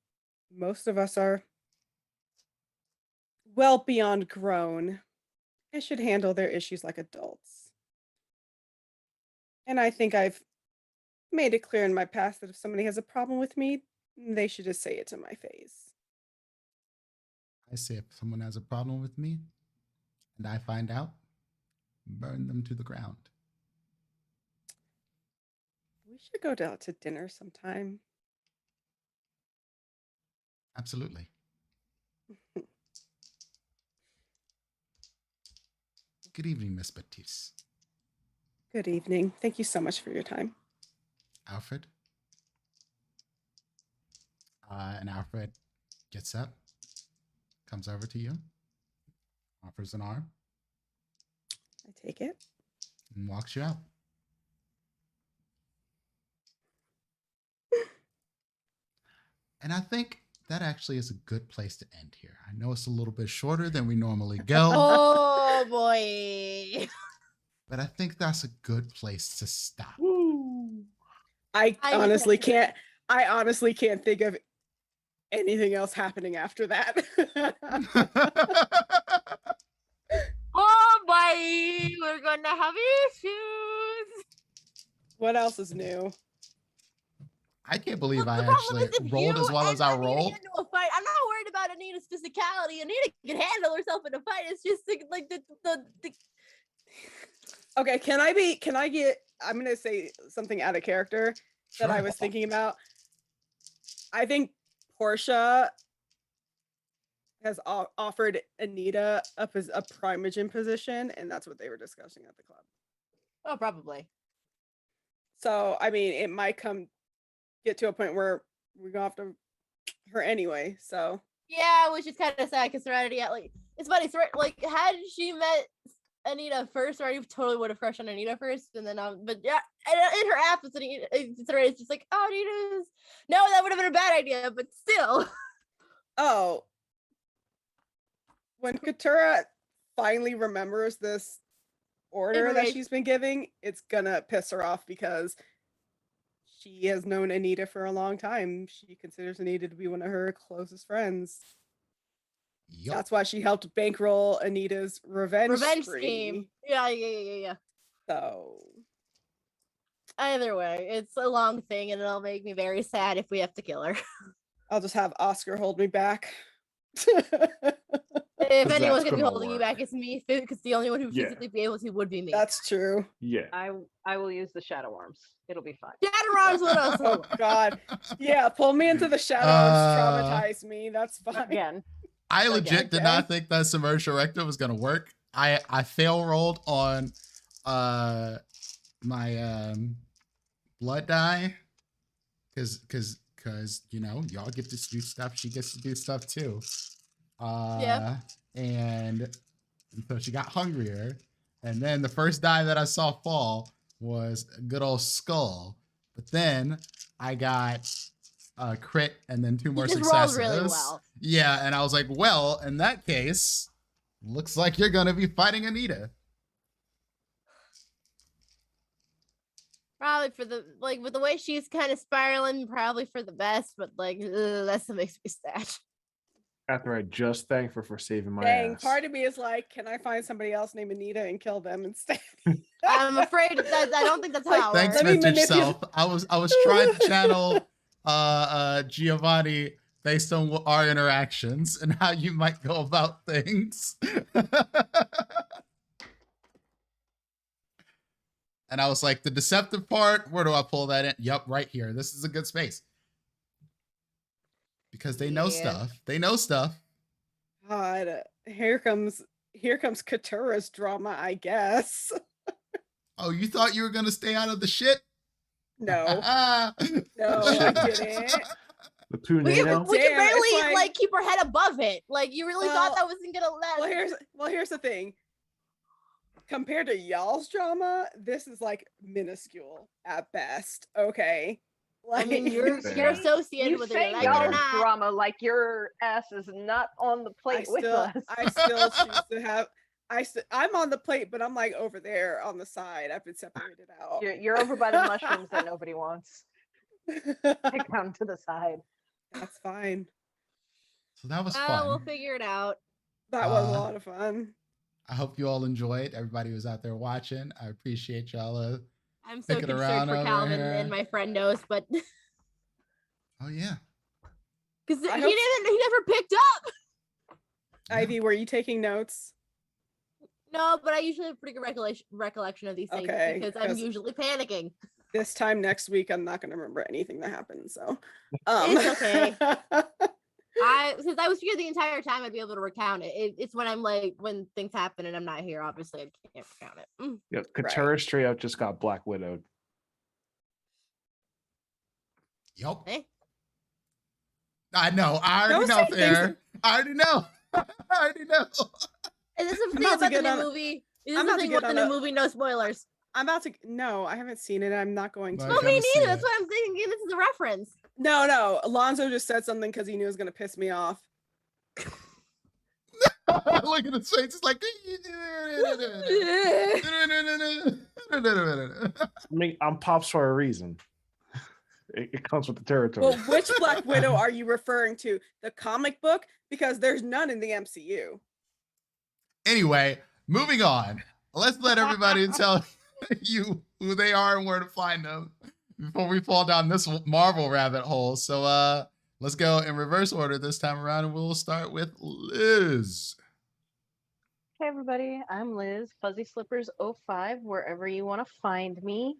most of us are well beyond grown and should handle their issues like adults. And I think I've made it clear in my past that if somebody has a problem with me, they should just say it to my face. I say if someone has a problem with me and I find out, burn them to the ground. We should go out to dinner sometime. Absolutely. Good evening, Miss Baptiste. Good evening. Thank you so much for your time. Alfred. And Alfred gets up, comes over to you, offers an arm. I take it. And walks you out. And I think that actually is a good place to end here. I know it's a little bit shorter than we normally go. Oh boy. But I think that's a good place to stop. I honestly can't think of anything else happening after that. Oh boy, we're gonna have issues. What else is new? I can't believe I The problem actually is if rolled you as well and as I Anita rolled. get into a fight, I'm not worried about Anita's physicality. Anita can handle herself in a fight. It's just like the Okay, I'm gonna say something out of character that I was thinking about. I think Portia has offered Anita a Primogen position, and that's what they were discussing at the club. Oh, probably. So, I mean, it might get to a point where we're going after her anyway. So Yeah, which is kind of sad because Serenity, it's funny. Like, had she met Anita first, Serenity totally would have crushed on Anita first, and then but yeah, in her absence, Serenity's just like, oh, Anita's no, that would have been a bad idea, but still. Oh, when Katura finally remembers this order that she's been giving, it's gonna piss her off because she has known Anita for a long time. She considers Anita to be one of her closest friends. Yep. That's why she helped bankroll Anita's revenge scheme. Yeah. So either way, it's a long thing, and it'll make me very sad if we have to kill her. I'll just have Oscar hold me back. If 'Cause anyone's that's gonna be gonna holding you work. back, it's me. Because the only one who Yeah. physically be able to would be me. That's true. Yeah. I will use the shadow arms. It'll be fine. Shadowrun's what else? Oh God. Yeah, pull me into the shadows. Traumatize me. That's fine. Again. I legit did Okay. not think that submerged rectum was gonna work. I fail rolled on my blood die because you know y'all get to do stuff, she gets to do stuff too. Yeah. And so she got hungrier, and then the first die that I saw fall was a good old skull. But then I got a crit and then 2 more just rolled successes. really well. Yeah, and I was like, well, in that case, looks like you're gonna be fighting Anita. Probably for the with the way she's kind of spiraling, probably for the best. But that's what makes me sad. After I just thanked her for saving my Dang, ass. part of me is like, can I find somebody else named Anita and kill them instead? I'm afraid that I don't think that's how it Thanks, works. Let me vintage manipulate- self. I was trying to channel Giovanni based on our interactions and how you might go about things. And I was like, the deceptive part, where do I pull that in? Yup, right here. This is a good space. Because they know Yeah. stuff. They know stuff. God, here comes Katura's drama, I guess. Oh, you thought you were gonna stay out of the shit? No, no, I didn't. The two We can NATO. barely Damn, it's like- keep our head above it. Like you really thought Well- that wasn't gonna let. Well, here's the thing. Compared to y'all's drama, this is like minuscule at best. Okay, I like mean, you're Fair. associated You with say it. Like it or y'all's not. drama like your ass is not on the plate with us. I still choose to have. I'm on the plate, but I'm like over there on the side. I've been separated out. You're over by the mushrooms that nobody wants. Take them to the side. That's fine. So that was Oh, fun. we'll figure it out. That was a Uh, lot of fun. I hope you all enjoyed. Everybody was out there watching. I appreciate y'all. I'm so Pick it concerned around for over Calvin here. and my friend knows, but Oh yeah. because he I hope- never picked up. Ivy, were you taking notes? No, but I usually have pretty good recollection of these things Okay, because I'm 'cause- usually panicking. This time next week, I'm not going to remember anything that happened. So, It's okay. Since I was here the entire time, I'd be able to recount it. It's when I'm like when things happen and I'm not here. Obviously, I can't recount it. Yep, Katura straight up just got Black Widowed. Yup. Eh? I know. I already Don't know, say things Fair. I already know. I already know. Is this the thing about to about the get new on- movie? Is I'm this the about to thing get with the on new a- movie? No spoilers. I'm about to. No, I haven't seen it. I'm not going to. Right. Well, me gonna see neither. That's it. what I'm thinking. This is a reference. No. Alonzo just said something because he knew it was going to piss me off. Look at his face. It's like. I mean, I'm Pops for a reason. It comes with the territory. Well, which Black Widow are you referring to? The comic book? Because there's none in the MCU. Anyway, moving on. Let's let everybody tell you who they are and where to find them before we fall down this Marvel rabbit hole. So let's go in reverse order this time around, and we'll start with Liz. Hey everybody, I'm Liz, Fuzzy Slippers 05, wherever you want to find me.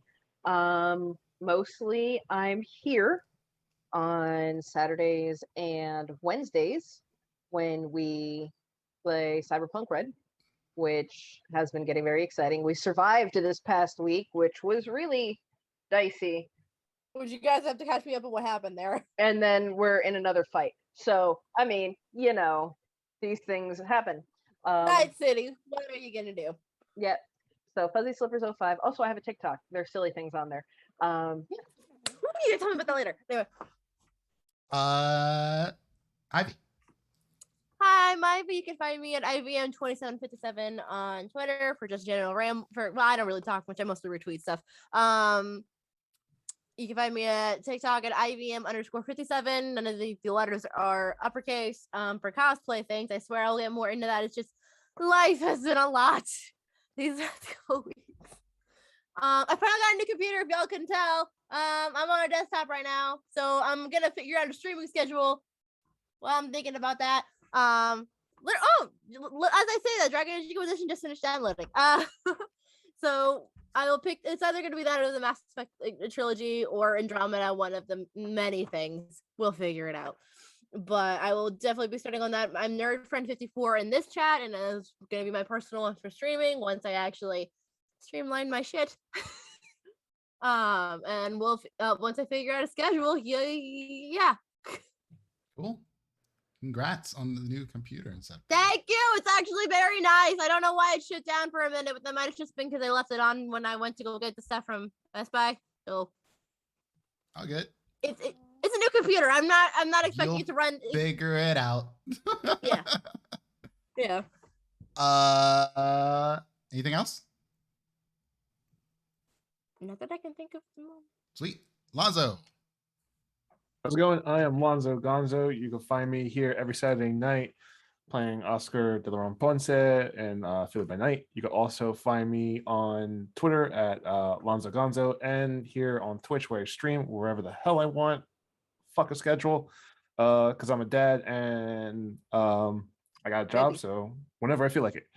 Mostly I'm here on Saturdays and Wednesdays when we play Cyberpunk Red, which has been getting very exciting. We survived this past week, which was really dicey. Would you guys have to catch me up on what happened there? And then we're in another fight. So, I mean, you know, these things happen. Night City. What are you gonna do? Yeah. So Fuzzy Slippers 05. Also, I have a TikTok. There's silly things on there. Yeah. You can tell me about that later. Anyway. Ivy. Hi, I'm Ivy. You can find me at IVM2757 on Twitter for just general well, I don't really talk much. I mostly retweet stuff. You can find me at TikTok at IVM_57. None of the letters are uppercase. For cosplay things, I swear I'll get more into that. It's just life has been a lot these couple weeks. I finally got a new computer, if y'all couldn't tell. I'm on a desktop right now, so I'm gonna figure out a streaming schedule. Well, I'm thinking about that. As I say that, Dragon Age Inquisition just finished downloading. So I will pick. It's either going to be that or the Mass Effect trilogy or Andromeda. One of the many things. We'll figure it out. But I will definitely be starting on that. I'm Nerd Friend 54 in this chat, and it's going to be my personal one for streaming once I actually streamline my shit. And we'll once I figure out a schedule, yeah. Cool. Congrats on the new computer and stuff. Thank you. It's actually very nice. I don't know why it shut down for a minute, but that might have just been because I left it on when I went to go get the stuff from Best Buy. So All good. it's a new computer. I'm not expecting it to run. Figure it out. Yeah. Yeah. Anything else? Not that I can think of. at the moment. Sweet. Lonzo. How's it going? I am Lonzo Gonzo. You can find me here every Saturday night playing Oscar de la Ponce and Philly by Night. You can also find me on Twitter at Lonzo Gonzo and here on Twitch where I stream wherever the hell I want. Fuck a schedule because I'm a dad and I got a job, so whenever I feel like it.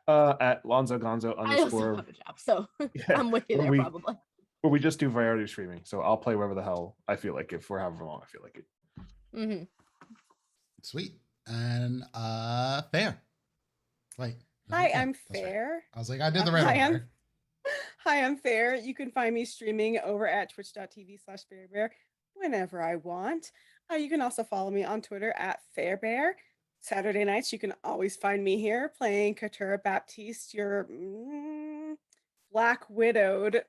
At Lonzo Gonzo I also _ have a job, so Yeah, I'm with you there probably. where we just do variety streaming. So I'll play wherever the hell I feel like it for however long I feel like it. Mm-hmm. Sweet. And Fair. Wait. Hi, okay, I'm that's right. Fair. I was like, I did the right Hi, order. Hi, I'm Fair. You can find me streaming over at twitch.tv/fairbear whenever I want. You can also follow me on Twitter at Fairbear. Saturday nights, you can always find me here playing Katura Baptiste, your black widowed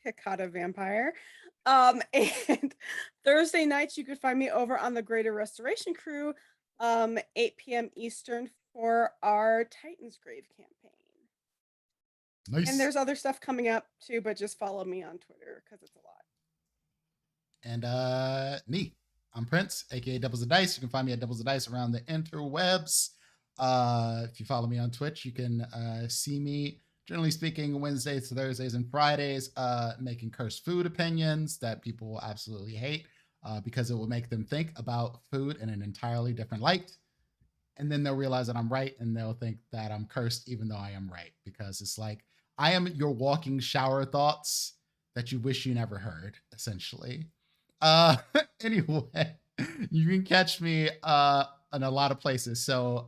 Hikata vampire. And Thursday nights, you could find me over on the Greater Restoration Crew, 8 p.m. Eastern for our Titan's Grave campaign. Nice. And there's other stuff coming up too, but just follow me on Twitter because it's a lot. And me. I'm Prince, aka Doubles the Dice. You can find me at Doubles the Dice around the interwebs. If you follow me on Twitch, you can see me, generally speaking, Wednesdays, Thursdays, and Fridays, making cursed food opinions that people will absolutely hate because it will make them think about food in an entirely different light. And then they'll realize that I'm right, and they'll think that I'm cursed even though I am right, because it's like I am your walking shower thoughts that you wish you never heard, essentially. Anyway, you can catch me in a lot of places. So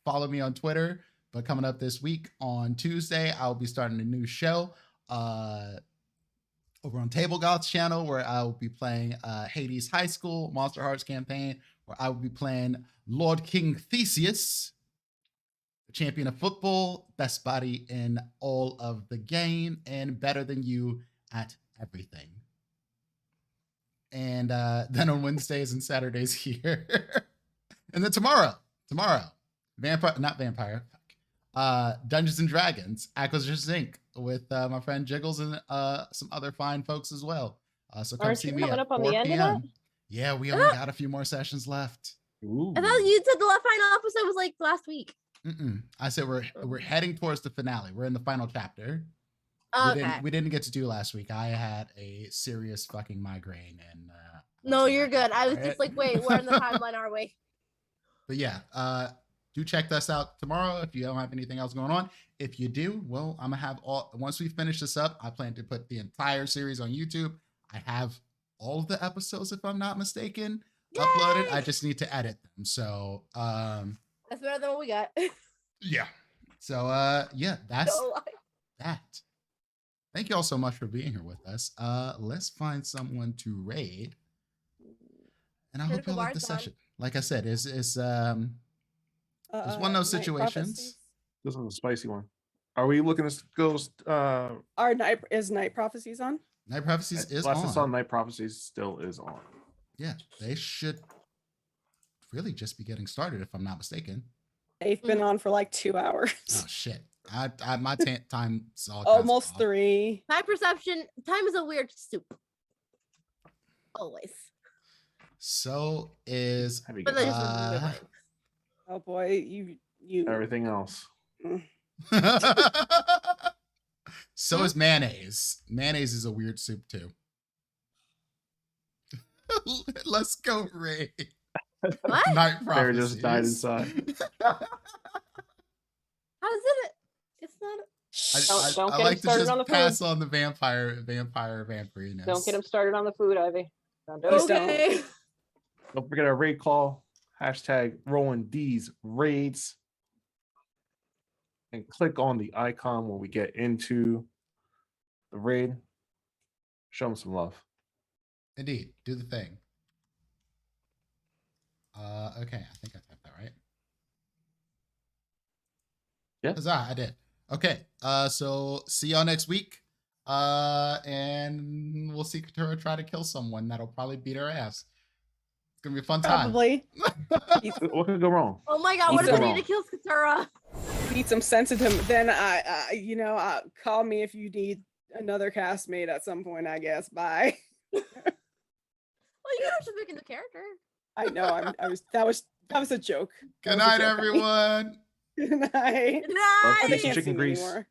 follow me on Twitter. But coming up this week on Tuesday, I'll be starting a new show over on Table Goth's channel, where I will be playing Hades High School Monster Hearts campaign, where I will be playing Lord King Theseus, the champion of football, best body in all of the game, and better than you at everything. And then on Wednesdays and Saturdays here. And then tomorrow, Dungeons and Dragons, Acquisitions Inc. with my friend Jiggles and some other fine folks as well. So come Aren't see you me coming at up on 4 the end of p.m. that? Yeah, we only got a few more sessions left. Ooh. I thought you said the final episode was like last week. I said we're heading towards the finale. We're in the final chapter. Okay. We didn't get to do last week. I had a serious fucking migraine and No, you're good. I was just like, wait, where in the timeline are we? But yeah, do check us out tomorrow if you don't have anything else going on. If you do, well, I'm gonna have once we finish this up, I plan to put the entire series on YouTube. I have all of the episodes, if I'm not mistaken, uploaded. I just need to edit them. So that's better than what we got. yeah. So yeah, that's that. Thank you all so much for being here with us. Let's find someone to raid. And I hope you like the session. Like I said, it's one of those situations. This one's a spicy one. Are we looking to go? Our Night Prophecies on? Night Prophecies is last on. I saw Night Prophecies still is on. Yeah, they should really just be getting started, if I'm not mistaken. They've been on for like 2 hours. Oh shit! My time's all almost 3. My perception, time is a weird soup. Always. So is oh boy, you everything else. So is mayonnaise. Mayonnaise is a weird soup too. Let's go, Ray. What? Night Bear just died prophecies. inside. How is it? It's not. Don't I get him like to started just on the food. pass on the vampiriness. Don't get him started on the food, Ivy. Don't do it. Please don't. Okay. Don't forget our raid call. Hashtag rolling Deez raids. And click on the icon when we get into the raid. Show them some love. Indeed, do the thing. Okay, I think I typed that right. Yeah. Huzzah, I did. Okay, so see y'all next week. And we'll see Katura try to kill someone that'll probably beat her ass. It's gonna be a fun time. Probably. What could go wrong? Oh my god, what if What's I wrong? need to kill Katura? Need some sense into him. Then call me if you need another castmate at some point, I guess. Bye. Well, you don't have to pick a new character. I know. That was a joke. That Good was a night, joke, honey. everyone. Good night. Good Love night. peace and Can't chicken sing grease. anymore.